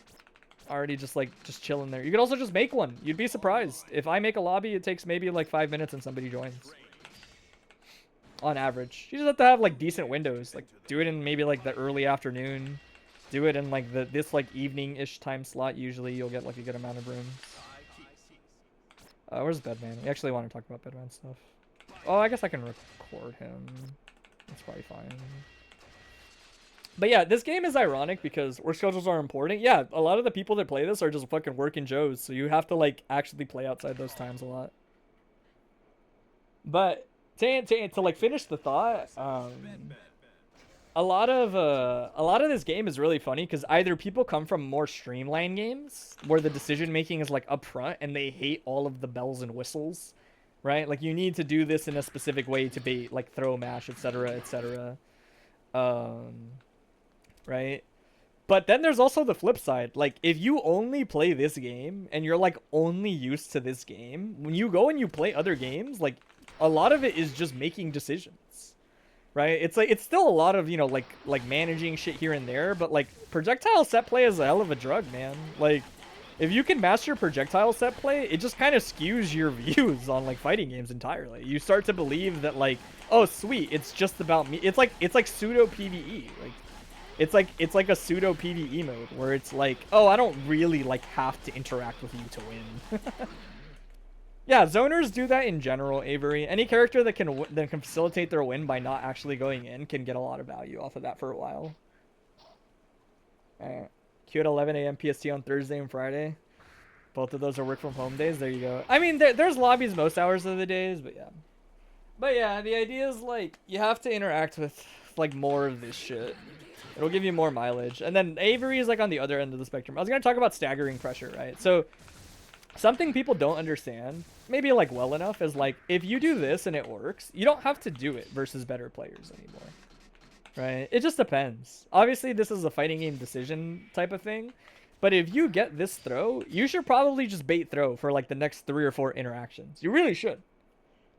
Already just chilling there. You could also just make one. You'd be surprised. If I make a lobby, it takes maybe like 5 minutes and somebody joins. On average. You just have to have like decent windows. Like, do it in maybe like the early afternoon. Do it in like this like evening-ish time slot. Usually you'll get like a good amount of rooms. Where's Bedman? We actually want to talk about Bedman stuff. Oh, I guess I can record him. That's probably fine. But yeah, this game is ironic because work schedules are important. Yeah, a lot of the people that play this are just fucking working Joes, so you have to like actually play outside those times a lot. But to like finish the thought, a lot of this game is really funny because either people come from more streamlined games where the decision making is like upfront and they hate all of the bells and whistles, right? Like you need to do this in a specific way to bait, like throw, mash, etc., etc. Right? But then there's also the flip side. Like if you only play this game and you're like only used to this game, when you go and you play other games, like a lot of it is just making decisions. Right? It's like it's still a lot of, you know, like managing shit here and there, but like projectile set play is a hell of a drug, man. Like if you can master projectile set play, it just kind of skews your views on like fighting games entirely. You start to believe that like, oh sweet, it's just about me. It's like pseudo PvE. Like it's like a pseudo PvE mode where it's like, oh, I don't really like have to interact with you to win. Yeah, zoners do that in general, Avery. Any character that can facilitate their win by not actually going in can get a lot of value off of that for a while. Alright. Q at 11 a.m. PST on Thursday and Friday. Both of those are work from home days. There you go. I mean, there's lobbies most hours of the days, but yeah. But yeah, the idea is like, you have to interact with like more of this shit. It'll give you more mileage. And then Avery is like on the other end of the spectrum. I was going to talk about staggering pressure, right? So something people don't understand, maybe like well enough, is like if you do this and it works, you don't have to do it versus better players anymore. Right? It just depends. Obviously, this is a fighting game decision type of thing. But if you get this throw, you should probably just bait throw for like the next 3 or 4 interactions. You really should.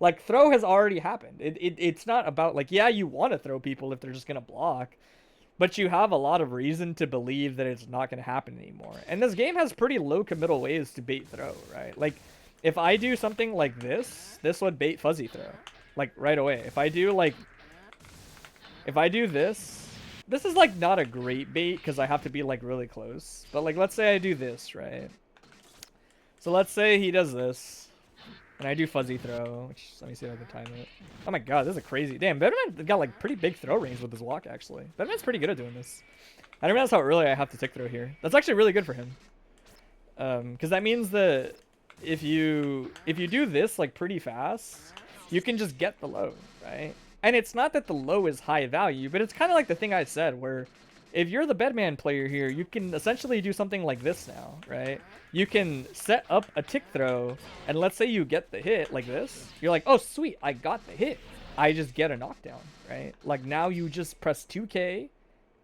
Like, throw has already happened. It's not about, like, yeah, you want to throw people if they're just going to block. But you have a lot of reason to believe that it's not going to happen anymore. And this game has pretty low committal ways to bait throw, right? Like, if I do something like this would bait fuzzy throw. Like, right away. If I do this is, like, not a great bait because I have to be, like, really close. But, like, let's say I do this, right? So let's say he does this. And I do fuzzy throw, which, let me see if I can time it. Oh my god, this is a crazy... Damn, Bedman got, like, pretty big throw range with his walk, actually. Bedman's pretty good at doing this. I didn't realize how early I have to tick throw here. That's actually really good for him. Because that means that if you do this, like, pretty fast, you can just get the low, right? And it's not that the low is high value, but it's kind of like the thing I said, where if you're the Bedman player here, you can essentially do something like this now, right? You can set up a tick throw, and let's say you get the hit like this. You're like, oh, sweet, I got the hit. I just get a knockdown, right? Like, now you just press 2K,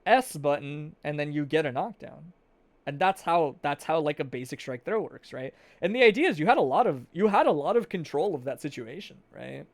S button, and then you get a knockdown. And that's how like a basic strike throw works, right? And the idea is you had a lot of control of that situation, right?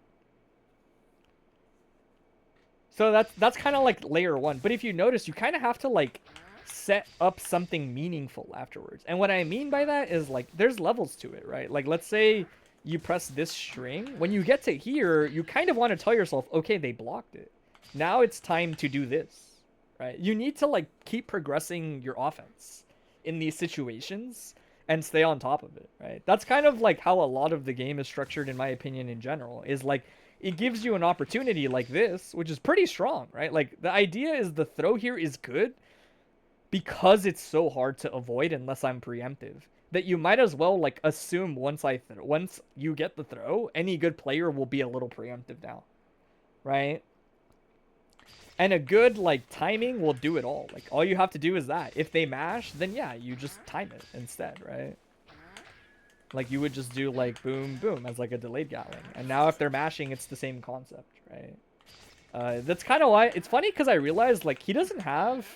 So that's kind of like layer 1. But if you notice, you kind of have to like set up something meaningful afterwards. And what I mean by that is like there's levels to it, right? Like let's say you press this string. When you get to here, you kind of want to tell yourself, okay, they blocked it. Now it's time to do this, right? You need to like keep progressing your offense in these situations and stay on top of it, right? That's kind of like how a lot of the game is structured, in my opinion, in general, is like it gives you an opportunity like this, which is pretty strong, right? Like the idea is the throw here is good because it's so hard to avoid unless I'm preemptive, that you might as well like assume once you get the throw, any good player will be a little preemptive now, right? And a good like timing will do it all. Like all you have to do is that. If they mash, then yeah, you just time it instead, right? Like you would just do like boom, boom as like a delayed Gatling. And now if they're mashing, it's the same concept, right? That's kind of why it's funny because I realized like he doesn't have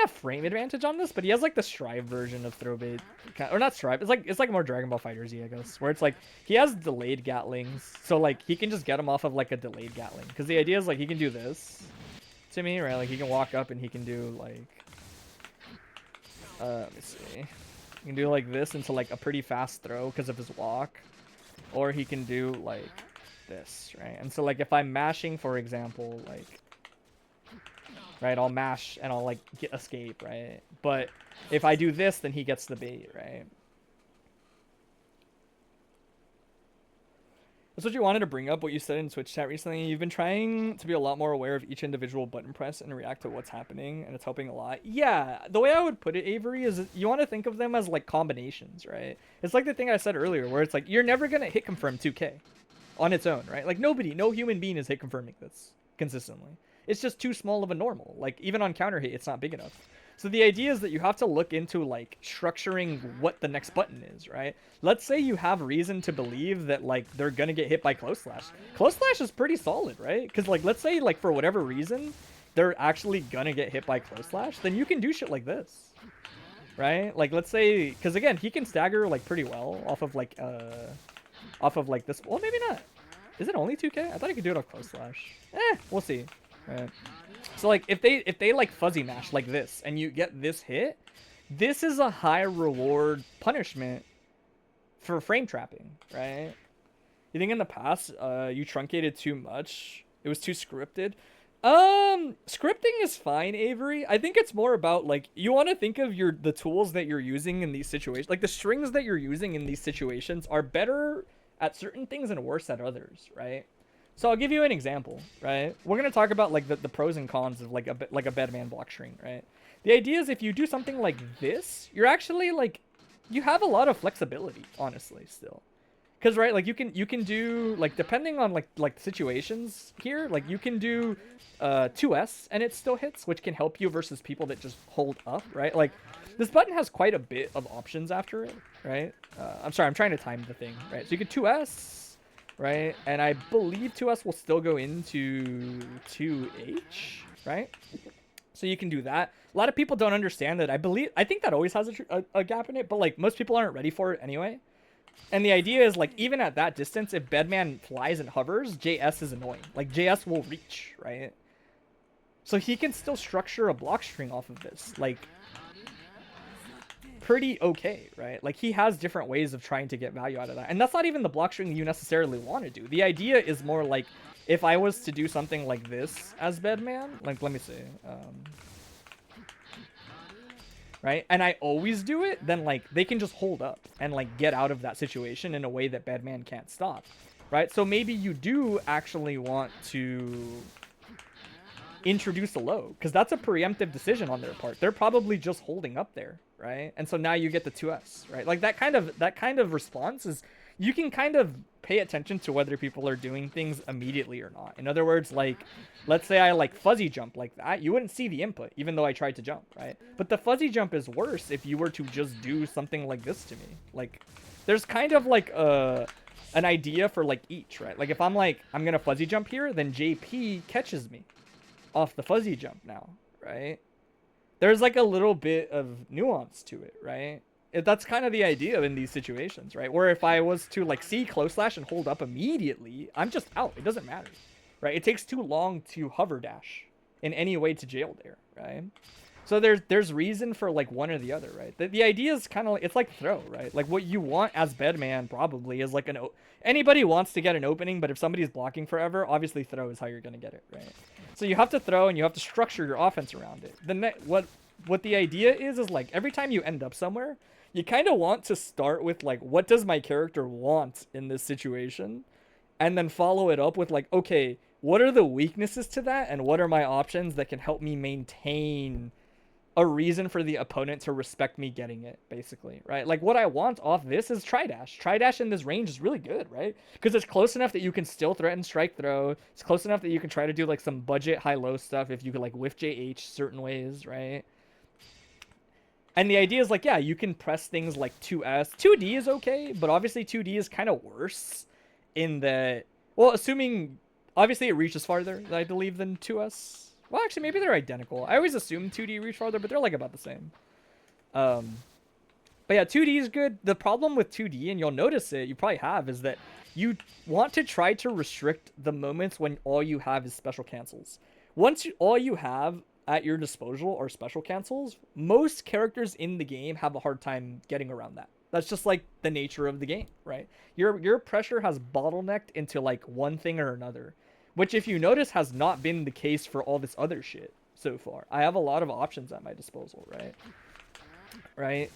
frame advantage on this, but he has like the Strive version of throw bait, or not Strive. It's like more Dragon Ball FighterZ, I guess, where it's like he has delayed Gatlings, so like he can just get him off of like a delayed Gatling. Because the idea is like he can do this to me, right? Like he can walk up and he can do like, let me see, he can do like this into like a pretty fast throw because of his walk, or he can do like this, right? And so like if I'm mashing, for example, like, right, I'll mash and I'll like get escape, right? But if I do this, then he gets the bait, right? That's what you wanted to bring up, what you said in Twitch chat recently. You've been trying to be a lot more aware of each individual button press and react to what's happening, and it's helping a lot. Yeah, the way I would put it, Avery, is you want to think of them as like combinations, right? It's like the thing I said earlier, where it's like you're never gonna hit confirm 2K on its own, right? Like no human being is hit confirming this consistently. It's just too small of a normal. Like even on counter hit, it's not big enough. So the idea is that you have to look into like structuring what the next button is, right? Let's say you have reason to believe that like they're gonna get hit by close slash. Close slash is pretty solid, right? Because like let's say like for whatever reason they're actually gonna get hit by close slash, then you can do shit like this, right? Like let's say, because again he can stagger like pretty well off of like this. Well, maybe not. Is it only 2K? I thought he could do it off close slash. We'll see. Right. So like if they like fuzzy mash like this and you get this hit, this is a high reward punishment for frame trapping, right? You think in the past you truncated too much? It was too scripted? Scripting is fine, Avery. I think it's more about like you want to think of the tools that you're using in these situations. Like the strings that you're using in these situations are better at certain things and worse at others, right? So I'll give you an example, right? We're gonna talk about like the pros and cons of like a bedman block string, right? The idea is if you do something like this, you're actually like you have a lot of flexibility, honestly, still. Because right, like you can do like depending on like situations here, like you can do 2S and it still hits, which can help you versus people that just hold up, right? Like this button has quite a bit of options after it, right? I'm sorry, I'm trying to time the thing, right? So you could 2S. Right, and I believe 2S will still go into 2H, right? So you can do that. A lot of people don't understand that. I think that always has a gap in it, but like most people aren't ready for it anyway. And the idea is like even at that distance, if Bedman flies and hovers, JS is annoying. Like JS will reach, right? So he can still structure a block string off of this, like pretty okay, right? Like he has different ways of trying to get value out of that, and that's not even the block string you necessarily want to do. The idea is more like if I was to do something like this as Bedman, like let me see, right, and I always do it, then like they can just hold up and like get out of that situation in a way that Bedman can't stop, right? So maybe you do actually want to introduce a low, because that's a preemptive decision on their part. They're probably just holding up there, right? And so now you get the 2S, right? Like that kind of response is, you can kind of pay attention to whether people are doing things immediately or not. In other words, like let's say I like fuzzy jump like that, you wouldn't see the input even though I tried to jump, right? But the fuzzy jump is worse if you were to just do something like this to me. Like there's kind of like an idea for like each, right? Like if I'm like I'm gonna fuzzy jump here, then JP catches me off the fuzzy jump now, right? There's like a little bit of nuance to it, right? That's kind of the idea in these situations, right? Where if I was to like see close slash and hold up immediately, I'm just out. It doesn't matter, right? It takes too long to hover dash in any way to jail there, right? So there's reason for like one or the other, right? The idea is kind of like, it's like throw, right? Like what you want as Bedman probably is like anybody wants to get an opening, but if somebody's blocking forever, obviously throw is how you're gonna get it, right? So you have to throw and you have to structure your offense around it. What the idea is like every time you end up somewhere, you kind of want to start with like, what does my character want in this situation? And then follow it up with like, okay, what are the weaknesses to that? And what are my options that can help me maintain a reason for the opponent to respect me getting it, basically, right? Like what I want off this is Tri-Dash. Tri-Dash in this range is really good, right? Because it's close enough that you can still threaten strike throw. It's close enough that you can try to do like some budget high-low stuff if you could like whiff JH certain ways, right? And the idea is like, yeah, you can press things like 2S. 2D is okay, but obviously 2D is kind of worse in that, well, assuming Obviously, it reaches farther, I believe, than 2S. Well, actually, maybe they're identical. I always assume 2D reach farther, but they're like about the same. But yeah, 2D is good. The problem with 2D, and you'll notice it, you probably have, is that you want to try to restrict the moments when all you have is special cancels. Once all you have at your disposal are special cancels, most characters in the game have a hard time getting around that. That's just like the nature of the game, right? Your pressure has bottlenecked into like one thing or another, which if you notice has not been the case for all this other shit so far. I have a lot of options at my disposal, right?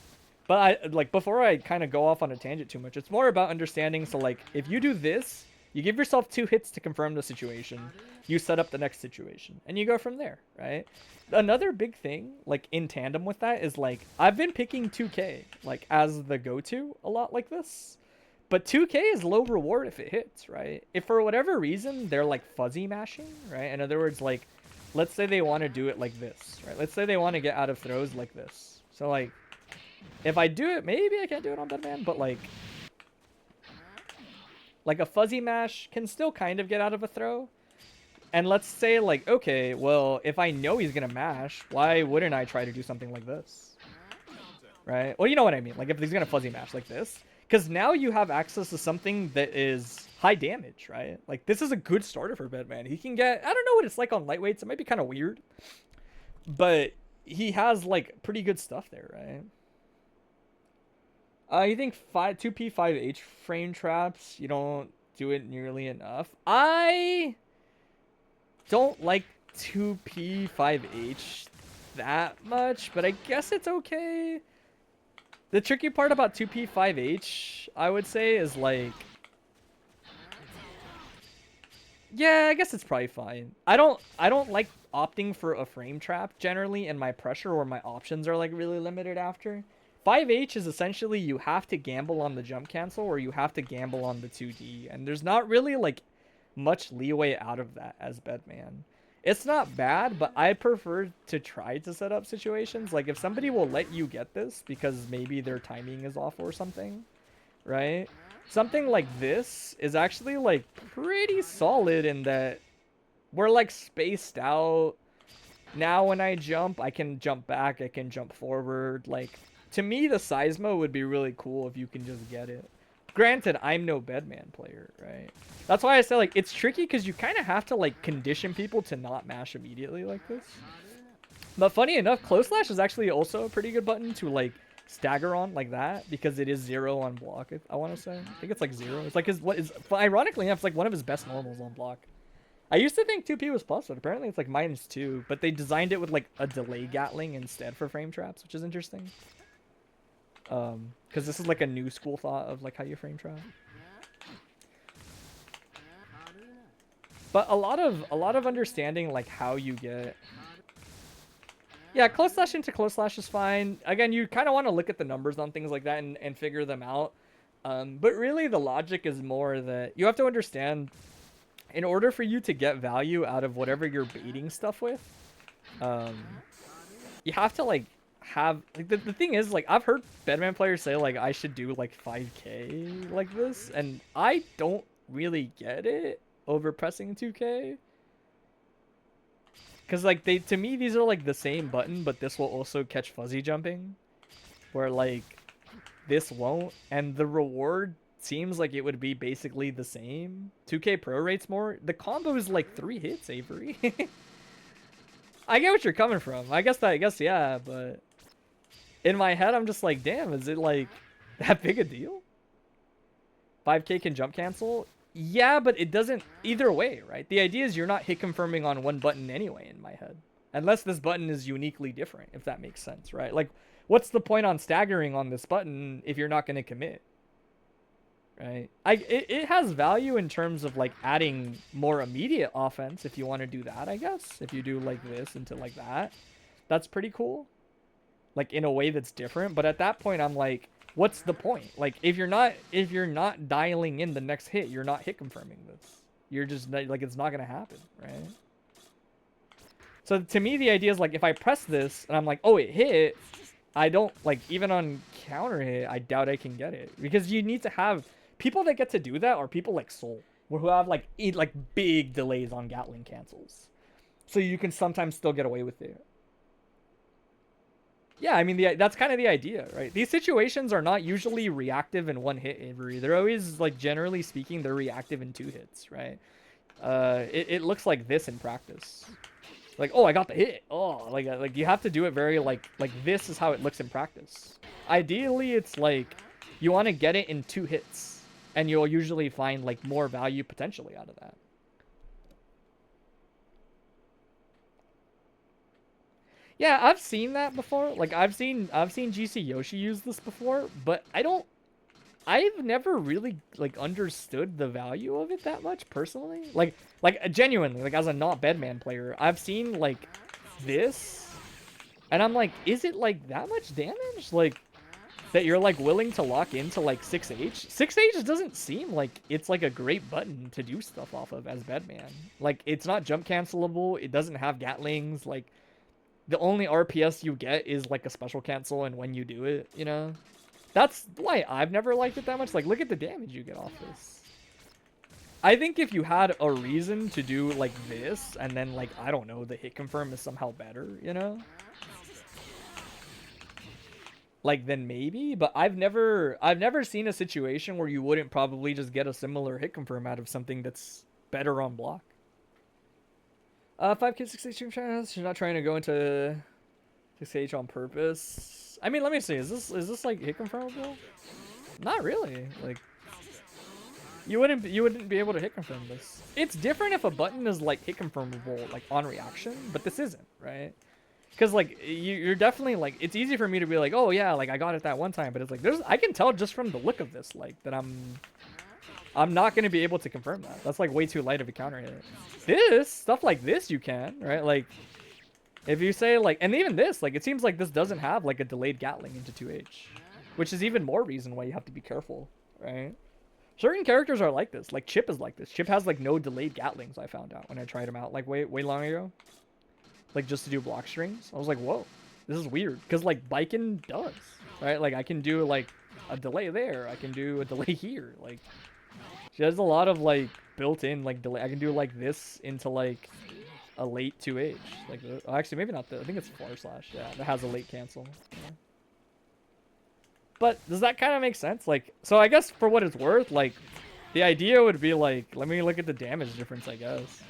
But I like, before I kind of go off on a tangent too much, it's more about understanding. So like, if you do this, you give yourself 2 hits to confirm the situation, you set up the next situation, and you go from there, right? Another big thing, like in tandem with that, is like, I've been picking 2K like as the go-to a lot like this, but 2K is low reward if it hits, right? If for whatever reason they're like fuzzy mashing, right? In other words, like, let's say they want to do it like this, right? Let's say they want to get out of throws like this. So like, if I do it, maybe I can't do it on Bedman, but like a fuzzy mash can still kind of get out of a throw. And let's say like, okay, well, if I know he's gonna mash, why wouldn't I try to do something like this? Right? Well, you know what I mean. Like if he's gonna fuzzy mash like this, because now you have access to something that is high damage, right? Like this is a good starter for Bedman. He can get, I don't know what it's like on lightweights. It might be kind of weird, but he has like pretty good stuff there, right? You think 2P 5H frame traps, you don't do it nearly enough. I don't like 2P 5H that much, but I guess it's okay. The tricky part about 2P 5H, I would say, is like, yeah, I guess it's probably fine. I don't like opting for a frame trap generally in my pressure, or my options are like really limited after. 5H is essentially you have to gamble on the jump cancel, or you have to gamble on the 2D, and there's not really like much leeway out of that as Bedman. It's not bad, but I prefer to try to set up situations like if somebody will let you get this because maybe their timing is off or something, right? Something like this is actually like pretty solid in that we're like spaced out. Now when I jump, I can jump back, I can jump forward. Like, to me, the Seismo would be really cool if you can just get it. Granted, I'm no Bedman player, right? That's why I say, like, it's tricky because you kind of have to, like, condition people to not mash immediately like this. But funny enough, Close Slash is actually also a pretty good button to, like, stagger on like that because it is 0 on block, I want to say. I think it's, like, 0. It's, like, ironically enough, it's, like, one of his best normals on block. I used to think 2P was plus, but apparently it's, like, -2. But they designed it with, like, a delay Gatling instead for frame traps, which is interesting. Because this is like a new school thought of like how you frame trap. But a lot of understanding like how you get. Yeah, close slash into close slash is fine. Again, you kind of want to look at the numbers on things like that and figure them out. But really the logic is more that you have to understand, in order for you to get value out of whatever you're baiting stuff with, you have to like have like the thing is, like, I've heard Bedman players say like I should do like 5K like this, and I don't really get it over pressing 2K, because like to me these are like the same button, but this will also catch fuzzy jumping, where like this won't, and the reward seems like it would be basically the same. 2K pro rates more. The combo is like 3 hits, Avery. I get what you're coming from. I guess yeah, but in my head, I'm just like, damn, is it like that big a deal? 5K can jump cancel? Yeah, but it doesn't either way, right? The idea is you're not hit confirming on one button anyway in my head. Unless this button is uniquely different, if that makes sense, right? Like, what's the point on staggering on this button if you're not going to commit? Right? It has value in terms of like adding more immediate offense if you want to do that, I guess. If you do like this into like that, that's pretty cool. Like in a way that's different, but at that point I'm like, what's the point? Like if you're not dialing in the next hit, you're not hit confirming this. You're just like, it's not gonna happen, right? So to me the idea is like, if I press this and I'm like, oh, it hit, I don't like, even on counter hit, I doubt I can get it, because you need to have people that get to do that are people like Soul, who have like big delays on Gatling cancels, so you can sometimes still get away with it. Yeah, I mean that's kind of the idea, right? These situations are not usually reactive in one hit, Avery. They're always like, generally speaking, they're reactive in 2 hits, right? It looks like this in practice. Like, oh, I got the hit. Oh, like you have to do it very like this is how it looks in practice. Ideally, it's like you want to get it in 2 hits, and you'll usually find like more value potentially out of that. Yeah, I've seen that before. Like I've seen GC Yoshi use this before, but I've never really like understood the value of it that much personally. Like genuinely, like as a not Bedman player, I've seen like this, and I'm like, is it like that much damage? Like that you're like willing to lock into like 6H? 6H doesn't seem like it's like a great button to do stuff off of as Bedman. Like it's not jump cancelable. It doesn't have Gatlings. Like the only RPS you get is like a special cancel, and when you do it, you know. That's why I've never liked it that much. Like, look at the damage you get off this. I think if you had a reason to do like this, and then like, I don't know, the hit confirm is somehow better, you know? Like, then maybe, but I've never seen a situation where you wouldn't probably just get a similar hit confirm out of something that's better on block. 5K 6H chance. You're not trying to go into 6H on purpose. I mean, let me see. Is this like hit confirmable? Not really. Like you wouldn't be able to hit confirm this. It's different if a button is like hit confirmable like on reaction, but this isn't, right? Because like you're definitely like, it's easy for me to be like, oh yeah, like I got it that one time, but it's like I can tell just from the look of this like that I'm not gonna be able to confirm that. That's like way too light of a counter hit. This stuff like this you can, right? Like if you say like, and even this, like it seems like this doesn't have like a delayed Gatling into 2H, which is even more reason why you have to be careful, right? Certain characters are like this. Like Chip is like this. Chip has like no delayed Gatlings. I found out when I tried him out like way long ago, like just to do block strings. I was like, whoa, this is weird, because like Baiken does, right? Like I can do like a delay there. I can do a delay here. Like she has a lot of like built-in like delay. I can do like this into like a late 2H. Like actually maybe not. I think it's // yeah, that has a late cancel. Yeah. But does that kind of make sense? Like, so I guess for what it's worth, like the idea would be like, let me look at the damage difference, I guess.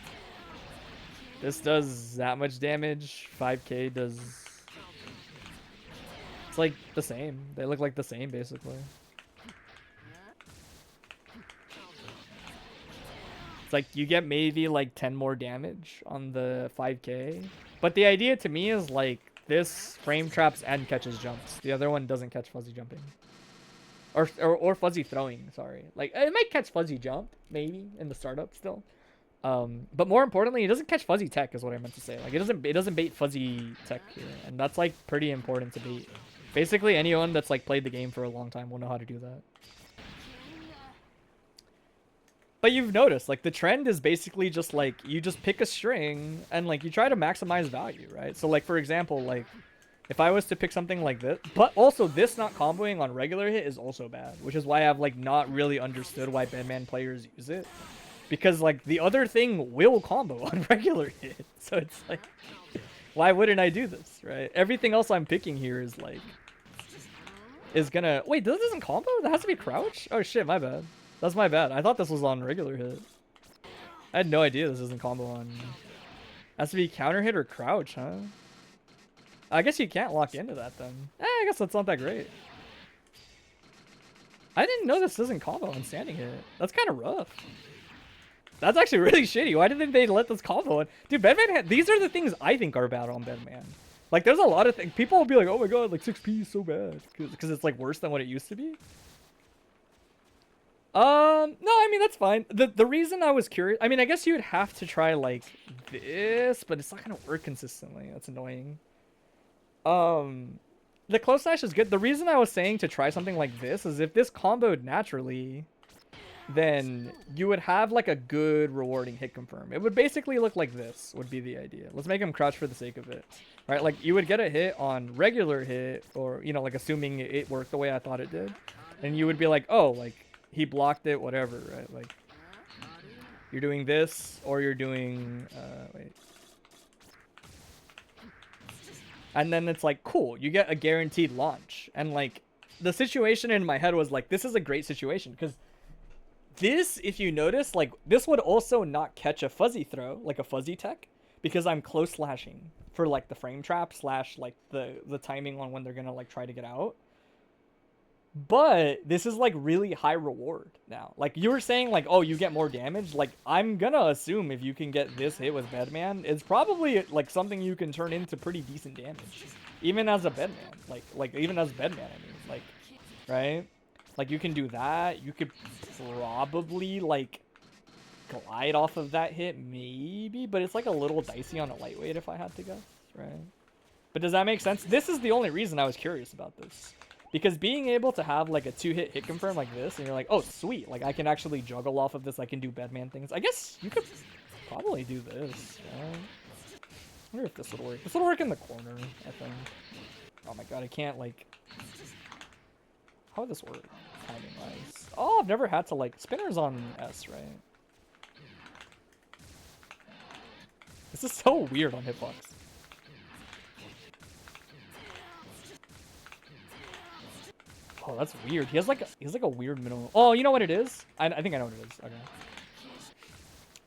This does that much damage. 5K does, it's like the same. They look like the same basically. Like you get maybe like 10 more damage on the 5K, but the idea to me is like this frame traps and catches jumps. The other one doesn't catch fuzzy jumping, or fuzzy throwing. Sorry, like it might catch fuzzy jump maybe in the startup still, but more importantly, it doesn't catch fuzzy tech is what I meant to say. Like it doesn't bait fuzzy tech here, and that's like pretty important to bait. Basically, anyone that's like played the game for a long time will know how to do that. But you've noticed, like, the trend is basically just, like, you just pick a string and, like, you try to maximize value, right? So, like, for example, like, if I was to pick something like this, but also this not comboing on regular hit is also bad, which is why I've, like, not really understood why Bedman players use it. Because, like, the other thing will combo on regular hit. So it's like, why wouldn't I do this, right? Everything else I'm picking here is, like, is gonna... Wait, this doesn't combo? That has to be crouch? Oh, shit, my bad. That's my bad. I thought this was on regular hit. I had no idea this isn't combo on. Has to be counter hit or crouch, huh? I guess you can't lock into that then. I guess that's not that great. I didn't know this isn't combo on standing hit. That's kind of rough. That's actually really shitty. Why didn't they let this combo on? Dude, Bedman, these are the things I think are bad on Bedman. Like, there's a lot of things. People will be like, oh my god, like 6P is so bad. Because it's like worse than what it used to be. No, I mean, that's fine. The reason I was curious, I mean, I guess you would have to try like this, but it's not gonna work consistently. That's annoying. The close slash is good. The reason I was saying to try something like this is if this comboed naturally, then you would have like a good rewarding hit confirm. It would basically look like this would be the idea. Let's make him crouch for the sake of it, right? Like you would get a hit on regular hit, or, you know, like assuming it worked the way I thought it did. And you would be like, oh, like, he blocked it, whatever, right? Like, You're doing this, or you're doing, wait. And then it's like, cool, you get a guaranteed launch. And like, the situation in my head was like, this is a great situation, because this, if you notice, like, this would also not catch a fuzzy throw, like a fuzzy tech, because I'm close slashing for like the frame trap slash like the timing on when they're gonna like try to get out. But this is like really high reward now. Like you were saying, like, oh, you get more damage. Like I'm gonna assume if you can get this hit with Bedman, it's probably like something you can turn into pretty decent damage, even as a Bedman. Like even as Bedman, I mean, like, right? Like you can do that. You could probably like glide off of that hit, maybe, but it's like a little dicey on a lightweight if I had to guess, right? But does that make sense? This is the only reason I was curious about this. Because being able to have like a 2-hit hit confirm like this, and you're like, oh sweet, like I can actually juggle off of this, I can do Bedman things. I guess you could probably do this, right? I wonder if this would work. This would work in the corner, I think. Oh my god, I can't like... How would this work? Timing-wise. Oh, I've never had to like... Spinner's on S, right? This is so weird on Hitbox. Oh, that's weird. He has like a weird minimum. Oh, you know what it is? I think I know what it is. Okay.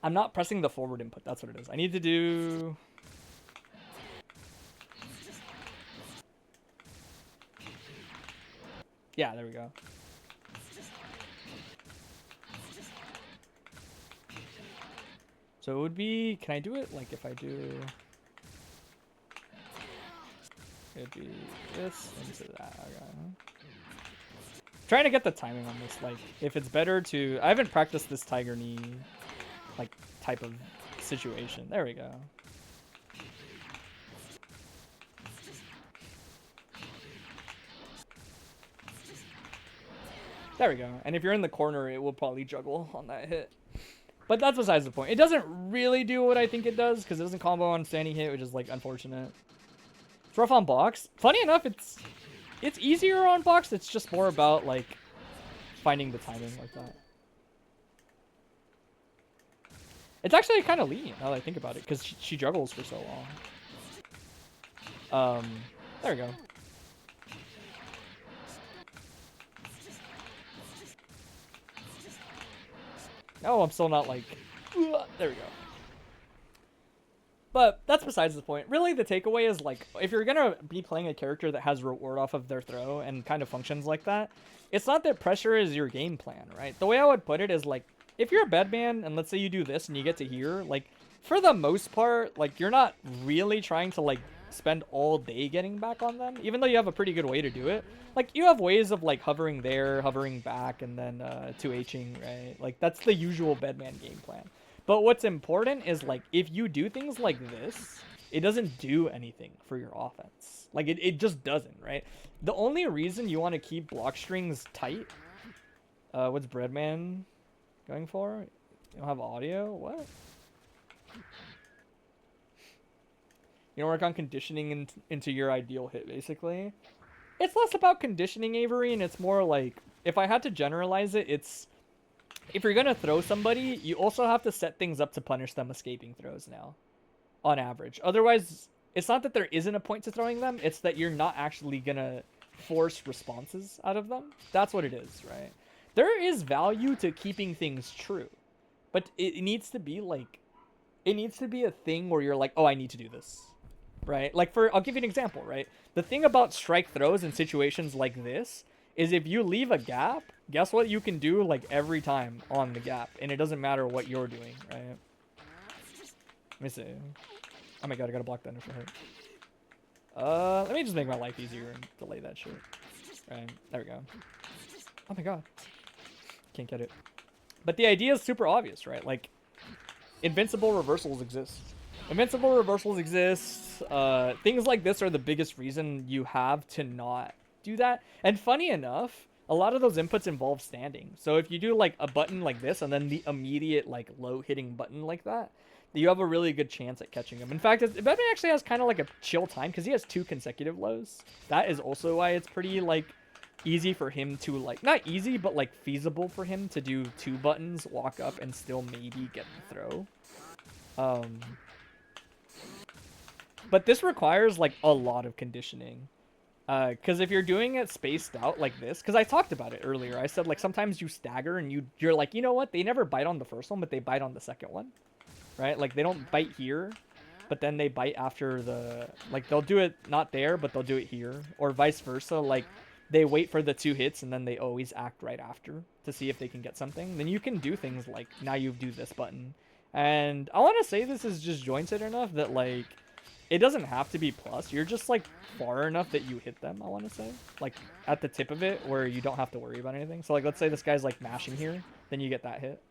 I'm not pressing the forward input. That's what it is. I need to do... Yeah, there we go. So it would be... Can I do it? Like if I do... It'd be this into that. Okay. Trying to get the timing on this, like, if it's better to... I haven't practiced this Tiger Knee, like, type of situation. There we go. There we go. And if you're in the corner, it will probably juggle on that hit. But that's besides the point. It doesn't really do what I think it does, because it doesn't combo on standing hit, which is, like, unfortunate. It's rough on box. Funny enough, it's easier on box. It's just more about like finding the timing like that. It's actually kind of lenient now that I think about it, because she juggles for so long. There we go. No, I'm still not like... There we go. But that's besides the point. Really, the takeaway is, like, if you're going to be playing a character that has reward off of their throw and kind of functions like that, it's not that pressure is your game plan, right? The way I would put it is, like, if you're a Bedman, and let's say you do this and you get to here, like, for the most part, like, you're not really trying to, like, spend all day getting back on them, even though you have a pretty good way to do it. Like, you have ways of, like, hovering there, hovering back, and then 2H'ing, right? Like, that's the usual Bedman game plan. But what's important is, like, if you do things like this, it doesn't do anything for your offense. Like, it just doesn't, right? The only reason you want to keep block strings tight... what's Breadman going for? You don't have audio? What? You don't work on conditioning into your ideal hit, basically. It's less about conditioning, Avery, and it's more like... If I had to generalize it, it's... If you're going to throw somebody, you also have to set things up to punish them escaping throws now, on average. Otherwise, it's not that there isn't a point to throwing them, it's that you're not actually going to force responses out of them. That's what it is, right? There is value to keeping things true, but it needs to be like, it needs to be a thing where you're like, oh, I need to do this, right? Like I'll give you an example, right? The thing about strike throws in situations like this is if you leave a gap, guess what you can do like every time on the gap, and it doesn't matter what you're doing, right? Let me see. Oh my god, I gotta block that initial hit. Let me just make my life easier and delay that shit. Right, there we go. Oh my god. Can't get it. But the idea is super obvious, right? Like, invincible reversals exist. Invincible reversals exist. Things like this are the biggest reason you have to not do that. And funny enough, a lot of those inputs involve standing. So if you do like a button like this and then the immediate like low hitting button like that, you have a really good chance at catching him. In fact, Bedman actually has kind of like a chill time because he has 2 consecutive lows. That is also why it's pretty like easy for him to like, not easy, but like feasible for him to do 2 buttons, walk up, and still maybe get the throw. But this requires like a lot of conditioning. Because if you're doing it spaced out like this, because I talked about it earlier, I said like sometimes you stagger and you're like, you know what? They never bite on the first one, but they bite on the second one, right? Like they don't bite here, but then they bite after the, like they'll do it not there, but they'll do it here, or vice versa. Like they wait for the 2 hits and then they always act right after to see if they can get something. Then you can do things like now you do this button, and I want to say this is just jointed enough that like it doesn't have to be plus. You're just like far enough that you hit them, I want to say. Like at the tip of it where you don't have to worry about anything. So like let's say this guy's like mashing here, then you get that hit.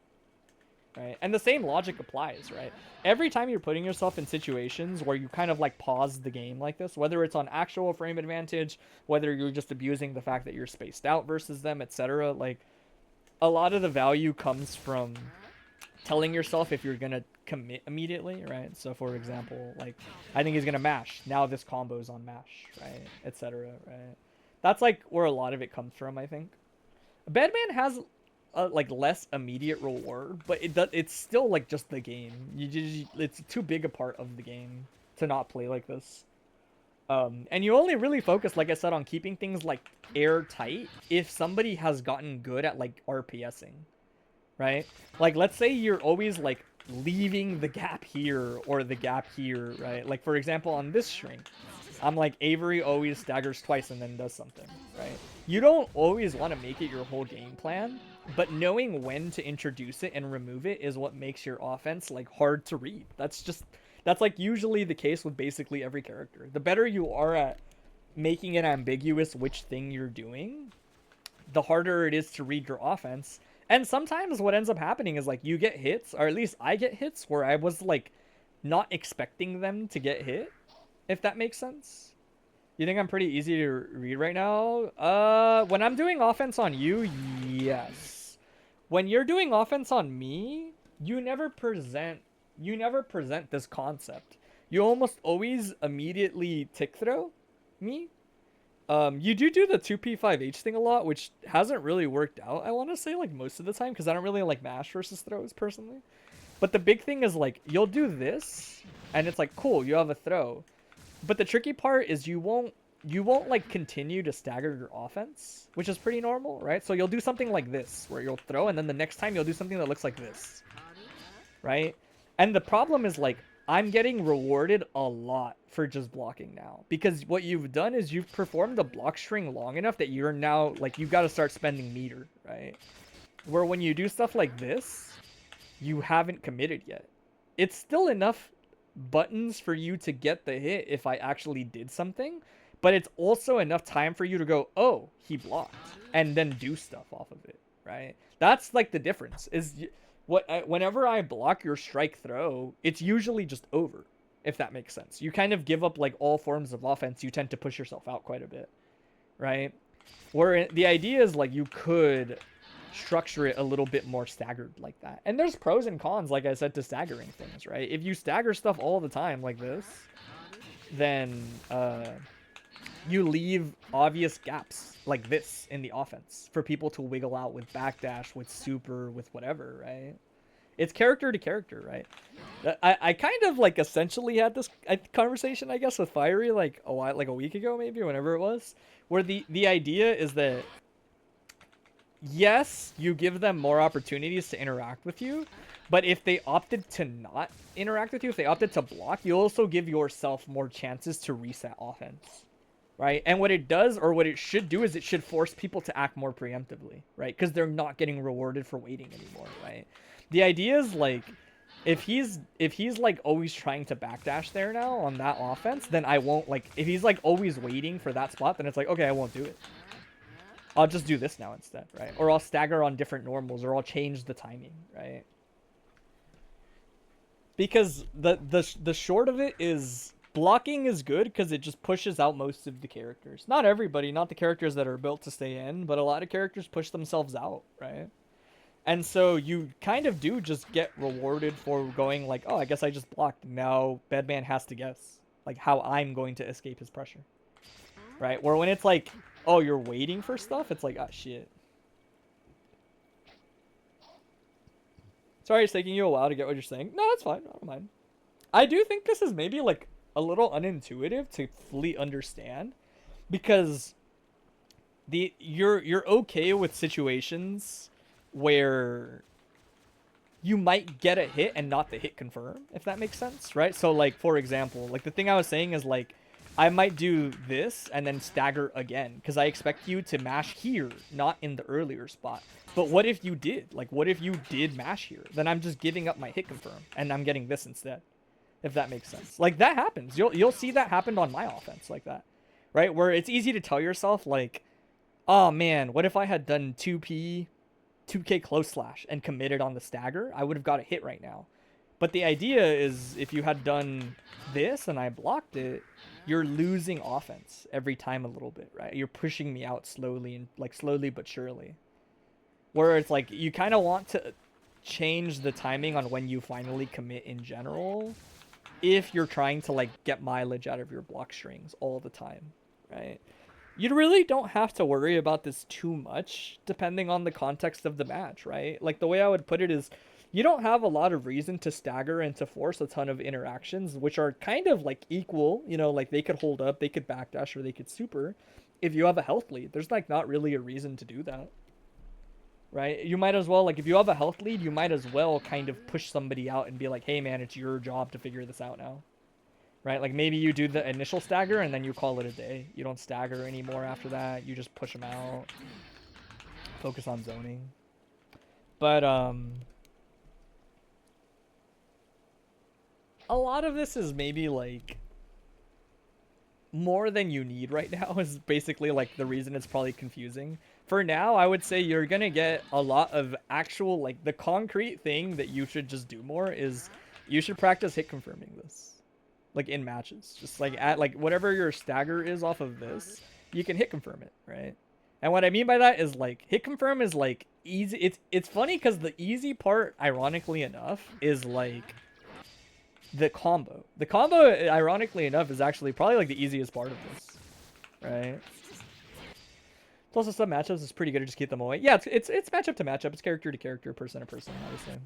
Right? And the same logic applies, right? Every time you're putting yourself in situations where you kind of like pause the game like this, whether it's on actual frame advantage, whether you're just abusing the fact that you're spaced out versus them, etc. Like a lot of the value comes from telling yourself if you're gonna commit immediately, right? So for example, like I think he's gonna mash. Now this combo's on mash, right? Etc. Right? That's like where a lot of it comes from, I think. Bedman has like less immediate reward, but it's still like just the game. It's too big a part of the game to not play like this. And you only really focus, like I said, on keeping things like airtight if somebody has gotten good at like RPSing. Right? Like, let's say you're always, like, leaving the gap here or the gap here, right? Like, for example, on this shrink, I'm like, Avery always staggers twice and then does something, right? You don't always want to make it your whole game plan, but knowing when to introduce it and remove it is what makes your offense, like, hard to read. That's, like, usually the case with basically every character. The better you are at making it ambiguous which thing you're doing, the harder it is to read your offense. And sometimes what ends up happening is like you get hits, or at least I get hits where I was like not expecting them to get hit, if that makes sense. You think I'm pretty easy to read right now? When I'm doing offense on you, yes. When you're doing offense on me, you never present this concept. You almost always immediately tick throw me. You do the 2P5H thing a lot, which hasn't really worked out, I want to say, like, most of the time, because I don't really like mash versus throws, personally. But the big thing is, like, you'll do this, and it's like, cool, you have a throw. But the tricky part is you won't, like, continue to stagger your offense, which is pretty normal, right? So you'll do something like this, where you'll throw, and then the next time you'll do something that looks like this, right? And the problem is, like, I'm getting rewarded a lot for just blocking now, because what you've done is you've performed the block string long enough that you're now like you've got to start spending meter, right? Where when you do stuff like this, you haven't committed yet. It's still enough buttons for you to get the hit if I actually did something, but it's also enough time for you to go, oh, he blocked, and then do stuff off of it, right? That's like the difference is whenever I block your strike throw, it's usually just over, if that makes sense. You kind of give up like all forms of offense. You tend to push yourself out quite a bit, right? Where the idea is like you could structure it a little bit more staggered like that. And there's pros and cons, like I said, to staggering things, right? If you stagger stuff all the time like this, then you leave obvious gaps like this in the offense for people to wiggle out with backdash, with super, with whatever, right? It's character to character, right? I kind of like essentially had this conversation, I guess, with Fiery like a week ago, maybe, whenever it was, where the idea is that yes, you give them more opportunities to interact with you, but if they opted to not interact with you, if they opted to block, you also give yourself more chances to reset offense. Right? And what it does, or what it should do, is it should force people to act more preemptively, right? Because they're not getting rewarded for waiting anymore, right? The idea is, like, if he's like, always trying to backdash there now on that offense, then I won't, like, if he's, like, always waiting for that spot, then it's like, okay, I won't do it. I'll just do this now instead, right? Or I'll stagger on different normals, or I'll change the timing, right? Because the short of it is, blocking is good because it just pushes out most of the characters. Not everybody, not the characters that are built to stay in, but a lot of characters push themselves out, right? And so you kind of do just get rewarded for going like, oh, I guess I just blocked. Now Bedman has to guess like how I'm going to escape his pressure, right? Where when it's like oh, you're waiting for stuff? It's like, ah, shit. Sorry it's taking you a while to get what you're saying. No, that's fine. I don't mind. I do think this is maybe like a little unintuitive to fully understand, because you're okay with situations where you might get a hit and not the hit confirm, if that makes sense, right? So like, for example, like the thing I was saying is like, I might do this and then stagger again because I expect you to mash here, not in the earlier spot. But what if you did? Like, what if you did mash here? Then I'm just giving up my hit confirm and I'm getting this instead, if that makes sense. Like, that happens. You'll see that happened on my offense like that, right? Where it's easy to tell yourself like, oh man, what if I had done 2k close slash and committed on the stagger? I would have got a hit right now. But the idea is, if you had done this and I blocked it, you're losing offense every time a little bit, right? You're pushing me out slowly, and like slowly but surely. Where it's like, you kind of want to change the timing on when you finally commit in general, if you're trying to like get mileage out of your block strings all the time, right? You really don't have to worry about this too much, depending on the context of the match, right? Like, the way I would put it is, you don't have a lot of reason to stagger and to force a ton of interactions, which are kind of like equal, you know, like they could hold up, they could backdash, or they could super. If you have a health lead, there's like not really a reason to do that, right? You might as well, like, if you have a health lead, you might as well kind of push somebody out and be like, hey man, it's your job to figure this out now, right? Like, maybe you do the initial stagger and then you call it a day. You don't stagger anymore after that. You just push them out, focus on zoning. But a lot of this is maybe like more than you need right now, is basically like the reason it's probably confusing. For now, I would say you're gonna get a lot of actual, like, the concrete thing that you should just do more is you should practice hit confirming this, like, in matches. Just like at like whatever your stagger is off of this, you can hit confirm it, right? And what I mean by that is like, hit confirm is like easy. It's funny because the easy part, ironically enough, is like the combo. The combo, ironically enough, is actually probably like the easiest part of this, right? It's also some matchups is pretty good to just keep them away. Yeah, it's matchup to matchup. It's character to character, person to person, obviously.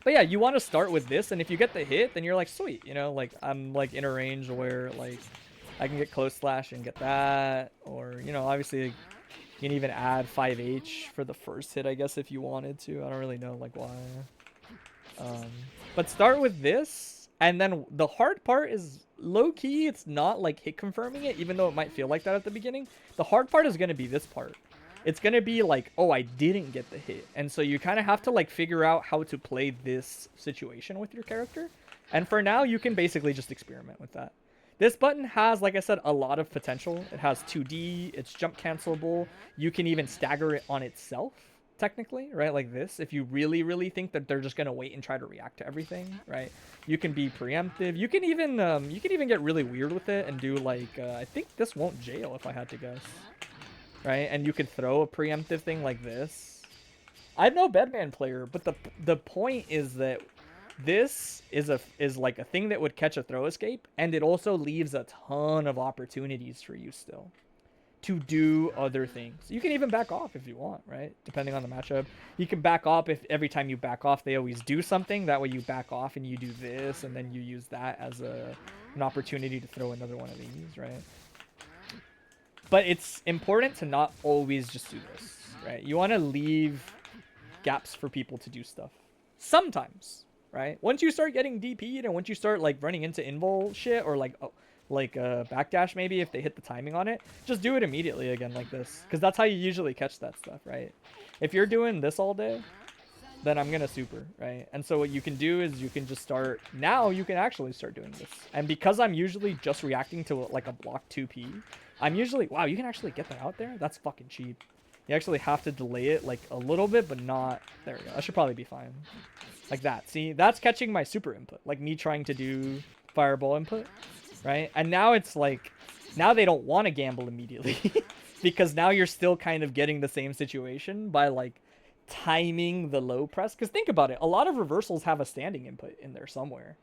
But yeah, you want to start with this, and if you get the hit, then you're like, sweet, you know, like, I'm like in a range where like I can get close slash and get that, or, you know, obviously you can even add 5H for the first hit, I guess, if you wanted to. I don't really know like why. But start with this, and then the hard part is low-key, it's not like hit confirming it, even though it might feel like that at the beginning. The hard part is going to be this part. It's going to be like, oh, I didn't get the hit. And so you kind of have to like figure out how to play this situation with your character. And for now, you can basically just experiment with that. This button has, like I said, a lot of potential. It has 2D, it's jump cancelable. You can even stagger it on itself, technically, right? Like this, if you really think that they're just gonna wait and try to react to everything, right? You can be preemptive. You can even get really weird with it and do like I think this won't jail, if I had to guess, right? And you could throw a preemptive thing like this. I'm no Bedman player, but the point is that this is like a thing that would catch a throw escape, and it also leaves a ton of opportunities for you still to do other things. You can even back off if you want, right? Depending on the matchup. You can back off if every time you back off, they always do something. That way you back off and you do this, and then you use that as an opportunity to throw another one of these, right? But it's important to not always just do this, right? You want to leave gaps for people to do stuff. Sometimes, right? Once you start getting DP'd and once you start like running into invul shit, or like backdash maybe if they hit the timing on it, just do it immediately again like this, because that's how you usually catch that stuff, right? If you're doing this all day, then I'm gonna super, right? And so what you can do is you can just start, now you can actually start doing this. And because I'm usually just reacting to like a block 2p, I'm usually, wow, you can actually get that out there? That's fucking cheap. You actually have to delay it like a little bit, but not, there we go, that should probably be fine. Like that, see, that's catching my super input, like me trying to do fireball input, right? And now it's like, now they don't want to gamble immediately because now you're still kind of getting the same situation by like timing the low press. Because think about it, a lot of reversals have a standing input in there somewhere,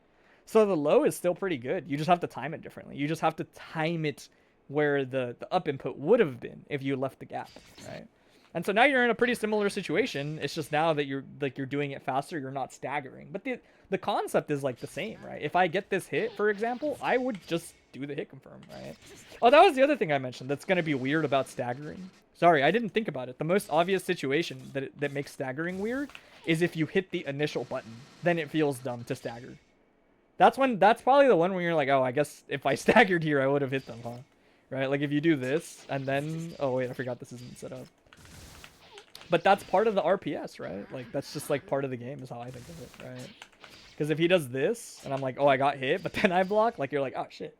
so the low is still pretty good. You just have to time it differently. You just have to time it where the up input would have been if you left the gap, right? And so now you're in a pretty similar situation. It's just now that you're doing it faster, you're not staggering. But the concept is like the same, right? If I get this hit, for example, I would just do the hit confirm, right? Oh, that was the other thing I mentioned that's going to be weird about staggering. Sorry, I didn't think about it. The most obvious situation that makes staggering weird is if you hit the initial button. Then it feels dumb to stagger. That's probably the one where you're like, oh, I guess if I staggered here, I would have hit them, huh? Right? Like if you do this and then, oh wait, I forgot this isn't set up. But that's part of the RPS, right? Like that's just like part of the game is how I think of it, right? Because if he does this and I'm like, oh, I got hit, but then I block, like you're like, oh shit.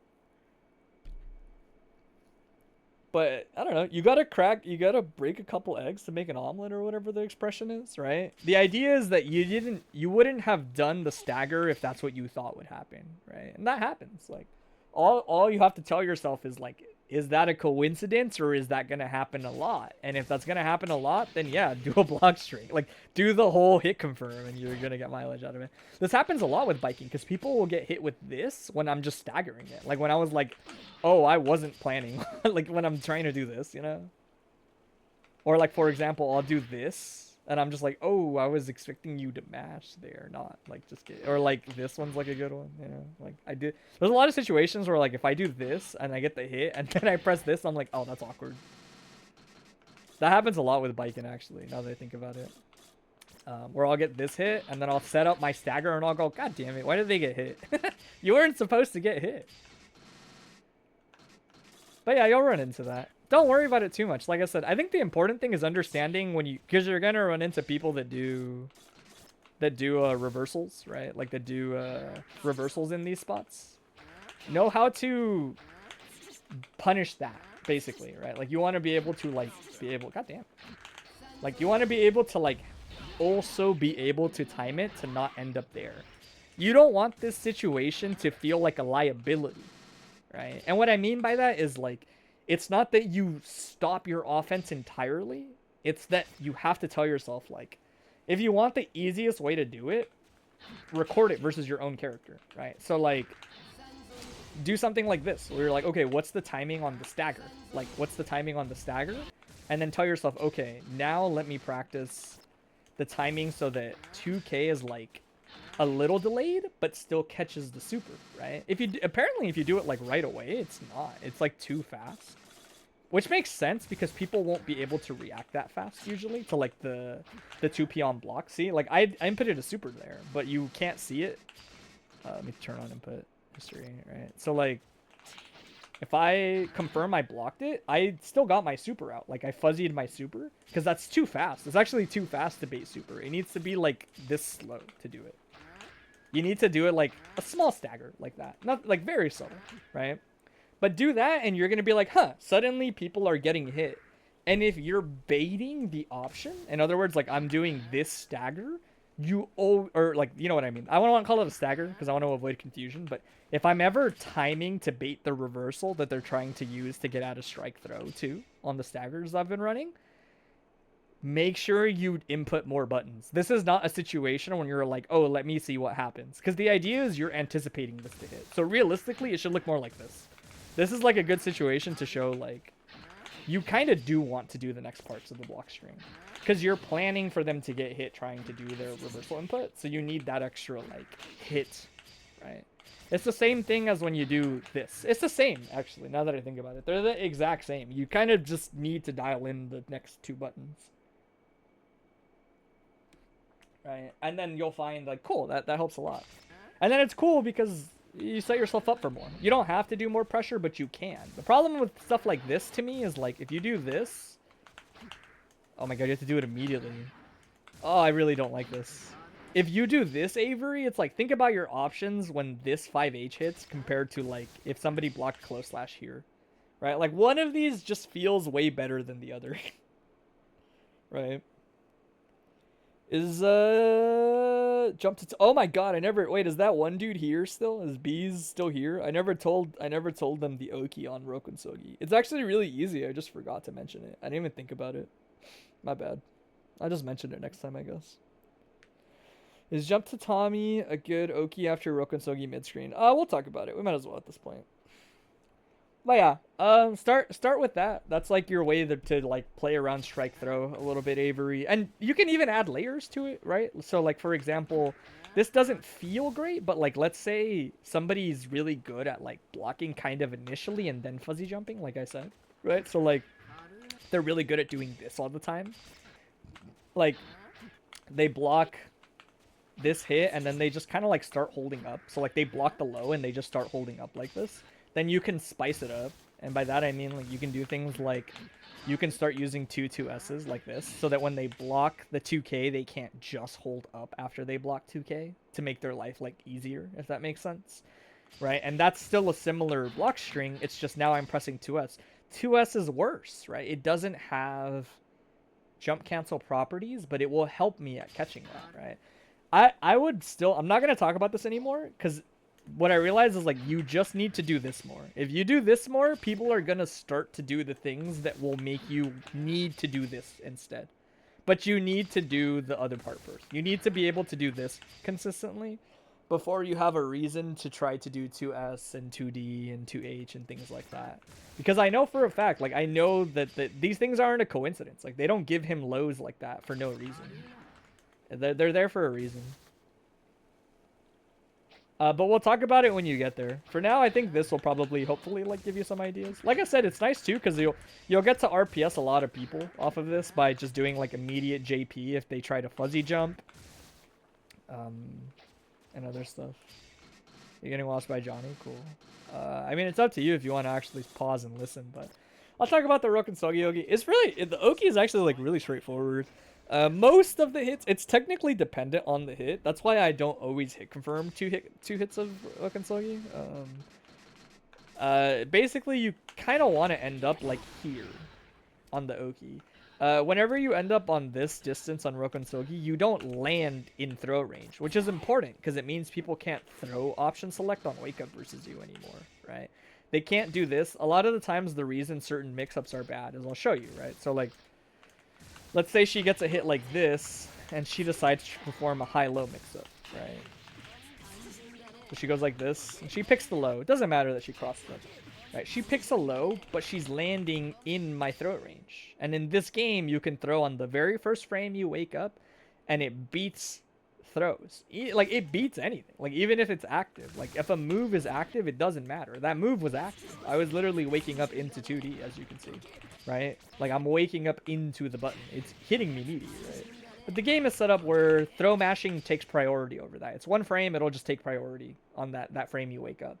But I don't know, you gotta break a couple eggs to make an omelet or whatever the expression is, right? The idea is that you wouldn't have done the stagger if that's what you thought would happen, right? And that happens. Like all you have to tell yourself is like, is that a coincidence or is that gonna happen a lot? And if that's gonna happen a lot, then yeah, do a block streak. Like do the whole hit confirm and you're gonna get mileage out of it. This happens a lot with biking because people will get hit with this when I'm just staggering it. Like when I was like, oh, I wasn't planning. Like when I'm trying to do this, you know? Or like, for example, I'll do this and I'm just like, oh, I was expecting you to mash there, not like just get, or like this one's like a good one, you know? Like I did, there's a lot of situations where like if I do this and I get the hit and then I press this, I'm like, oh, that's awkward. That happens a lot with biking actually, now that I think about it. Where I'll get this hit and then I'll set up my stagger and I'll go, god damn it, why did they get hit? You weren't supposed to get hit. But yeah, you'll run into that. Don't worry about it too much. Like I said, I think the important thing is understanding when you, because you're gonna run into people that do reversals, right? Like that do reversals in these spots. Know how to punish that, basically, right? Like you want to be able to goddamn. Like you want to be able to like also be able to time it to not end up there. You don't want this situation to feel like a liability, right? And what I mean by that is like, it's not that you stop your offense entirely. It's that you have to tell yourself, like, if you want the easiest way to do it, record it versus your own character, right? So, like, do something like this, where you're like, okay, what's the timing on the stagger? Like, what's the timing on the stagger? And then tell yourself, okay, now let me practice the timing so that 2K is, like, a little delayed, but still catches the super, right? Apparently, if you do it, like, right away, it's not. It's, like, too fast. Which makes sense because people won't be able to react that fast usually to like the 2P on block. See, like I inputted a super there, but you can't see it. Let me turn on input history, right? So like if I confirm I blocked it, I still got my super out. Like I fuzzied my super because that's too fast. It's actually too fast to bait super. It needs to be like this slow to do it. You need to do it like a small stagger like that. Not like very subtle, right? But do that and you're going to be like, huh, suddenly people are getting hit. And if you're baiting the option, in other words, like I'm doing this stagger, or like, you know what I mean? I want to call it a stagger because I want to avoid confusion. But if I'm ever timing to bait the reversal that they're trying to use to get out of strike throw too on the staggers I've been running, make sure you input more buttons. This is not a situation when you're like, oh, let me see what happens. Because the idea is you're anticipating this to hit. So realistically, it should look more like this. This is like a good situation to show like you kind of do want to do the next parts of the block string because you're planning for them to get hit trying to do their reversal input. So you need that extra like hit, right? It's the same thing as when you do this. It's the same actually, now that I think about it. They're the exact same. You kind of just need to dial in the next two buttons. Right? And then you'll find like, cool, that helps a lot. And then it's cool because you set yourself up for more. You don't have to do more pressure, but you can. The problem with stuff like this to me is like, if you do this, oh my god, you have to do it immediately. Oh, I really don't like this. If you do this, Avery, it's like, think about your options when this 5H hits compared to like, if somebody blocked close slash here, right? Like one of these just feels way better than the other, right? Is jump to oh my god, wait, is that one dude here still? Is Bees still here? I never told them the Oki on Rokonsogi. It's actually really easy. I just forgot to mention it. I didn't even think about it. My bad. I'll just mention it next time, I guess. Is jump to Tommy a good Oki after Rokonsogi mid screen? We'll talk about it. We might as well at this point. But yeah, start with that. That's like your way to like play around strike throw a little bit, Avery, and you can even add layers to it, right? So like for example, this doesn't feel great, but like let's say somebody's really good at like blocking kind of initially and then fuzzy jumping, like I said, right? So like they're really good at doing this all the time. Like they block this hit and then they just kind of like start holding up. So like they block the low and they just start holding up like this. Then you can spice it up. And by that I mean like you can do things like you can start using 2-2s like this so that when they block the 2k they can't just hold up after they block 2k to make their life like easier, if that makes sense. Right? And that's still a similar block string. It's just now I'm pressing 2s. 2s is worse, right? It doesn't have jump cancel properties, but it will help me at catching that, right? I would still, I'm not going to talk about this anymore because what I realize is like you just need to do this more. If you do this more, people are going to start to do the things that will make you need to do this instead. But you need to do the other part first. You need to be able to do this consistently before you have a reason to try to do 2S and 2D and 2H and things like that. Because I know for a fact, like I know that these things aren't a coincidence. Like they don't give him lows like that for no reason. They're there for a reason. But we'll talk about it when you get there. For now, I think this will probably, hopefully, like give you some ideas. Like I said, it's nice too because you'll get to RPS a lot of people off of this by just doing like immediate JP if they try to fuzzy jump, and other stuff. You're getting lost by Johnny, cool. I mean, it's up to you if you want to actually pause and listen. But I'll talk about the Rokkan Ogi. It's really the Oki is actually like really straightforward. Most of the hits, it's technically dependent on the hit. That's why I don't always hit confirm two hits of Rokkan. Basically, you kind of want to end up like here on the Oki. Whenever you end up on this distance on Rokkan, you don't land in throw range, which is important because it means people can't throw option select on wake up versus you anymore, right? They can't do this. A lot of the times, the reason certain mix-ups are bad is I'll show you, right? So like, let's say she gets a hit like this, and she decides to perform a high-low mix-up, right? So she goes like this, and she picks the low. It doesn't matter that she crossed it, right? She picks a low, but she's landing in my throw range. And in this game, you can throw on the very first frame you wake up, and it beats throws. Like, it beats anything. Like, even if it's active. Like, if a move is active, it doesn't matter. That move was active. I was literally waking up into 2D, as you can see. Right? Like, I'm waking up into the button. It's hitting me meaty, right? But the game is set up where throw mashing takes priority over that. It's one frame, it'll just take priority on that frame you wake up.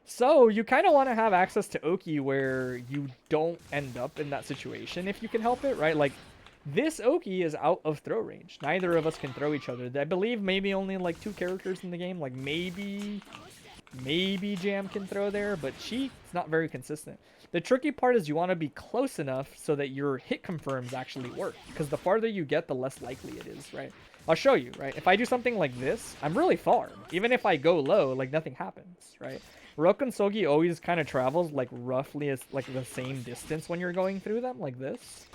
So, you kind of want to have access to Oki where you don't end up in that situation if you can help it, right? Like, this Oki is out of throw range. Neither of us can throw each other. I believe maybe only like 2 characters in the game. Like, maybe Jam can throw there, but she's not very consistent. The tricky part is you want to be close enough so that your hit confirms actually work. Because the farther you get, the less likely it is, right? I'll show you, right? If I do something like this, I'm really far. Even if I go low, like nothing happens, right? Rokkan always kind of travels like roughly as like the same distance when you're going through them, like this.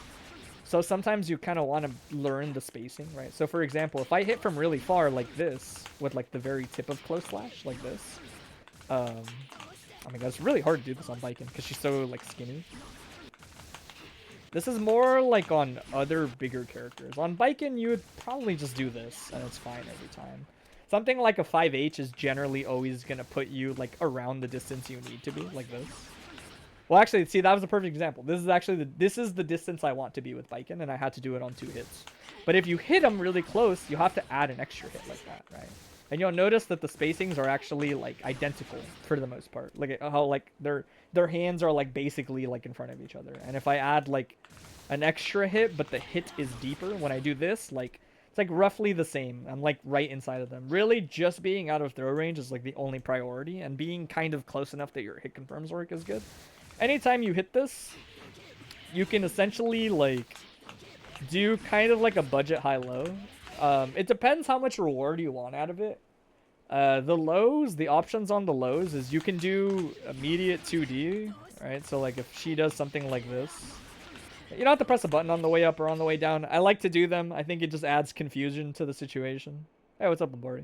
So sometimes you kind of want to learn the spacing, right? So for example, if I hit from really far like this, with like the very tip of close slash, like this, oh my god, it's really hard to do this on Baiken because she's so like skinny. This is more like on other bigger characters. On Baiken, you would probably just do this and it's fine every time. Something like a 5H is generally always going to put you like around the distance you need to be, like this. Well, actually, see, that was a perfect example. This is actually this is the distance I want to be with Baiken, and I had to do it on 2 hits. But if you hit them really close, you have to add an extra hit like that, right? And you'll notice that the spacings are actually like identical for the most part. Look at how like their hands are like basically like in front of each other. And if I add like an extra hit, but the hit is deeper, when I do this, like it's like roughly the same. I'm like right inside of them. Really, just being out of throw range is like the only priority, and being kind of close enough that your hit confirms work is good. Anytime you hit this, you can essentially like do kind of like a budget high-low. It depends how much reward you want out of it. The options on the lows is you can do immediate 2D, right? So like if she does something like this, you don't have to press a button on the way up or on the way down. I like to do them. I think it just adds confusion to the situation. Hey, what's up, Lombardi?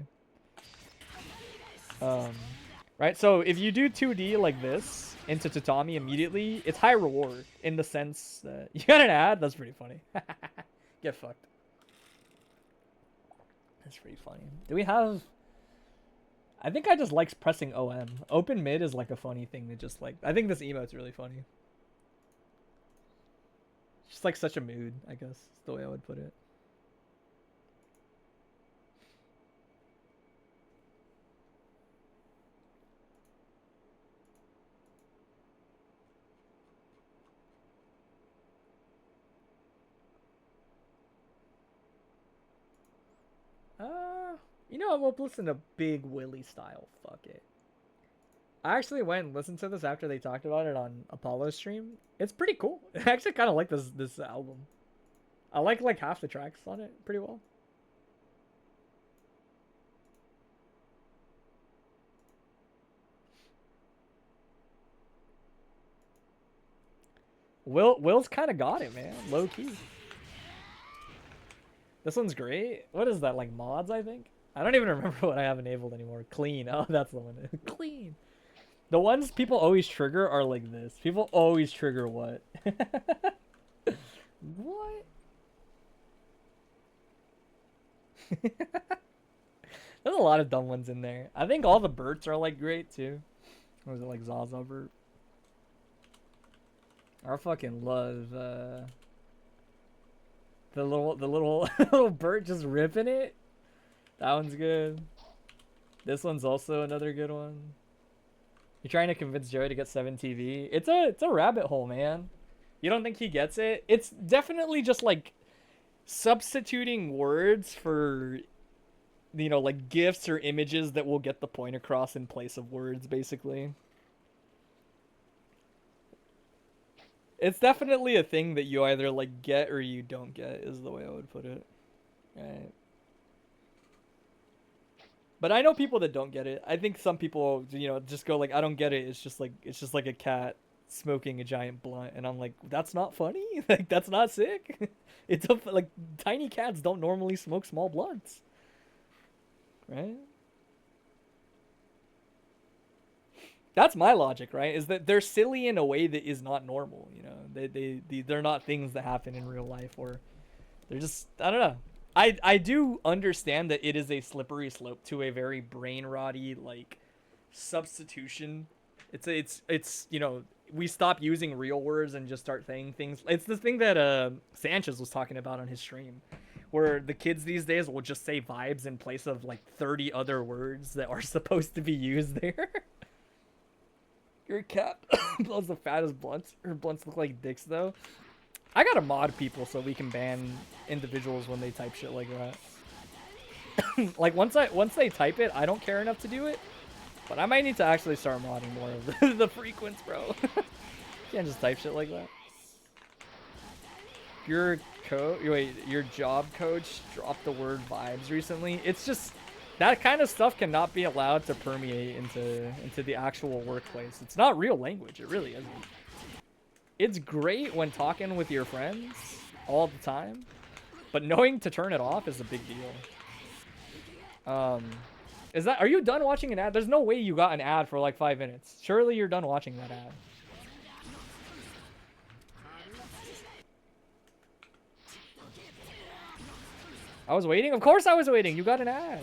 Right, so if you do 2D like this, into Tatami immediately, it's high reward in the sense that you got an ad. That's pretty funny. Get fucked. That's pretty funny. Do we have? I think I just likes pressing OM. Open mid is like a funny thing to just like. I think this emote's really funny. Just like such a mood, I guess. Is the way I would put it. You know, we'll listen to Big Willie style. Fuck it. I actually went and listened to this after they talked about it on Apollo's stream. It's pretty cool. I actually kind of like this album. I like half the tracks on it pretty well. Will's kind of got it, man. Low key. This one's great. What is that, like mods, I think? I don't even remember what I have enabled anymore. Clean. Oh, that's the one. Clean. The ones people always trigger are like this. People always trigger what? What? There's a lot of dumb ones in there. I think all the Berts are like great too. What was it, like Zaza Bert? I fucking love the little little Bert just ripping it. That one's good. This one's also another good one. You're trying to convince Joey to get 7TV. It's a rabbit hole, man. You don't think he gets it? It's definitely just like substituting words for, you know, like gifs or images that will get the point across in place of words, basically. It's definitely a thing that you either like get or you don't get, is the way I would put it. Right. But I know people that don't get it. I think some people, you know, just go like, I don't get it. It's just like a cat smoking a giant blunt, and I'm like, that's not funny. Like, that's not sick. It's like tiny cats don't normally smoke small blunts, right? That's my logic, right? Is that they're silly in a way that is not normal. You know, they're not things that happen in real life, or they're just, I don't know. I do understand that it is a slippery slope to a very brain rotty like substitution. It's you know, we stop using real words and just start saying things. It's the thing that Sanchez was talking about on his stream, where the kids these days will just say vibes in place of like 30 other words that are supposed to be used there. Your cat blows the fattest blunts. Her blunts look like dicks though. I gotta mod people so we can ban individuals when they type shit like that. Like once they type it, I don't care enough to do it. But I might need to actually start modding more of the frequents, bro. Can't just type shit like that. Your job coach dropped the word vibes recently. It's just that kind of stuff cannot be allowed to permeate into the actual workplace. It's not real language. It really isn't. It's great when talking with your friends all the time, but knowing to turn it off is a big deal. Are you done watching an ad? There's no way you got an ad for like 5 minutes. Surely you're done watching that ad. I was waiting? Of course I was waiting. You got an ad.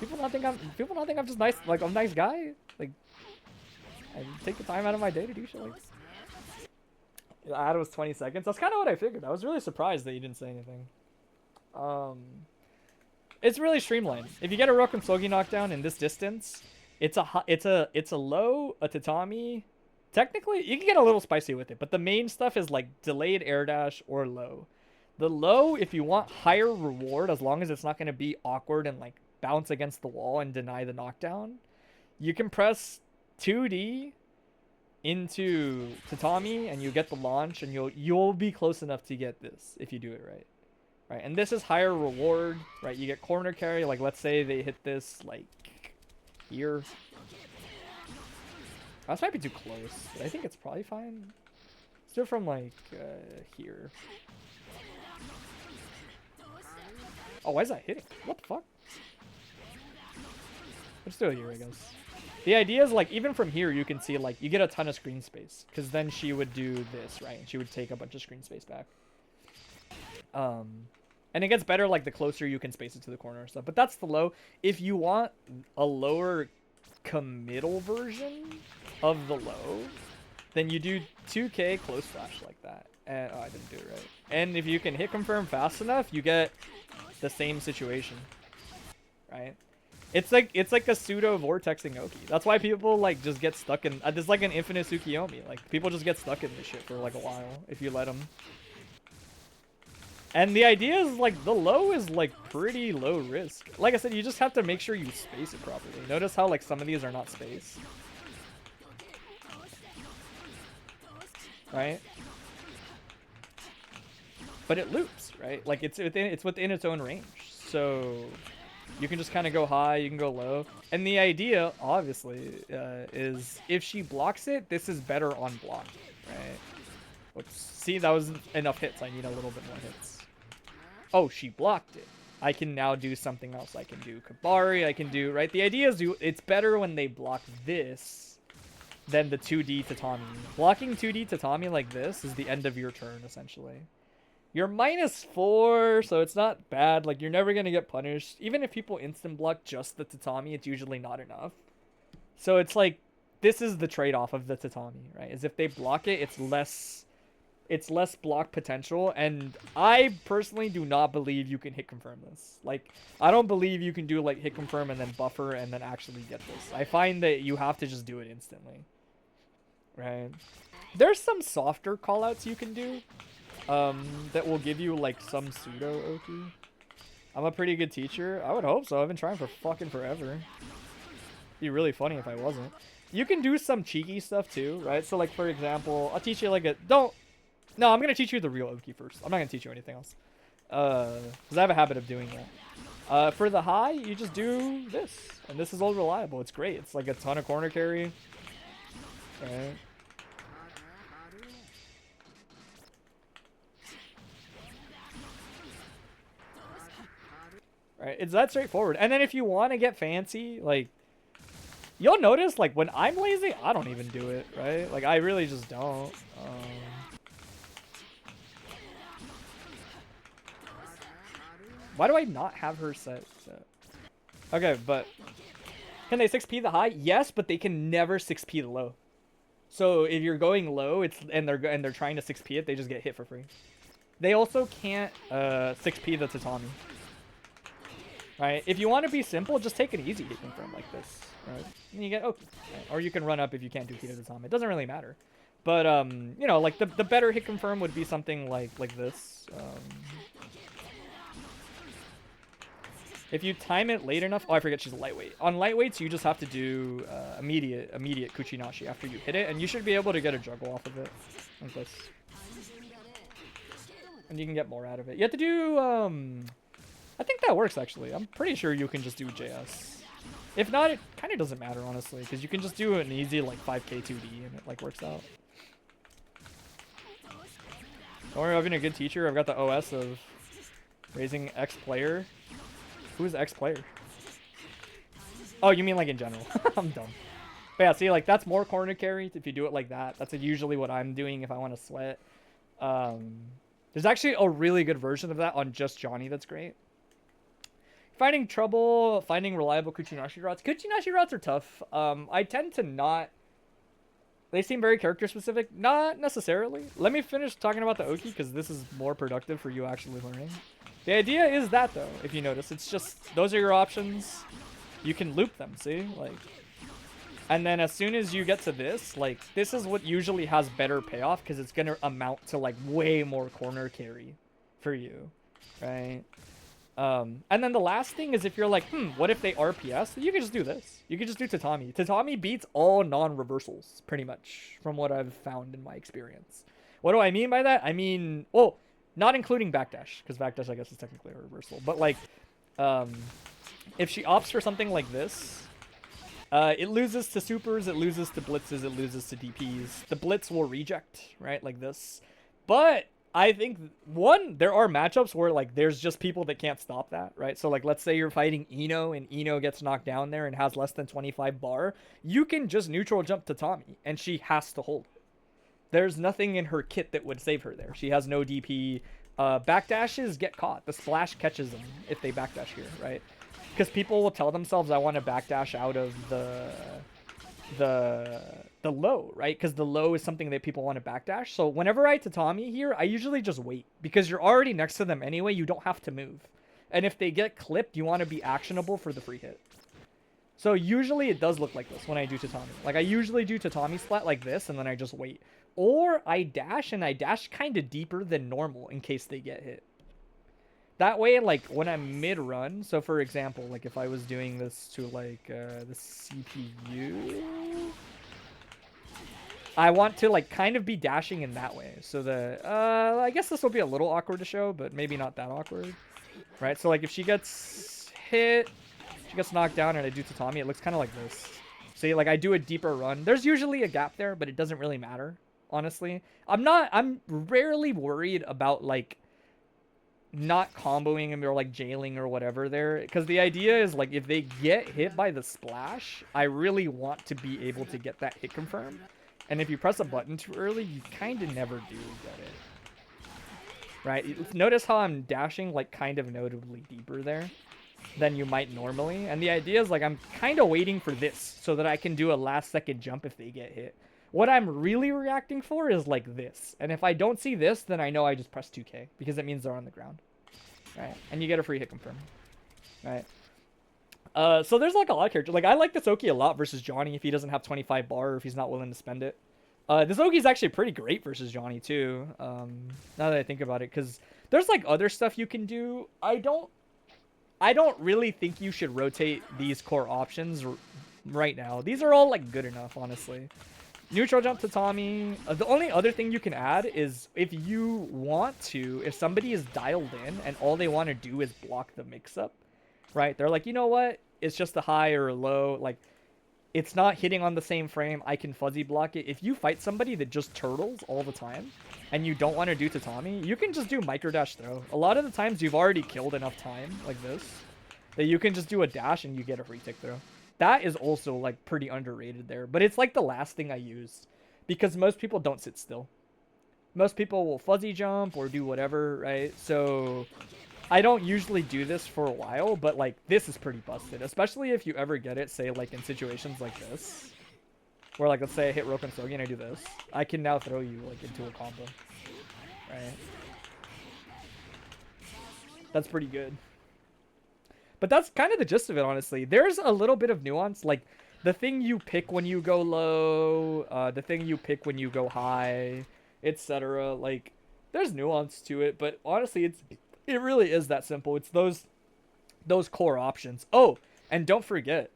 People don't think I'm just nice, like I'm a nice guy. Like I take the time out of my day to do shit like this. The ad was 20 seconds. That's kind of what I figured. I was really surprised that you didn't say anything. It's really streamlined. If you get a Rokonsogi knockdown in this distance, it's a low, a tatami. Technically, you can get a little spicy with it, but the main stuff is like delayed air dash or low. The low, if you want higher reward, as long as it's not going to be awkward and like bounce against the wall and deny the knockdown, you can press 2D into tatami and you get the launch, and you'll be close enough to get this if you do it right. Right, and this is higher reward, right? You get corner carry, like let's say they hit this like here. This might be too close, but I think it's probably fine. Let's do it from like here. Oh, why is that hitting? What the fuck? Let's do it here, I guess. The idea is like even from here you can see like you get a ton of screen space because then she would do this, right? And she would take a bunch of screen space back. And it gets better like the closer you can space it to the corner and stuff. But that's the low. If you want a lower committal version of the low, then you do 2K close flash like that. And oh, I didn't do it right. And if you can hit confirm fast enough, you get the same situation, right? It's like a pseudo vortexing Oki. That's why people like just get stuck in. There's like an infinite Tsukiyomi. Like people just get stuck in this shit for like a while if you let them. And the idea is like the low is like pretty low risk. Like I said, you just have to make sure you space it properly. Notice how like some of these are not spaced, right? But it loops, right? Like it's within its own range. So you can just kind of go high, you can go low. And the idea, obviously, is if she blocks it, this is better on block, right? Whoops. See, that was enough hits. I need a little bit more hits. Oh, she blocked it. I can now do something else. I can do Kabari, I can do, right? The idea is it's better when they block this than the 2D Tatami. Blocking 2D Tatami like this is the end of your turn, essentially. You're -4, so it's not bad. Like, you're never going to get punished. Even if people instant block just the Tatami, it's usually not enough. So it's like, this is the trade-off of the Tatami, right? Is if they block it, it's less block potential. And I personally do not believe you can hit confirm this. Like, I don't believe you can do, like, hit confirm and then buffer and then actually get this. I find that you have to just do it instantly, right? There's some softer callouts you can do. That will give you like some pseudo Oki. I'm a pretty good teacher. I would hope so. I've been trying for fucking forever. It'd be really funny if I wasn't. You can do some cheeky stuff too, right? So like for example, I'll teach you like no, I'm gonna teach you the real Oki first. I'm not gonna teach you anything else. Because I have a habit of doing that. For the high, you just do this. And this is all reliable. It's great. It's like a ton of corner carry. Right? Right, it's that straightforward. And then if you want to get fancy, like, you'll notice, like, when I'm lazy, I don't even do it, right? Like, I really just don't. Why do I not have her set? Okay, but can they 6P the high? Yes, but they can never 6P the low. So if you're going low, and they're trying to 6P it, they just get hit for free. They also can't 6P the Tatami. Right, if you want to be simple, just take an easy hit confirm like this, right? And you get Oki, right? Or you can run up if you can't do Hito Tatami. It doesn't really matter. But you know, like the better hit confirm would be something like this. If you time it late enough, oh, I forget she's a lightweight. On lightweights, you just have to do immediate Kuchinashi after you hit it, and you should be able to get a juggle off of it like this. And you can get more out of it. You have to do I think that works, actually. I'm pretty sure you can just do JS. If not, it kind of doesn't matter, honestly, because you can just do an easy, like, 5k 2D, and it, like, works out. Don't worry, I've been a good teacher. I've got the OS of raising X player. Who's X player? Oh, you mean, like, in general. I'm dumb. But, yeah, see, like, that's more corner carry if you do it like that. That's usually what I'm doing if I want to sweat. There's actually a really good version of that on Just Johnny that's great. Finding trouble, finding reliable Kuchinashi routes. Kuchinashi routes are tough. I tend to not... They seem very character specific. Not necessarily. Let me finish talking about the Oki, because this is more productive for you actually learning. The idea is that, though, if you notice. It's just, those are your options. You can loop them, see? Like, and then as soon as you get to this, like, this is what usually has better payoff, because it's going to amount to, like, way more corner carry for you, right? And then the last thing is if you're like, what if they RPS? You can just do this. You can just do Tatami. Tatami beats all non-reversals, pretty much, from what I've found in my experience. What do I mean by that? I mean, well, not including backdash, because backdash, I guess, is technically a reversal. But, like, if she opts for something like this, it loses to supers, it loses to blitzes, it loses to DPs. The blitz will reject, right, like this. But I think one, there are matchups where like there's just people that can't stop that, right? So like let's say you're fighting Eno and Eno gets knocked down there and has less than 25 bar, you can just neutral jump to Tommy and she has to hold. There's nothing in her kit that would save her there. She has no DP. Backdashes get caught. The splash catches them if they backdash here, right? Because people will tell themselves, I want to backdash out of the low, right? Because the low is something that people want to backdash. So whenever I Tatami here, I usually just wait. Because you're already next to them anyway, you don't have to move. And if they get clipped, you want to be actionable for the free hit. So usually it does look like this when I do Tatami. Like I usually do Tatami splat like this, and then I just wait. Or I dash, and I dash kind of deeper than normal in case they get hit. That way, like, when I'm mid-run, so for example, like, if I was doing this to, like, the CPU, I want to, like, kind of be dashing in that way. So I guess this will be a little awkward to show, but maybe not that awkward, right? So, like, if she gets hit, she gets knocked down, and I do Tatami, it looks kind of like this. See, like, I do a deeper run. There's usually a gap there, but it doesn't really matter, honestly. I'm rarely worried about, like, not comboing him or like jailing or whatever there, because the idea is like if they get hit by the splash, I really want to be able to get that hit confirmed, and if you press a button too early, you kind of never do get it, right? Notice how I'm dashing like kind of notably deeper there than you might normally, and the idea is like I'm kind of waiting for this so that I can do a last second jump if they get hit. What I'm really reacting for is like this. And if I don't see this, then I know I just press 2K because it means they're on the ground. Right? And you get a free hit confirm. Right? So there's like a lot of characters. Like I like this Oki a lot versus Johnny if he doesn't have 25 bar or if he's not willing to spend it. This Oki is actually pretty great versus Johnny too. Now that I think about it, because there's like other stuff you can do. I don't really think you should rotate these core options right now. These are all like good enough, honestly. Neutral jump to Tommy. The only other thing you can add is if you want to, if somebody is dialed in and all they want to do is block the mix-up, right? They're like, you know what? It's just a high or a low. Like, it's not hitting on the same frame. I can fuzzy block it. If you fight somebody that just turtles all the time and you don't want to do Tatami, you can just do micro dash throw. A lot of the times you've already killed enough time like this that you can just do a dash and you get a free tick throw. That is also, like, pretty underrated there. But it's, like, the last thing I use. Because most people don't sit still. Most people will fuzzy jump or do whatever, right? So, I don't usually do this for a while. But, like, this is pretty busted. Especially if you ever get it, say, like, in situations like this. Where, like, let's say I hit Roken Sogi and I do this. I can now throw you, like, into a combo. Right? That's pretty good. But that's kind of the gist of it, honestly. There's a little bit of nuance, like the thing you pick when you go low, the thing you pick when you go high, etc. Like, there's nuance to it, but honestly, it really is that simple. It's those core options. Oh, and don't forget,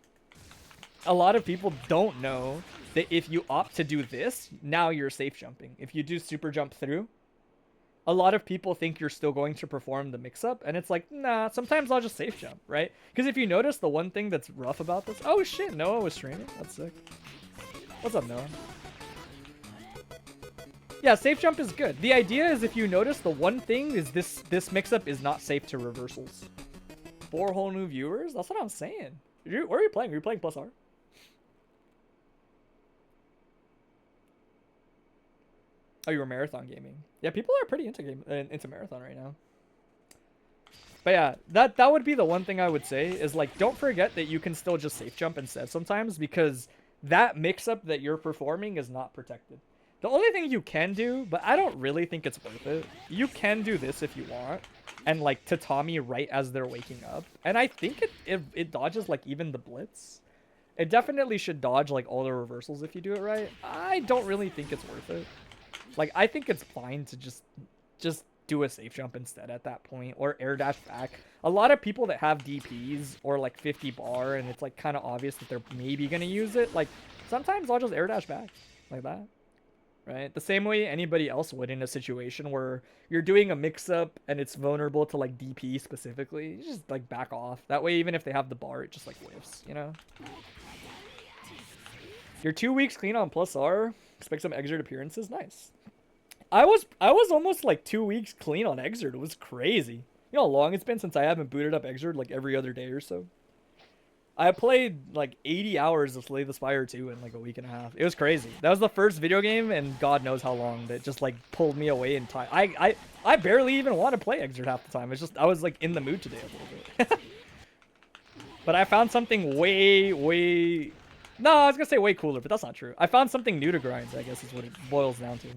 a lot of people don't know that if you opt to do this, now you're safe jumping. If you do super jump through, a lot of people think you're still going to perform the mix-up, and it's like, nah, sometimes I'll just safe jump, right? Because if you notice, the one thing that's rough about this... Oh, shit, Noah was streaming? That's sick. What's up, Noah? Yeah, safe jump is good. The idea is, if you notice, the one thing is this mix-up is not safe to reversals. 4 whole new viewers? That's what I'm saying. Where are you playing? Are you playing plus R? Oh, you were marathon gaming. Yeah, people are pretty into marathon right now. But yeah, that would be the one thing I would say is, like, don't forget that you can still just safe jump instead sometimes, because that mix-up that you're performing is not protected. The only thing you can do, but I don't really think it's worth it, you can do this if you want, and, like, Tatami right as they're waking up. And I think it dodges, like, even the blitz. It definitely should dodge, like, all the reversals if you do it right. I don't really think it's worth it. Like, I think it's fine to just do a safe jump instead at that point, or air dash back. A lot of people that have DPs or like 50 bar and it's like kind of obvious that they're maybe going to use it, like sometimes I'll just air dash back like that, right? The same way anybody else would in a situation where you're doing a mix up and it's vulnerable to like DP specifically. You just like back off. That way, even if they have the bar, it just like whiffs, you know? You're 2 weeks clean on plus R. Expect some exert appearances. Nice. I was almost like 2 weeks clean on Exert. It was crazy. You know how long it's been since I haven't booted up Exert like every other day or so? I played like 80 hours of Slay the Spire 2 in like a week and a half. It was crazy. That was the first video game, and God knows how long that just like pulled me away in time. I barely even want to play Exert half the time. It's just I was like in the mood today a little bit. But I found something way. No, I was gonna say way cooler, but that's not true. I found something new to grind, I guess is what it boils down to.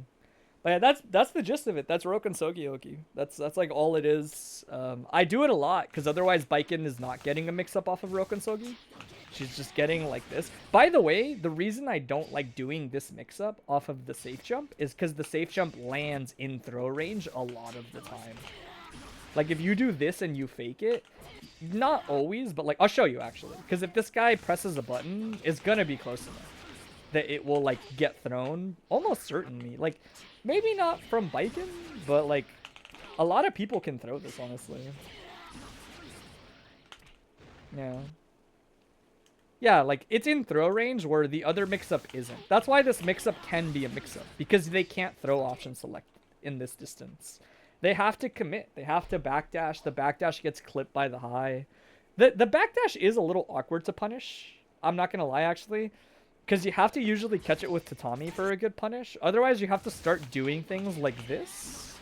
But yeah, that's the gist of it. That's Roken Sogioki. That's like all it is. I do it a lot because otherwise Baiken is not getting a mix up off of Roken Sogi. She's just getting like this. By the way, the reason I don't like doing this mix up off of the safe jump is because the safe jump lands in throw range a lot of the time. Like if you do this and you fake it, not always, but like I'll show you actually. Because if this guy presses a button, it's gonna be close enough that it will like get thrown. Almost certainly. Like maybe not from Baiken, but like a lot of people can throw this honestly. Yeah. Yeah, like it's in throw range where the other mix-up isn't. That's why this mix-up can be a mix-up, because they can't throw option select in this distance. They have to commit. They have to backdash. The backdash gets clipped by the high. The backdash is a little awkward to punish. I'm not going to lie, actually. Because you have to usually catch it with Tatami for a good punish. Otherwise, you have to start doing things like this,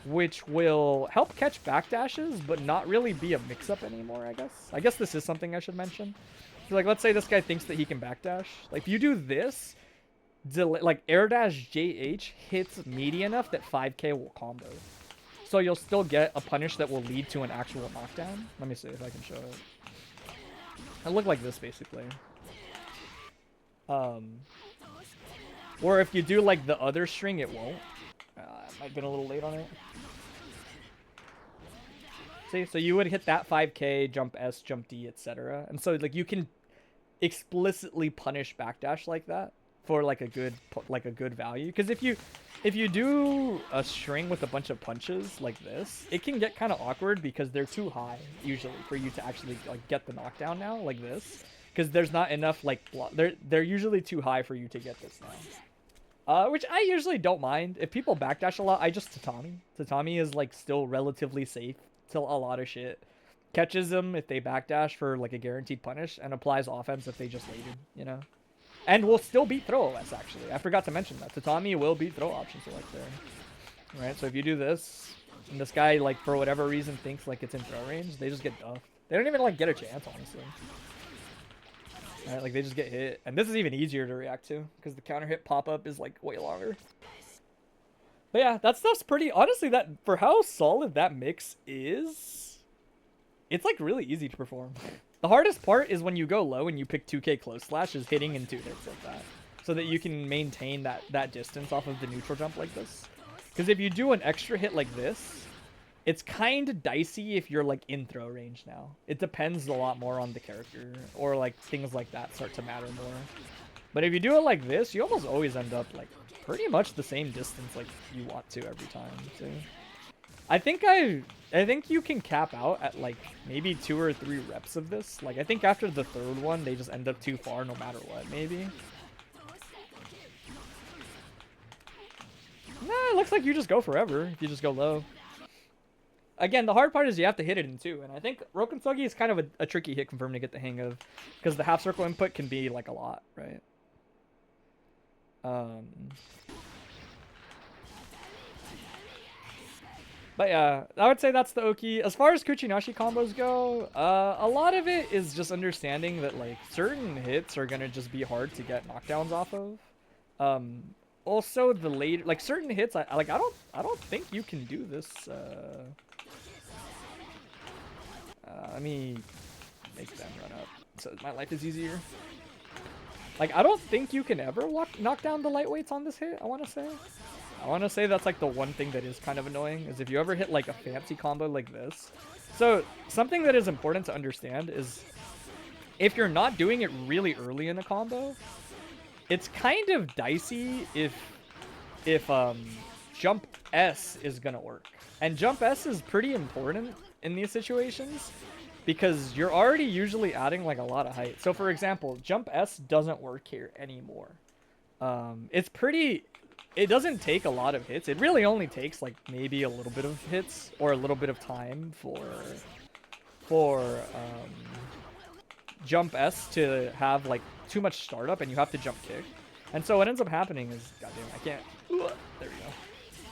which will help catch backdashes, but not really be a mix-up anymore, I guess. I guess this is something I should mention. So, like, let's say this guy thinks that he can backdash. Like, if you do this, like, air dash JH hits meaty enough that 5k will combo. So you'll still get a punish that will lead to an actual knockdown. Let me see if I can show it. It'll look like this, basically. Or if you do, like, the other string, it won't. I might have been a little late on it. See, so you would hit that 5k, jump S, jump D, etc. And so, like, you can explicitly punish backdash like that for like a good value. Because if you do a string with a bunch of punches like this, it can get kind of awkward because they're too high usually for you to actually like get the knockdown now like this. Because there's not enough like they're usually too high for you to get this now. Which I usually don't mind. If people backdash a lot, I just Tatami. Tatami is like still relatively safe till a lot of shit. Catches them if they backdash for like a guaranteed punish, and applies offense if they just waited, you know? And will still beat throw OS, actually. I forgot to mention that. Tatami will beat throw option select there. Right, so if you do this, and this guy, like, for whatever reason thinks like it's in throw range, they just get duffed. They don't even like get a chance, honestly. Right, like they just get hit. And this is even easier to react to, because the counter hit pop-up is like way longer. But yeah, that stuff's pretty, honestly, that for how solid that mix is, it's like really easy to perform. The hardest part is when you go low and you pick 2k close slash is hitting in 2 hits like that, so that you can maintain that distance off of the neutral jump like this. Because if you do an extra hit like this, it's kind of dicey if you're like in throw range now. It depends a lot more on the character, or like things like that start to matter more. But if you do it like this, you almost always end up like pretty much the same distance like you want to every time too. I think you can cap out at like maybe 2 or 3 reps of this. Like I think after the third one, they just end up too far no matter what, maybe. Nah, it looks like you just go forever if you just go low. Again, the hard part is you have to hit it in 2, and I think Roken Sogi is kind of a tricky hit confirm to get the hang of, because the half circle input can be like a lot, right? But yeah, I would say that's the Oki. As far as Kuchinashi combos go, a lot of it is just understanding that like certain hits are gonna just be hard to get knockdowns off of. Also the later, like certain hits, I don't think you can do this. Let me make them run up so my life is easier. Like I don't think you can ever knock down the lightweights on this hit. I want to say that's like the one thing that is kind of annoying, is if you ever hit like a fancy combo like this. So something that is important to understand is if you're not doing it really early in a combo, it's kind of dicey if jump S is gonna work. And jump S is pretty important in these situations because you're already usually adding like a lot of height. So for example, jump S doesn't work here anymore. It's pretty it doesn't take a lot of hits. It really only takes like maybe a little bit of hits or a little bit of time for jump S to have like too much startup, and you have to jump kick. And so what ends up happening is, goddamn, I can't. There we go.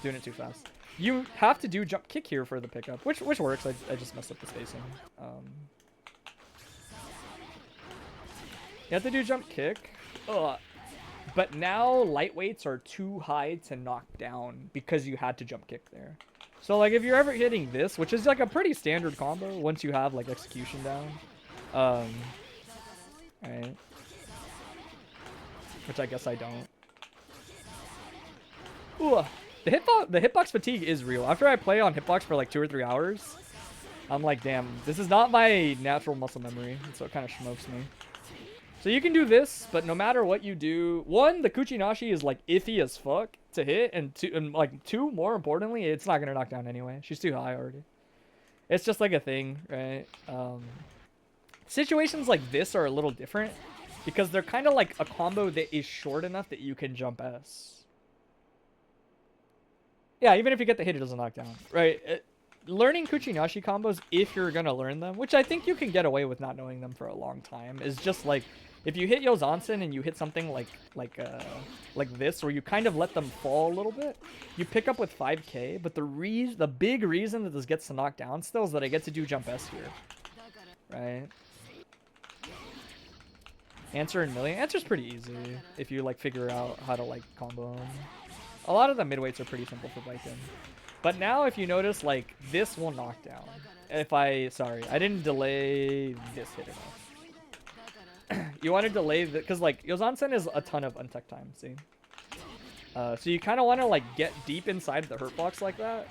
Doing it too fast. You have to do jump kick here for the pickup, which works. I just messed up the spacing. You have to do jump kick. But now lightweights are too high to knock down because you had to jump kick there. So like if you're ever hitting this, which is like a pretty standard combo once you have like execution down. Right. Which I guess I don't. Ooh, the hitbox fatigue is real. After I play on hitbox for like 2 or 3 hours, I'm like, damn, this is not my natural muscle memory. So it kind of smokes me. So you can do this, but no matter what you do, one, the Kuchinashi is like iffy as fuck to hit, and two, more importantly, it's not gonna knock down anyway. She's too high already. It's just like a thing, right? Situations like this are a little different because they're kind of like a combo that is short enough that you can jump S. Yeah, even if you get the hit, it doesn't knock down, right? Learning Kuchinashi combos, if you're gonna learn them, which I think you can get away with not knowing them for a long time, is just like if you hit Yozansen and you hit something like this, where you kind of let them fall a little bit, you pick up with 5k. But the big reason that this gets to knock down still is that I get to do jump S here, right? Answer in million. Answer's pretty easy if you like figure out how to like combo them. A lot of the midweights are pretty simple for Viking. But now if you notice, like, this will knock down. Sorry, I didn't delay this hit enough. You want to delay the, because like Yozansen is a ton of untech time, see? So you kind of want to like get deep inside the hurt box like that.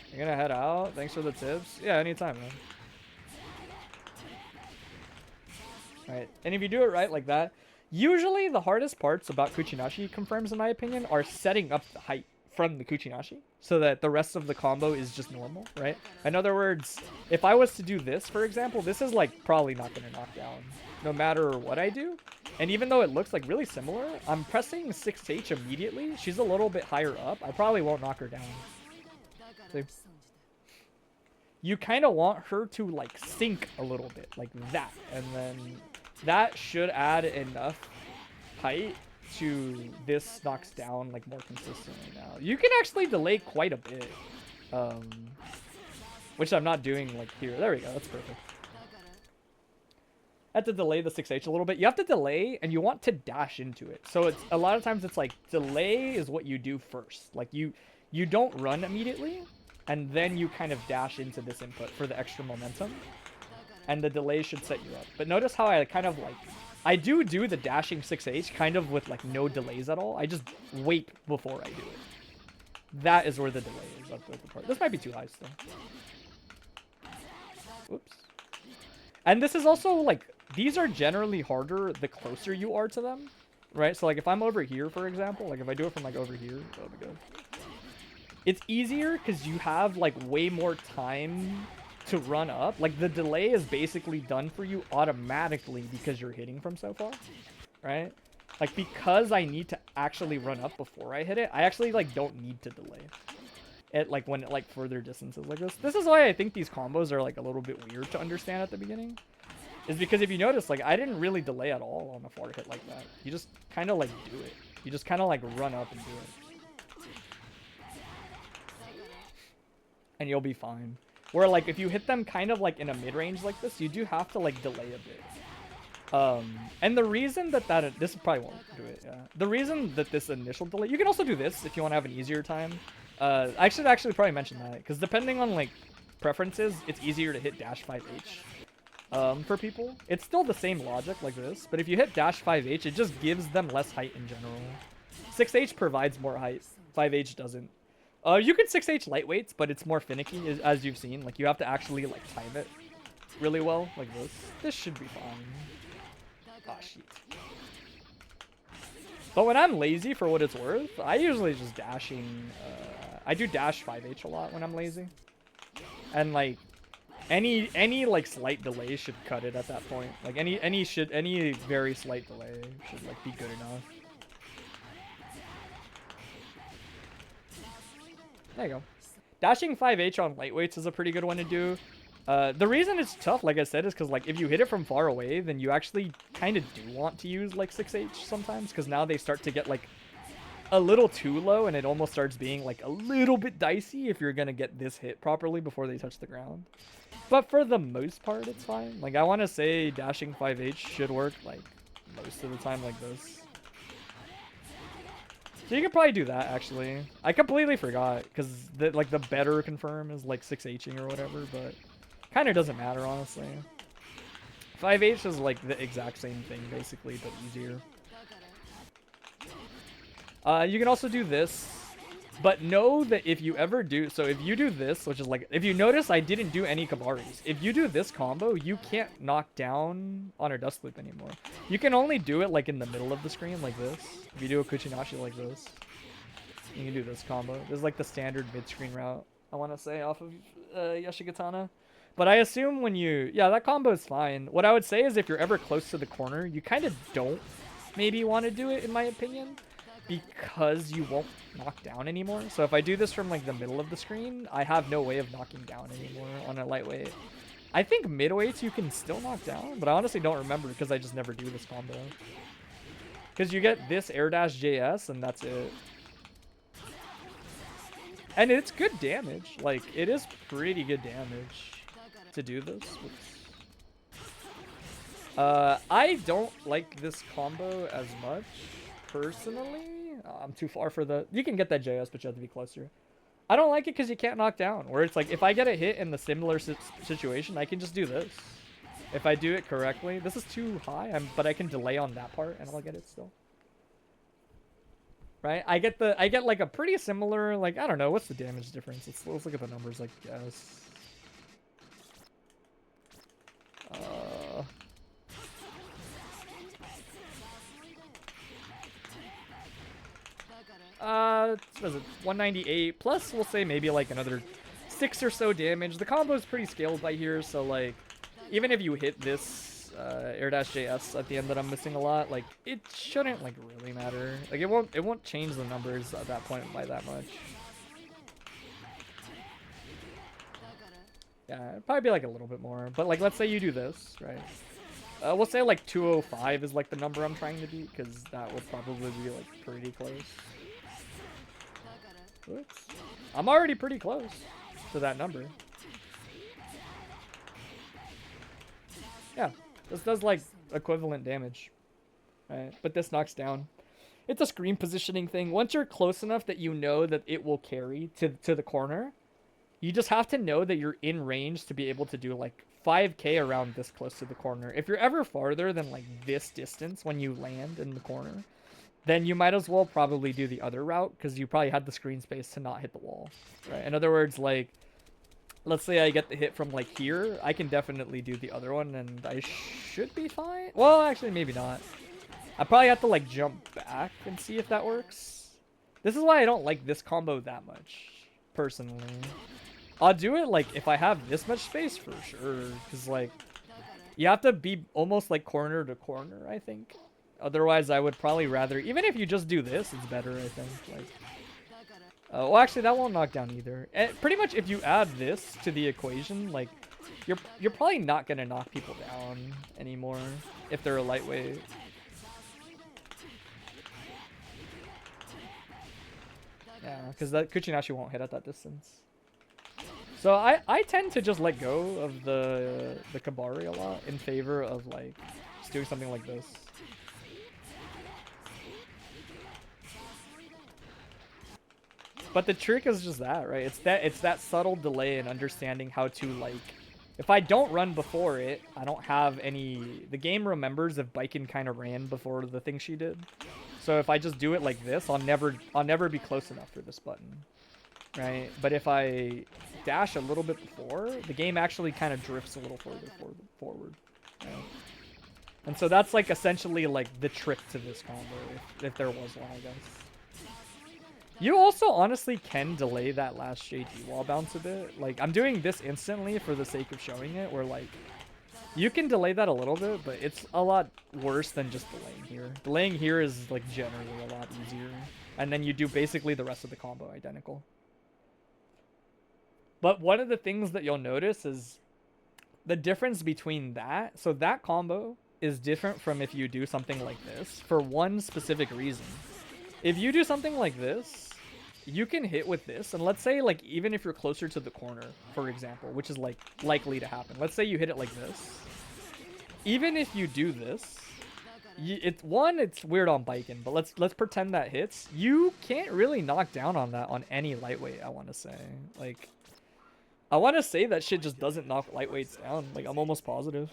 You're gonna head out. Thanks for the tips. Yeah, anytime, man. Right, and if you do it right like that, usually the hardest parts about Kuchinashi confirms, in my opinion, are setting up the height from the Kuchinashi so that the rest of the combo is just normal, right? In other words, if I was to do this, for example, this is like probably not going to knock down no matter what I do. And even though it looks like really similar, I'm pressing 6H immediately. She's a little bit higher up. I probably won't knock her down. See? You kind of want her to like sink a little bit like that, and then that should add enough height to this knocks down like more consistently now. You can actually delay quite a bit, which I'm not doing like here. There we go. That's perfect. I have to delay the 6H a little bit. You have to delay and you want to dash into it. So it's a lot of times it's like delay is what you do first. Like you don't run immediately and then you kind of dash into this input for the extra momentum. And the delay should set you up. But notice how I kind of like, I do the dashing 6H kind of with like no delays at all. I just wait before I do it. That is where the delay is. That's the part. This might be too high still. Whoops. And this is also like, these are generally harder the closer you are to them, right? So like if I'm over here, for example, like if I do it from like over here, that'll be good. It's easier because you have like way more time to run up. Like the delay is basically done for you automatically because you're hitting from so far, right? Like because I need to actually run up before I hit it, I actually like don't need to delay it like when it like further distances like this. This is why I think these combos are like a little bit weird to understand at the beginning, is because if you notice, like I didn't really delay at all on a far hit like that. You just kind of like do it. You just kind of like run up and do it, and you'll be fine. Where like if you hit them kind of like in a mid-range like this, you do have to like delay a bit. And the reason that this probably won't do it, yeah. The reason that this initial delay, you can also do this if you want to have an easier time. I should actually probably mention that, because depending on like preferences, it's easier to hit dash 5H for people. It's still the same logic like this, but if you hit dash 5H, it just gives them less height in general. 6H provides more height, 5H doesn't. You can 6H lightweights, but it's more finicky, as you've seen. Like, you have to actually, like, time it really well, like this. This should be fine. Ah, shit. But when I'm lazy, for what it's worth, I usually just dashing, I do dash 5H a lot when I'm lazy. And, like, any like, slight delay should cut it at that point. Like, any very slight delay should, like, be good enough. There you go. Dashing 5H on lightweights is a pretty good one to do. The reason it's tough, like I said, is because like if you hit it from far away, then you actually kind of do want to use like 6H sometimes, because now they start to get like a little too low, and it almost starts being like a little bit dicey if you're gonna get this hit properly before they touch the ground. But for the most part, it's fine. Like I want to say dashing 5H should work like most of the time like this. So you could probably do that, actually. I completely forgot, because like the better confirm is like 6Hing or whatever, but kind of doesn't matter, honestly. 5H is like the exact same thing, basically, but easier. You can also do this, but know that if you ever do, so if you do this, which is like, if you notice I didn't do any Kabaris. If you do this combo, you can't knock down on her Dust Loop anymore. You can only do it like in the middle of the screen like this. If you do a Kuchinashi like this, you can do this combo. This is like the standard mid-screen route, I want to say, off of Yashigatana. But I assume when you, yeah, that combo is fine. What I would say is if you're ever close to the corner, you kind of don't maybe want to do it, in my opinion, because you won't knock down anymore. So if I do this from like the middle of the screen, I have no way of knocking down anymore on a lightweight. I think midweights you can still knock down, but I honestly don't remember because I just never do this combo. Because you get this air dash JS and that's it. And it's good damage. Like, it is pretty good damage to do this. I don't like this combo as much, personally. I'm too far for the... You can get that JS, but you have to be closer. I don't like it because you can't knock down. Where it's like, if I get a hit in the similar situation, I can just do this. If I do it correctly. This is too high, but I can delay on that part, and I'll get it still. Right? I get like a pretty similar, like, I don't know, what's the damage difference? Let's look at the numbers, I guess. What is it? 198 plus, we'll say maybe like another 6 or so damage. The combo is pretty scaled by here, so like, even if you hit this air dash JS at the end that I'm missing a lot, like, it shouldn't like really matter. Like, it won't change the numbers at that point by that much. Yeah, it'd probably be like a little bit more, but like, let's say you do this, right? We'll say like 205 is like the number I'm trying to beat, because that would probably be like pretty close. Oops. I'm already pretty close to that number. Yeah, this does like equivalent damage, right? But this knocks down. It's a screen positioning thing. Once you're close enough that you know that it will carry to the corner, you just have to know that you're in range to be able to do like 5k around this close to the corner. If you're ever farther than like this distance when you land in the corner, then you might as well probably do the other route, because you probably had the screen space to not hit the wall, right? In other words, like, let's say I get the hit from like here, I can definitely do the other one and I should be fine. Well, actually, maybe not. I probably have to like jump back and see if that works. This is why I don't like this combo that much, personally. I'll do it like if I have this much space for sure, because like, you have to be almost like corner to corner, I think. Otherwise, I would probably rather, even if you just do this, it's better, I think. Like, well, actually, that won't knock down either. And pretty much, if you add this to the equation, like, you're probably not gonna knock people down anymore if they're a lightweight. Yeah, because that Kuchinashi won't hit at that distance. So I tend to just let go of the Kabari a lot in favor of like just doing something like this. But the trick is just that, right? It's that subtle delay in understanding how to, like, if I don't run before it, I don't have any... The game remembers if Baiken kind of ran before the thing she did. So if I just do it like this, I'll never be close enough for this button, right? But if I dash a little bit before, the game actually kind of drifts a little further forward. Right? And so that's like essentially like the trick to this combo, if there was one, I guess. You also honestly can delay that last JD wall bounce a bit. Like, I'm doing this instantly for the sake of showing it, where like, you can delay that a little bit, but it's a lot worse than just delaying here. Delaying here is like generally a lot easier. And then you do basically the rest of the combo identical. But one of the things that you'll notice is the difference between that. So that combo is different from if you do something like this for one specific reason. If you do something like this, you can hit with this, and let's say like even if you're closer to the corner, for example, which is like likely to happen. Let's say you hit it like this. Even if you do this, it's weird on Baiken, but let's pretend that hits. You can't really knock down on that on any lightweight, I want to say. Like, I want to say that shit just doesn't knock lightweights down. Like, I'm almost positive.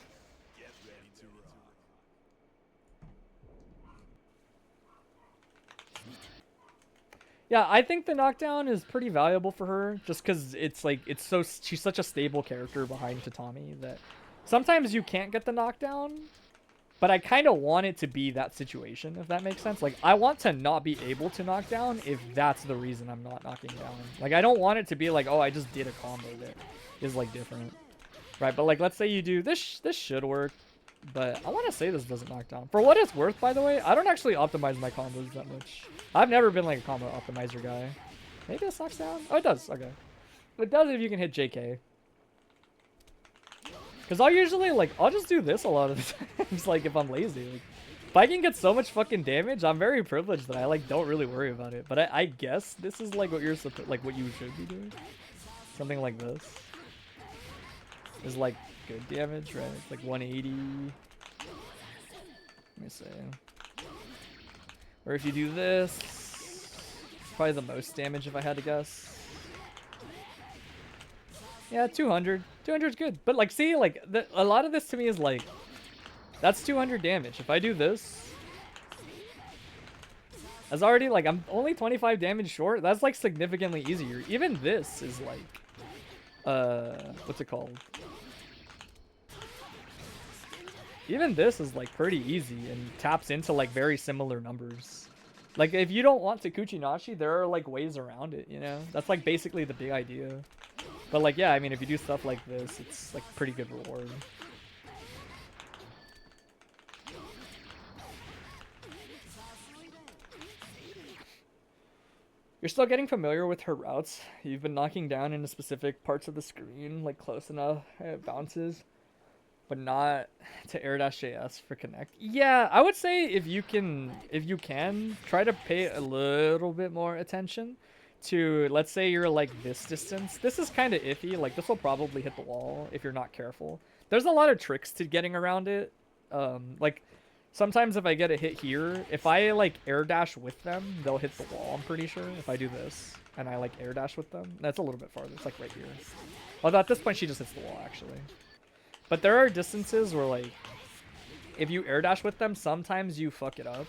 Yeah, I think the knockdown is pretty valuable for her, just because it's like she's such a stable character behind Tatami that sometimes you can't get the knockdown, but I kind of want it to be that situation, if that makes sense. Like, I want to not be able to knock down if that's the reason I'm not knocking down. Like, I don't want it to be like, oh, I just did a combo that is like different, right? But like, let's say you do this should work. But I want to say this doesn't knock down. For what it's worth, by the way, I don't actually optimize my combos that much. I've never been like a combo optimizer guy. Maybe this knocks down? Oh, it does. Okay. It does if you can hit JK. Because I'll usually, like, I'll just do this a lot of the times, like, if I'm lazy. Like, if I can get so much fucking damage, I'm very privileged that I, like, don't really worry about it. But I guess this is, like, what you're supposed, like, what you should be doing. Something like this. Is, like, good damage, right? It's like 180. Let me see. Or if you do this, probably the most damage if I had to guess. Yeah, 200. 200 is good. But like, see, like a lot of this to me is like, that's 200 damage. If I do this, that's already like, I'm only 25 damage short. That's like significantly easier. Even this is like, what's it called? Even this is like pretty easy and taps into like very similar numbers. Like if you don't want to Kuchinashi, there are like ways around it, you know? That's like basically the big idea. But like, yeah, I mean, if you do stuff like this, it's like pretty good reward. You're still getting familiar with her routes. You've been knocking down into specific parts of the screen, like close enough, it bounces. But not to air dash JS for connect. Yeah, I would say if you can try to pay a little bit more attention to, let's say you're like this distance. This is kind of iffy. Like this will probably hit the wall if you're not careful. There's a lot of tricks to getting around it. Like sometimes if I get a hit here, if I like air dash with them, they'll hit the wall. I'm pretty sure if I do this and I like air dash with them. That's a little bit farther. It's like right here. Although at this point she just hits the wall actually. But there are distances where, like, if you air dash with them, sometimes you fuck it up.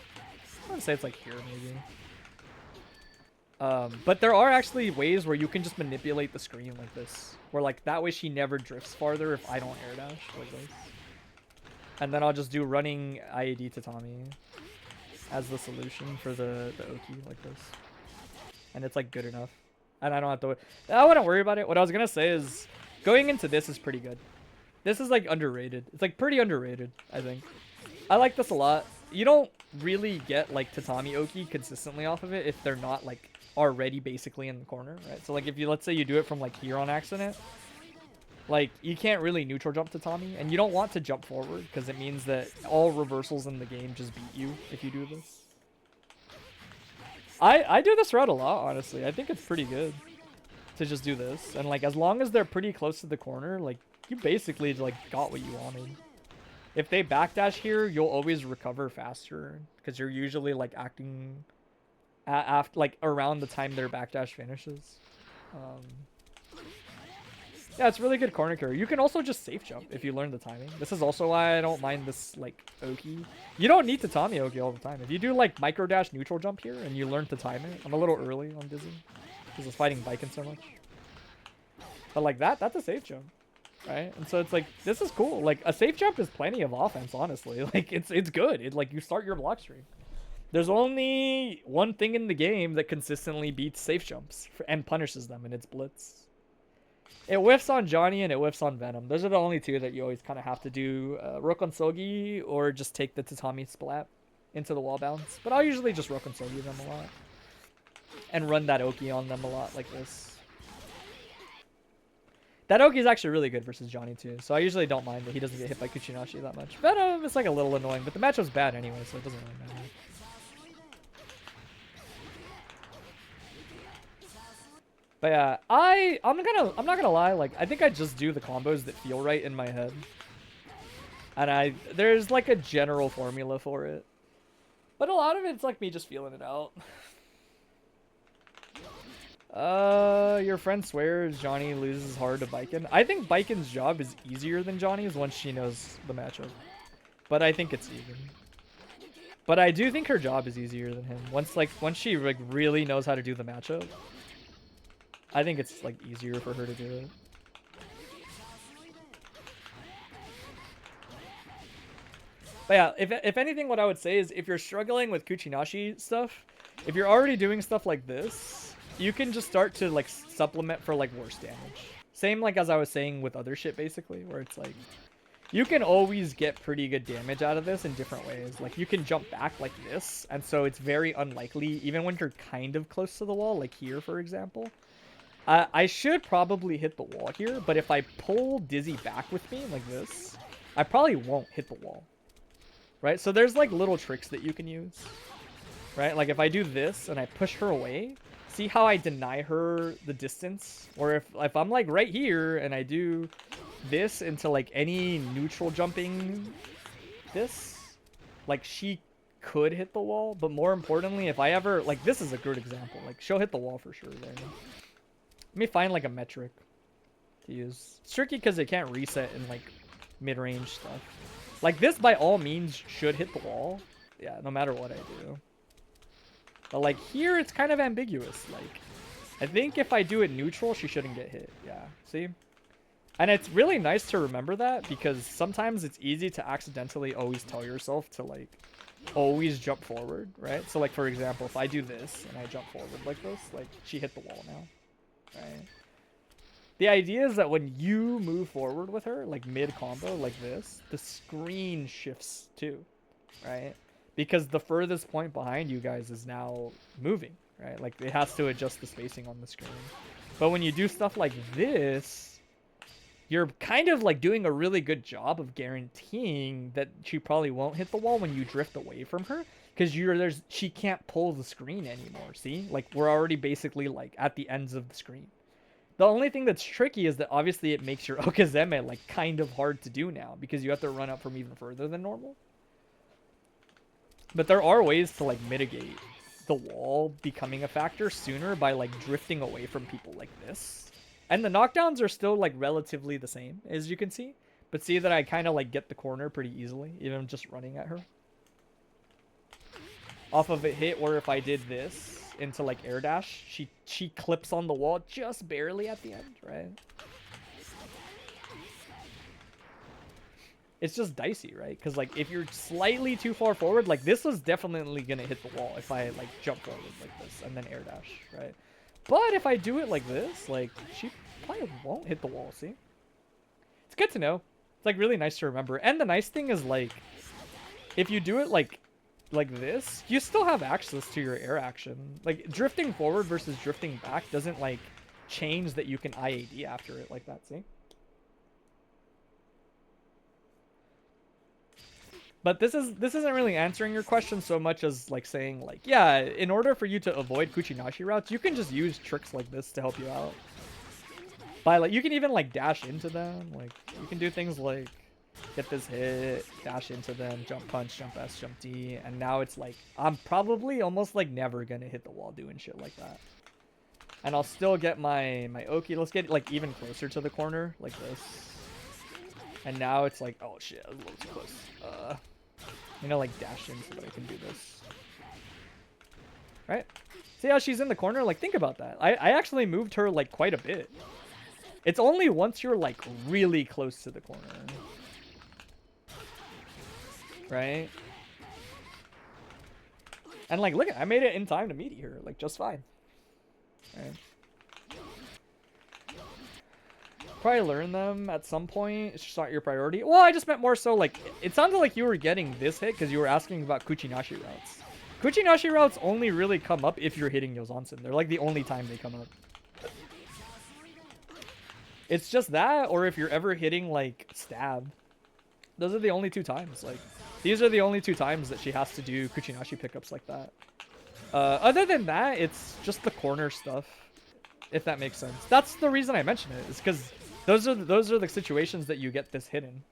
I would say it's like here, maybe. But there are actually ways where you can just manipulate the screen like this. Where, like, that way she never drifts farther if I don't air dash, like this. And then I'll just do running IAD Tatami as the solution for the Oki, like this. And it's, like, good enough. And I don't have to... I wouldn't worry about it. What I was gonna say is, going into this is pretty good. This is like underrated. It's like pretty underrated, I think. I like this a lot. You don't really get like Tatami Oki consistently off of it if they're not like already basically in the corner, right? So like if you, let's say you do it from like here on accident, like you can't really neutral jump Tatami, and you don't want to jump forward because it means that all reversals in the game just beat you if you do this. I do this route a lot, honestly. I think it's pretty good to just do this. And like as long as they're pretty close to the corner, like you basically like got what you wanted. If they backdash here, you'll always recover faster because you're usually like acting after like around the time their backdash finishes. Yeah, it's really good corner carry. You can also just safe jump if you learn the timing. This is also why I don't mind this like Oki. You don't need Tatami Oki all the time. If you do like micro dash neutral jump here and you learn to time it, I'm a little early on Dizzy because it's fighting Baiken so much. But like that's a safe jump. Right, and so it's like this is cool. Like a safe jump is plenty of offense, honestly. Like it's good. It like you start your block streak. There's only one thing in the game that consistently beats safe jumps and punishes them, and it's blitz. It whiffs on Johnny and it whiffs on Venom. Those are the only two that you always kind of have to do. Rokon Sogi or just take the Tatami splat into the wall bounce. But I'll usually just Rokon Sogi them a lot and run that Oki on them a lot like this. That Oki is actually really good versus Johnny too, so I usually don't mind that he doesn't get hit by Kuchinashi that much. But it's like a little annoying, but the matchup's bad anyway, so it doesn't really matter. But yeah, I'm not gonna lie, like I think I just do the combos that feel right in my head. And there's like a general formula for it. But a lot of it's like me just feeling it out. Your friend swears Johnny loses hard to Baiken. I think Baiken's job is easier than Johnny's once she knows the matchup. But I think it's even. But I do think her job is easier than him. Once she like really knows how to do the matchup, I think it's like easier for her to do it. But yeah, if anything, what I would say is if you're struggling with Kuchinashi stuff, if you're already doing stuff like this, you can just start to like supplement for like worse damage. Same like as I was saying with other shit basically, where it's like you can always get pretty good damage out of this in different ways. Like you can jump back like this, and so it's very unlikely, even when you're kind of close to the wall, like here for example. I should probably hit the wall here, but if I pull Dizzy back with me like this, I probably won't hit the wall. Right? So there's like little tricks that you can use. Right? Like if I do this and I push her away, see how I deny her the distance? Or if I'm like right here and I do this into like any neutral jumping this, like she could hit the wall. But more importantly, if I ever, like this is a good example. Like she'll hit the wall for sure there. Let me find like a metric to use. It's tricky because it can't reset in like mid-range stuff. Like this by all means should hit the wall. Yeah, no matter what I do. But like here it's kind of ambiguous. Like I think if I do it neutral, she shouldn't get hit. Yeah, see? And it's really nice to remember that because sometimes it's easy to accidentally always tell yourself to like always jump forward, right? So like for example, if I do this and I jump forward like this, like she hit the wall now. Right. The idea is that when you move forward with her, like mid-combo, like this, the screen shifts too, right? Because the furthest point behind you guys is now moving, right? Like it has to adjust the spacing on the screen. But when you do stuff like this, you're kind of like doing a really good job of guaranteeing that she probably won't hit the wall when you drift away from her. Because she can't pull the screen anymore, see? Like, we're already basically, like, at the ends of the screen. The only thing that's tricky is that, obviously, it makes your Okazeme, like, kind of hard to do now. Because you have to run up from even further than normal. But there are ways to, like, mitigate the wall becoming a factor sooner by, like, drifting away from people like this. And the knockdowns are still, like, relatively the same, as you can see. But see that I kind of, like, get the corner pretty easily, even just running at her. Off of a hit where if I did this into like air dash, she clips on the wall just barely at the end, right? It's just dicey, right? Because like if you're slightly too far forward, like this was definitely gonna hit the wall if I like jump forward like this and then air dash, right? But if I do it like this, like she probably won't hit the wall, see? It's good to know. It's like really nice to remember. And the nice thing is like if you do it like this, you still have access to your air action. Like drifting forward versus drifting back doesn't like change that you can IAD after it like that, see? But this isn't really answering your question so much as like saying like, yeah, in order for you to avoid Kuchinashi routes, you can just use tricks like this to help you out. By like you can even like dash into them, like you can do things like get this hit, dash into them, jump punch, jump S, jump D, and now it's like I'm probably almost like never gonna hit the wall doing shit like that. And I'll still get my Oki. Let's get like even closer to the corner, like this. And now it's like, oh shit, I was a little too close. You know, like dash in so that I can do this. Right? See how she's in the corner? Like think about that. I actually moved her like quite a bit. It's only once you're like really close to the corner. Right? And like, look, I made it in time to meet her, like just fine. Right? Probably learn them at some point. It's just not your priority. Well, I just meant more so like, it sounded like you were getting this hit because you were asking about Kuchinashi routes. Kuchinashi routes only really come up if you're hitting Yozansen. They're like the only time they come up. It's just that, or if you're ever hitting like stab. Those are the only 2 times. Like, these are the only 2 times that she has to do Kuchinashi pickups like that. Other than that, it's just the corner stuff, if that makes sense. That's the reason I mention it, is because those are the situations that you get this hidden.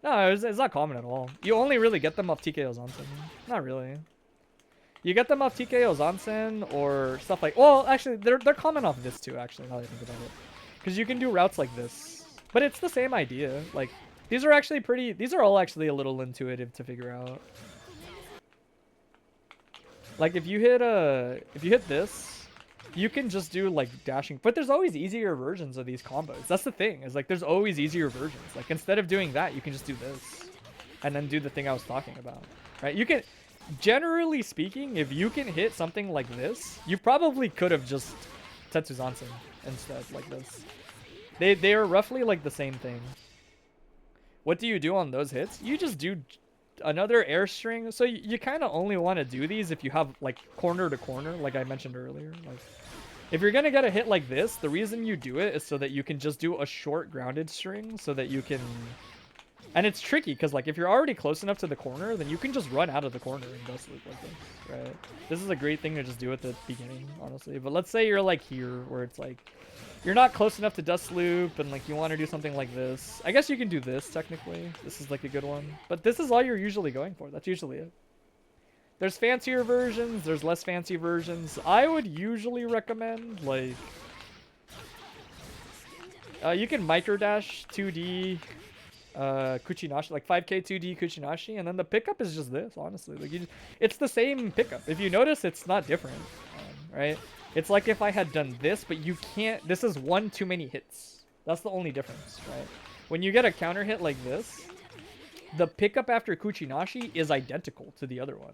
No, it's not common at all. You only really get them off TKO Zansen. Not really. You get them off TKO Zansen or stuff like... Well, actually, they're common off this too, actually, now that I think about it. Because you can do routes like this. But it's the same idea. Like, these are actually pretty... These are all actually a little intuitive to figure out. Like, if you hit this... You can just do like dashing, but there's always easier versions of these combos. That's the thing, is like there's always easier versions. Like instead of doing that, you can just do this and then do the thing I was talking about, right? You can, generally speaking, if you can hit something like this, you probably could have just Tetsu Zansen instead, like this. They are roughly like the same thing. What do you do on those hits? You just do another air string. So you kind of only want to do these if you have like corner to corner, like I mentioned earlier. Like if you're gonna get a hit like this, the reason you do it is so that you can just do a short grounded string, so that you can... And it's tricky because like if you're already close enough to the corner, then you can just run out of the corner and dust loop like this, right? This is a great thing to just do at the beginning, honestly. But let's say you're like here, where it's like you're not close enough to dust loop and like you want to do something like this. I guess you can do this technically. This is like a good one, but this is all you're usually going for. That's usually it. There's fancier versions, there's less fancy versions. I would usually recommend like you can micro dash 2D Kuchinashi, like 5k 2D Kuchinashi, and then the pickup is just this, honestly. Like it's the same pickup. If you notice, it's not different, right? It's like if I had done this, but you can't... This is one too many hits. That's the only difference, right? When you get a counter hit like this, the pickup after Kuchinashi is identical to the other one.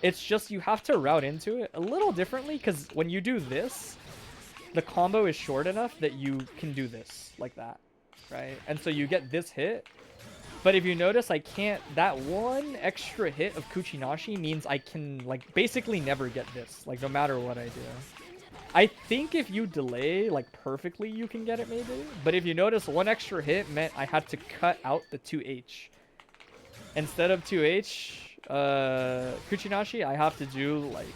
It's just you have to route into it a little differently, because when you do this, the combo is short enough that you can do this, like that, right? And so you get this hit, but if you notice, I can't... That one extra hit of Kuchinashi means I can, like, basically never get this, like, no matter what I do. I think if you delay, like, perfectly, you can get it, maybe. But if you notice, one extra hit meant I had to cut out the 2H. Instead of 2H, Kuchinashi, I have to do, like,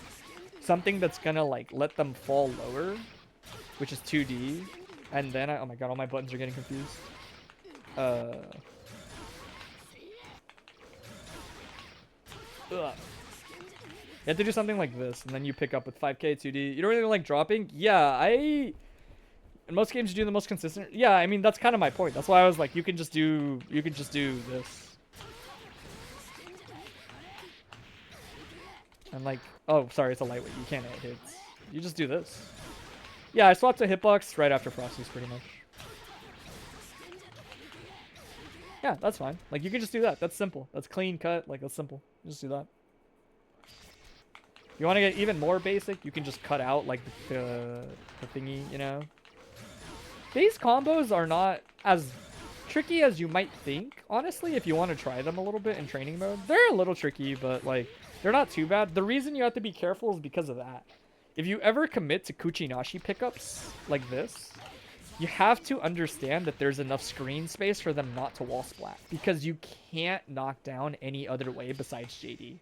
something that's gonna, like, let them fall lower, which is 2D. And then oh my god, all my buttons are getting confused. You have to do something like this, and then you pick up with 5k 2D. You don't really like dropping? Yeah, in most games you do the most consistent. Yeah, I mean that's kind of my point. That's why I was like, you can just do this. And like, oh sorry, it's a lightweight. You can't hit hits. You just do this. Yeah, I swapped to hitbox right after Frosty's pretty much. Yeah, that's fine. Like, you can just do that. That's simple. That's clean cut. Like, that's simple. Just do that. If you want to get even more basic, you can just cut out, like, the thingy, you know? These combos are not as tricky as you might think, honestly, if you want to try them a little bit in training mode. They're a little tricky, but, like, they're not too bad. The reason you have to be careful is because of that. If you ever commit to Kuchinashi pickups like this, you have to understand that there's enough screen space for them not to wall splat, because you can't knock down any other way besides JD.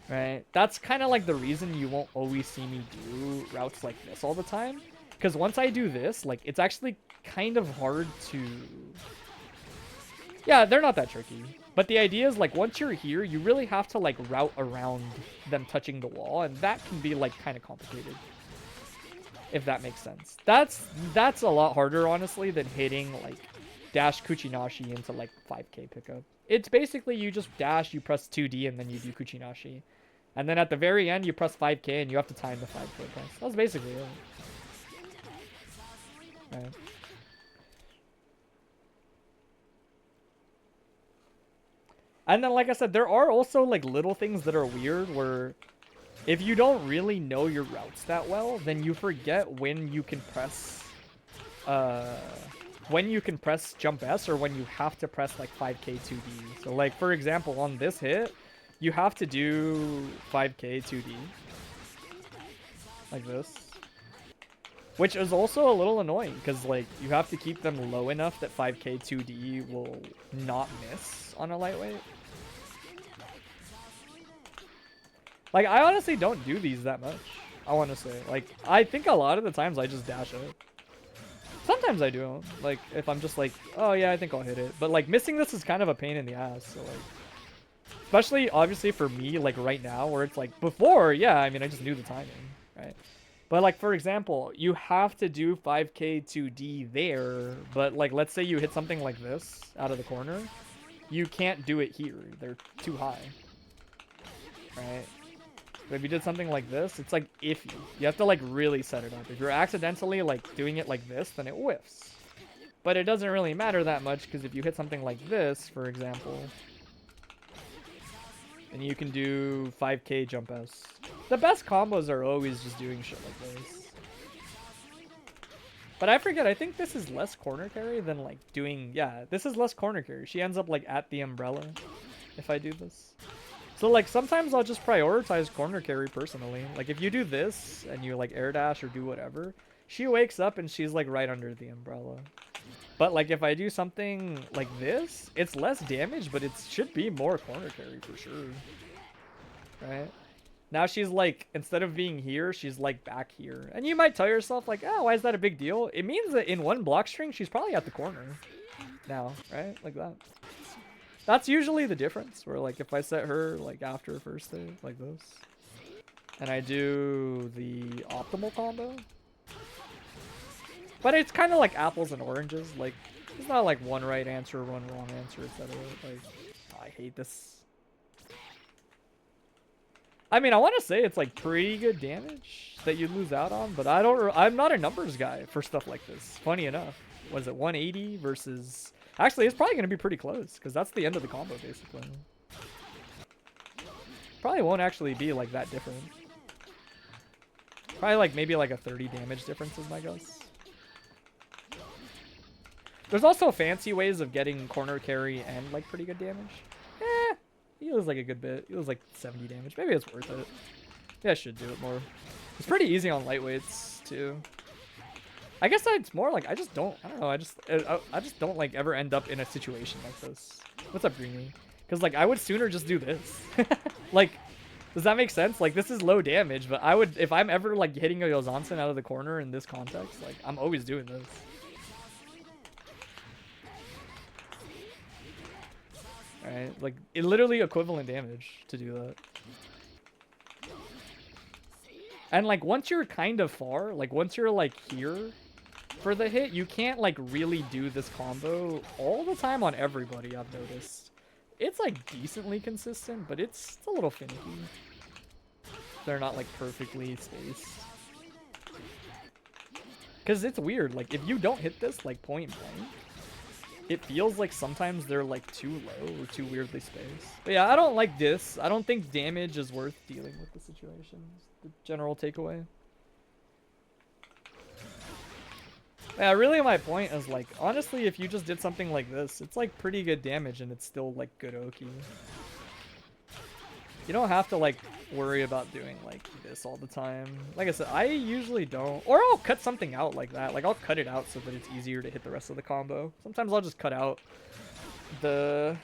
Right? That's kind of like the reason you won't always see me do routes like this all the time. Because once I do this, like, it's actually kind of hard to... Yeah, they're not that tricky. But the idea is, like, once you're here, you really have to, like, route around them touching the wall, and that can be, like, kind of complicated. If that makes sense. That's a lot harder, honestly, than hitting, like, dash Kuchinashi into, like, 5k pickup. It's basically you just dash, you press 2D, and then you do Kuchinashi. And then at the very end, you press 5k, and you have to time the 5k press. That's basically it. Right. And then, like I said, there are also, like, little things that are weird where if you don't really know your routes that well, then you forget when you can press jump S or when you have to press, like, 5k 2D. So, like, for example, on this hit, you have to do 5k 2D. Like this. Which is also a little annoying, because, like, you have to keep them low enough that 5k 2D will not miss on a lightweight. Like, I honestly don't do these that much, I want to say. Like, I think a lot of the times I just dash it. Sometimes I do, like, if I'm just like, oh yeah, I think I'll hit it. But, like, missing this is kind of a pain in the ass, so, like... Especially, obviously, for me, like, right now, where it's like, before, yeah, I mean, I just knew the timing, right? But, like, for example, you have to do 5k 2D there, but, like, let's say you hit something like this out of the corner. You can't do it here. They're too high, right? But if you did something like this, it's, like, iffy. You have to, like, really set it up. If you're accidentally, like, doing it like this, then it whiffs. But it doesn't really matter that much, because if you hit something like this, for example... And you can do 5k jump S. The best combos are always just doing shit like this. But I forget, I think this is less corner carry than like doing... Yeah, this is less corner carry. She ends up like at the umbrella if I do this. So like sometimes I'll just prioritize corner carry personally. Like if you do this and you like air dash or do whatever, she wakes up and she's like right under the umbrella. But, like, if I do something like this, it's less damage, but it should be more corner carry for sure. Right? Now she's, like, instead of being here, she's, like, back here. And you might tell yourself, like, oh, why is that a big deal? It means that in one block string, she's probably at the corner now, right? Like that. That's usually the difference, where, like, if I set her, like, after first thing, like this, and I do the optimal combo, but it's kind of like apples and oranges. Like, it's not like one right answer, one wrong answer, etc. Like, I hate this. I mean, I want to say it's like pretty good damage that you lose out on, but I'm not a numbers guy for stuff like this. Funny enough, was it 180 versus? Actually, it's probably gonna be pretty close because that's the end of the combo basically. Probably won't actually be like that different. Probably like maybe like a 30 damage difference is my guess. There's also fancy ways of getting corner carry and like pretty good damage. He was like a good bit. He was like 70 damage. Maybe it's worth it. Yeah, I should do it more. It's pretty easy on lightweights too. I guess it's more like I don't know. I just don't like ever end up in a situation like this. What's up, Greeny? Because like I would sooner just do this. Like, does that make sense? Like this is low damage, but I would if I'm ever like hitting a Yozansen out of the corner in this context, like I'm always doing this. Right? Like, it literally equivalent damage to do that. And, like, once you're kind of far, like, once you're, like, here for the hit, you can't, like, really do this combo all the time on everybody, I've noticed. It's, like, decently consistent, but it's a little finicky. They're not, like, perfectly spaced. Because it's weird. Like, if you don't hit this, like, point blank, it feels like sometimes they're like too low or too weirdly spaced. But yeah, I don't like this. I don't think damage is worth dealing with the situation. The general takeaway. Yeah, really my point is like, honestly, if you just did something like this, it's like pretty good damage and it's still like good Oki. You don't have to like worry about doing like this all the time. Like I said, I usually don't. Or I'll cut something out like that. Like I'll cut it out so that it's easier to hit the rest of the combo. Sometimes I'll just cut out the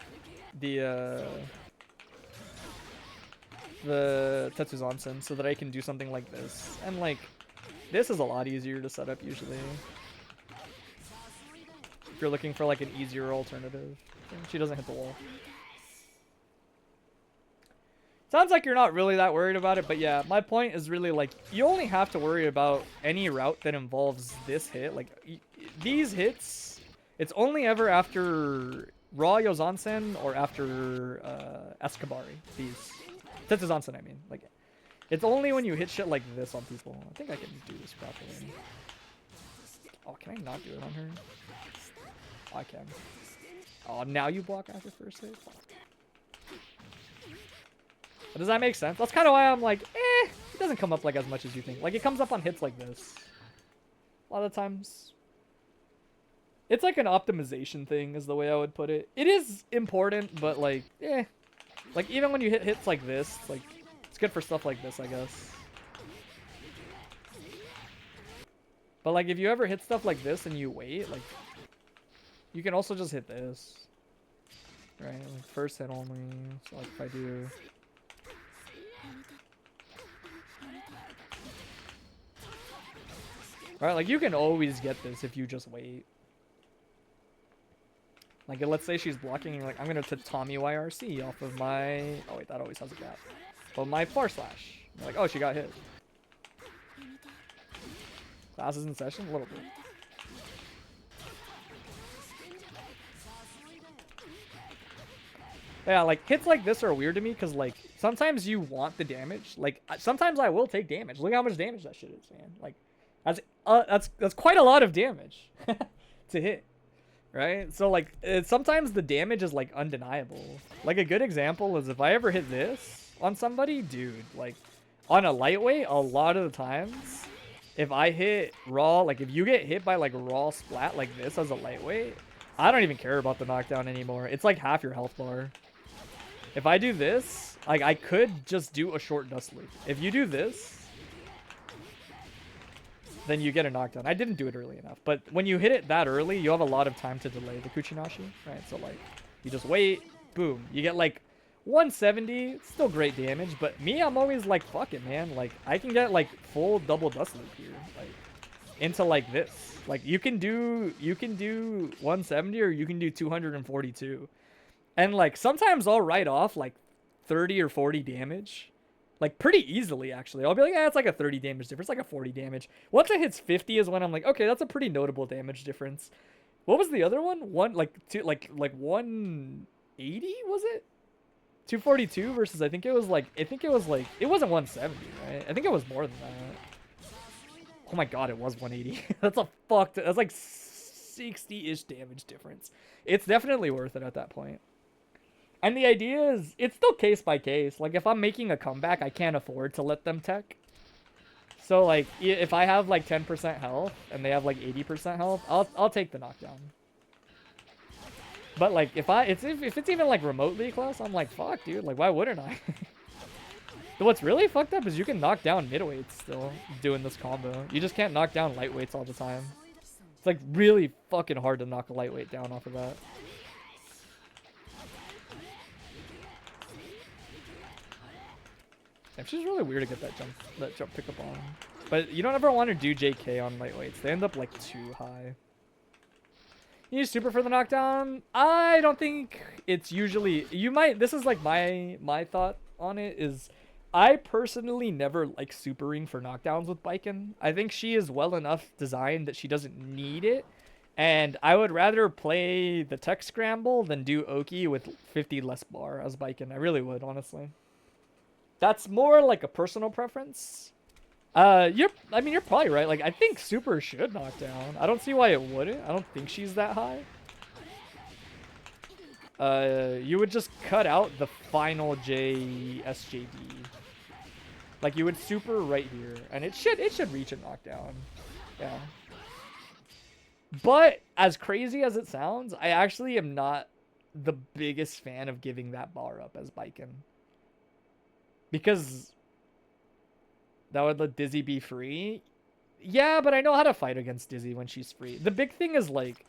Tetsuzansen so that I can do something like this. And like this is a lot easier to set up usually. If you're looking for like an easier alternative. She doesn't hit the wall. Sounds like you're not really that worried about it, but yeah, my point is really like, you only have to worry about any route that involves this hit. Like, these hits, it's only ever after Raw Yozansen or after Escabari. These. Tetsuzansen, I mean. Like, it's only when you hit shit like this on people. I think I can do this properly. Oh, can I not do it on her? Oh, I can. Oh, now you block after first hit? But does that make sense? That's kind of why I'm like, it doesn't come up like as much as you think. Like, it comes up on hits like this. A lot of times. It's like an optimization thing is the way I would put it. It is important, but like, like, even when you hit hits like this, like, it's good for stuff like this, I guess. But like if you ever hit stuff like this and you wait, like you can also just hit this. Right? Like first hit only. So like if I do Alright, like you can always get this if you just wait. Like let's say she's blocking, like I'm gonna Tatami YRC off of my oh wait, that always has a gap. But my far slash. Like, oh, she got hit. Class is in session? A little bit. Yeah, like, hits like this are weird to me because, like, sometimes you want the damage. Like, sometimes I will take damage. Look how much damage that shit is, man. Like, that's quite a lot of damage to hit, right? So, like, sometimes the damage is, like, undeniable. Like, a good example is if I ever hit this on somebody, dude, like, on a lightweight, a lot of the times, if I hit raw, like if you get hit by like raw splat like this as a lightweight, I don't even care about the knockdown anymore. It's like half your health bar. If I do this, like I could just do a short dust loop. If you do this, then you get a knockdown. I didn't do it early enough, but when you hit it that early, you have a lot of time to delay the Kuchinashi, right? So like, you just wait, boom, you get like 170, still great damage, but me, I'm always like, fuck it, man. Like, I can get like full double dust loop here, like into like this. Like you can do 170 or you can do 242, and like sometimes I'll write off like 30 or 40 damage, like pretty easily actually. I'll be like, yeah, it's like a 30 damage difference, like a 40 damage. Once it hits 50 is when I'm like, okay, that's a pretty notable damage difference. What was the other one? 180 was it? 242 versus it wasn't 170, right? I think it was more than that. Oh my god, it was 180. That's like 60-ish damage difference. It's definitely worth it at that point. And the idea is, it's still case by case. Like if I'm making a comeback, I can't afford to let them tech. So like if I have like 10% health and they have like 80% health, I'll take the knockdown. But like if it's even like remotely close, I'm like, fuck, dude, like why wouldn't I? What's really fucked up is you can knock down midweights still doing this combo. You just can't knock down lightweights all the time. It's like really fucking hard to knock a lightweight down off of that. It's just really weird to get that jump pickup on. But you don't ever want to do JK on lightweights. They end up like too high. You use super for the knockdown? I don't think it's usually... You might... This is like my thought on it is... I personally never like supering for knockdowns with Baiken. I think she is well enough designed that she doesn't need it. And I would rather play the tech scramble than do Oki with 50 less bar as Baiken. I really would, honestly. That's more like a personal preference. You're probably right. Like, I think super should knock down. I don't see why it wouldn't. I don't think she's that high. You would just cut out the final SJD. Like, you would super right here, and it should reach a knockdown. Yeah. But as crazy as it sounds, I actually am not the biggest fan of giving that bar up as Baiken. Because that would let Dizzy be free. Yeah, but I know how to fight against Dizzy when she's free. The big thing is like,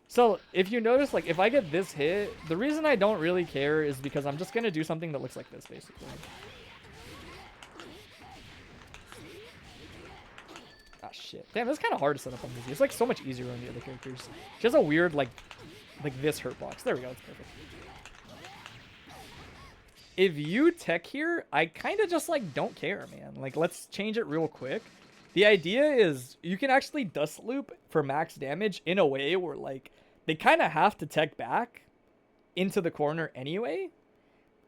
so if you notice, like if I get this hit, the reason I don't really care is because I'm just going to do something that looks like this, basically. Ah, shit. Damn, it's kind of hard to set up on Dizzy. It's like so much easier on the other characters. She has a weird, like this hurt box. There we go. It's perfect. If you tech here, I kind of just like don't care, man. Like, let's change it real quick. The idea is you can actually dust loop for max damage in a way where like they kind of have to tech back into the corner anyway,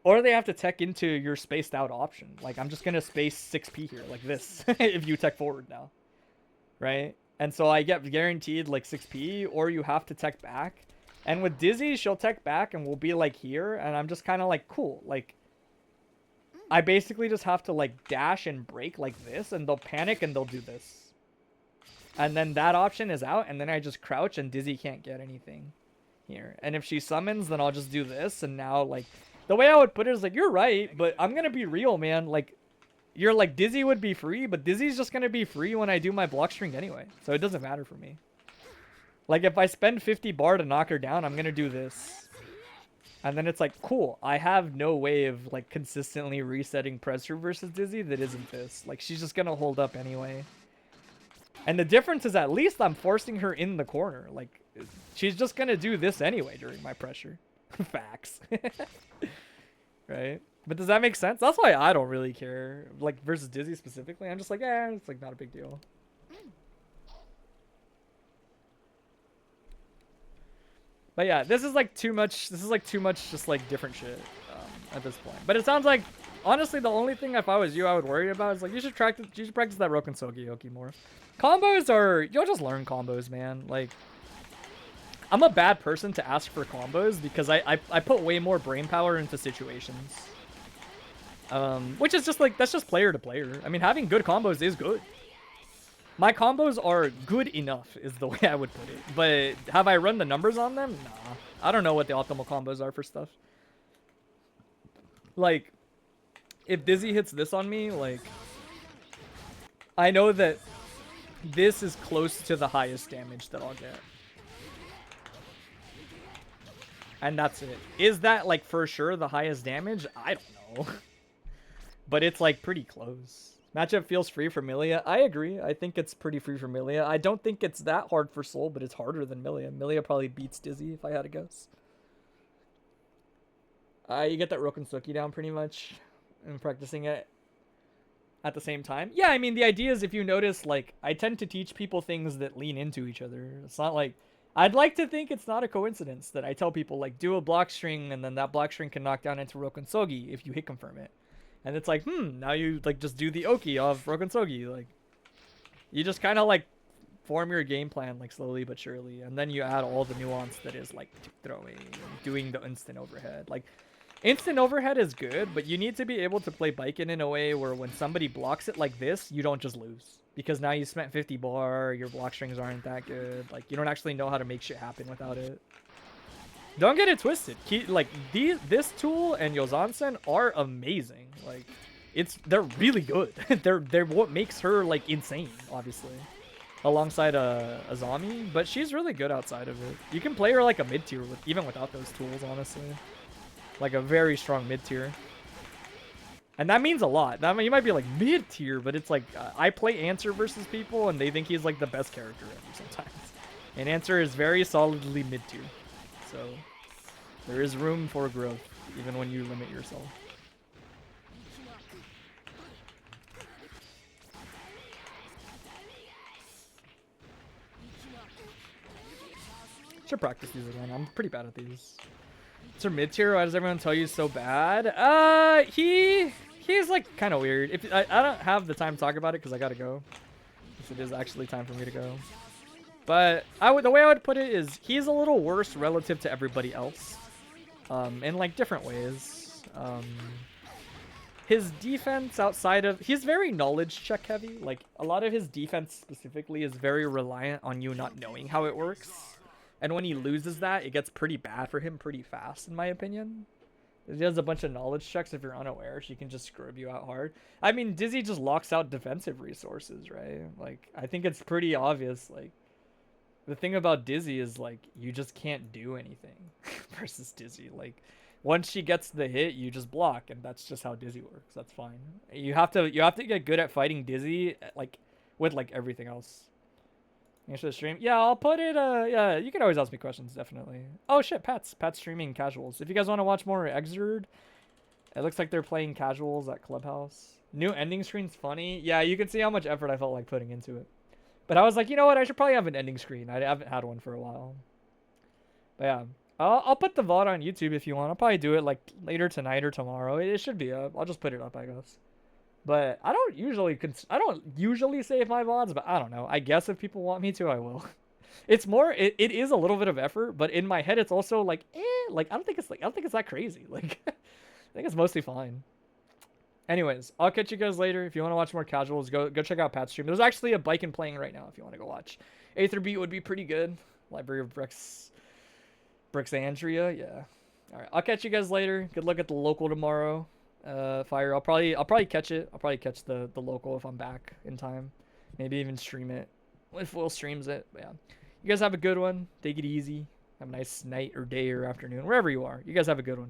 or they have to tech into your spaced out option. Like, I'm just gonna space 6p here like this if you tech forward now, right? And so I get guaranteed like 6p, or you have to tech back. And with Dizzy, she'll tech back and we'll be like here, and I'm just kind of like, cool, like I basically just have to like dash and break like this, and they'll panic and they'll do this. And then that option is out, and then I just crouch and Dizzy can't get anything here. And if she summons, then I'll just do this, and now like the way I would put it is like, you're right, but I'm gonna be real, man. Like you're like, Dizzy would be free, but Dizzy's just gonna be free when I do my block string anyway. So it doesn't matter for me. Like, if I spend 50 bar to knock her down, I'm gonna do this. And then it's like, cool, I have no way of, like, consistently resetting pressure versus Dizzy that isn't this. Like, she's just gonna hold up anyway. And the difference is at least I'm forcing her in the corner. Like, she's just gonna do this anyway during my pressure. Facts. Right? But does that make sense? That's why I don't really care. Like, versus Dizzy specifically, I'm just like, eh, it's like not a big deal. But yeah, this is like too much. This is like too much just like different shit at this point. But it sounds like, honestly, the only thing if I was you I would worry about is like you should practice that Roken Sogi more. Combos are, you'll just learn combos, man. Like, I'm a bad person to ask for combos because I put way more brain power into situations. Which is just like, that's just player to player. I mean, having good combos is good. My combos are good enough is the way I would put it. But have I run the numbers on them? Nah. I don't know what the optimal combos are for stuff. Like, if Dizzy hits this on me, like, I know that this is close to the highest damage that I'll get. And that's it. Is that, like, for sure the highest damage? I don't know. But it's, like, pretty close. Matchup feels free for Millia. I agree. I think it's pretty free for Millia. I don't think it's that hard for Soul, but it's harder than Millia. Millia probably beats Dizzy if I had to guess. You get that Roken Suki down pretty much and practicing it at the same time. Yeah, I mean, the idea is if you notice, like, I tend to teach people things that lean into each other. It's not like... I'd like to think it's not a coincidence that I tell people, like, do a block string, and then that block string can knock down into Roken Sogi if you hit confirm it. And it's like, now you, like, just do the Oki of Roken Sogi. Like, you just kind of, like, form your game plan, like, slowly but surely. And then you add all the nuance that is, like, throwing, doing the instant overhead. Like, instant overhead is good, but you need to be able to play Baiken in a way where when somebody blocks it like this, you don't just lose. Because now you spent 50 bar, your block strings aren't that good. Like, you don't actually know how to make shit happen without it. Don't get it twisted. This tool and Yozansen are amazing. Like, they're really good. they're what makes her, like, insane, obviously. Alongside Azami, but she's really good outside of it. You can play her like a mid-tier even without those tools, honestly. Like a very strong mid-tier. And that means a lot. I mean, you might be like mid-tier, but it's like I play Answer versus people and they think he's like the best character ever sometimes. And Answer is very solidly mid-tier. So there is room for growth even when you limit yourself. Should practice these again. I'm pretty bad at these. Sir mid-tier, why does everyone tell you so bad? He's like kind of weird. If I don't have the time to talk about it because I gotta go. Because it is actually time for me to go. But the way I would put it is he's a little worse relative to everybody else. In like different ways. His defense outside of... He's very knowledge check heavy. Like a lot of his defense specifically is very reliant on you not knowing how it works. And when he loses that, it gets pretty bad for him pretty fast, in my opinion. He does a bunch of knowledge checks if you're unaware. She can just scrub you out hard. I mean, Dizzy just locks out defensive resources, right? Like, I think it's pretty obvious. Like, the thing about Dizzy is, like, you just can't do anything versus Dizzy. Like, once she gets the hit, you just block, and that's just how Dizzy works. That's fine. You have to get good at fighting Dizzy, like, with, like, everything else. Thanks for the stream. Yeah, I'll put it, yeah, you can always ask me questions, definitely. Oh, shit, Pat's streaming casuals. If you guys want to watch more Exerd, it looks like they're playing casuals at Clubhouse. New ending screen's funny. Yeah, you can see how much effort I felt like putting into it. But I was like, you know what, I should probably have an ending screen. I haven't had one for a while. But yeah, I'll put the VOD on YouTube if you want. I'll probably do it, like, later tonight or tomorrow. It should be up. I'll just put it up, I guess. But I don't usually save my VODs, but I don't know. I guess if people want me to, I will. It's more, it is a little bit of effort, but in my head, it's also like, like, I don't think it's that crazy. Like, I think it's mostly fine. Anyways, I'll catch you guys later. If you want to watch more casuals, go check out Pat's stream. There's actually a Baiken playing right now if you want to go watch. Aether Beat would be pretty good. Library of Brixandria, yeah. All right, I'll catch you guys later. Good luck at the local tomorrow. Fire. I'll probably catch it. I'll probably catch the local if I'm back in time. Maybe even stream it if Will streams it. But yeah, you guys have a good one. Take it easy. Have a nice night or day or afternoon, wherever you are. You guys have a good one.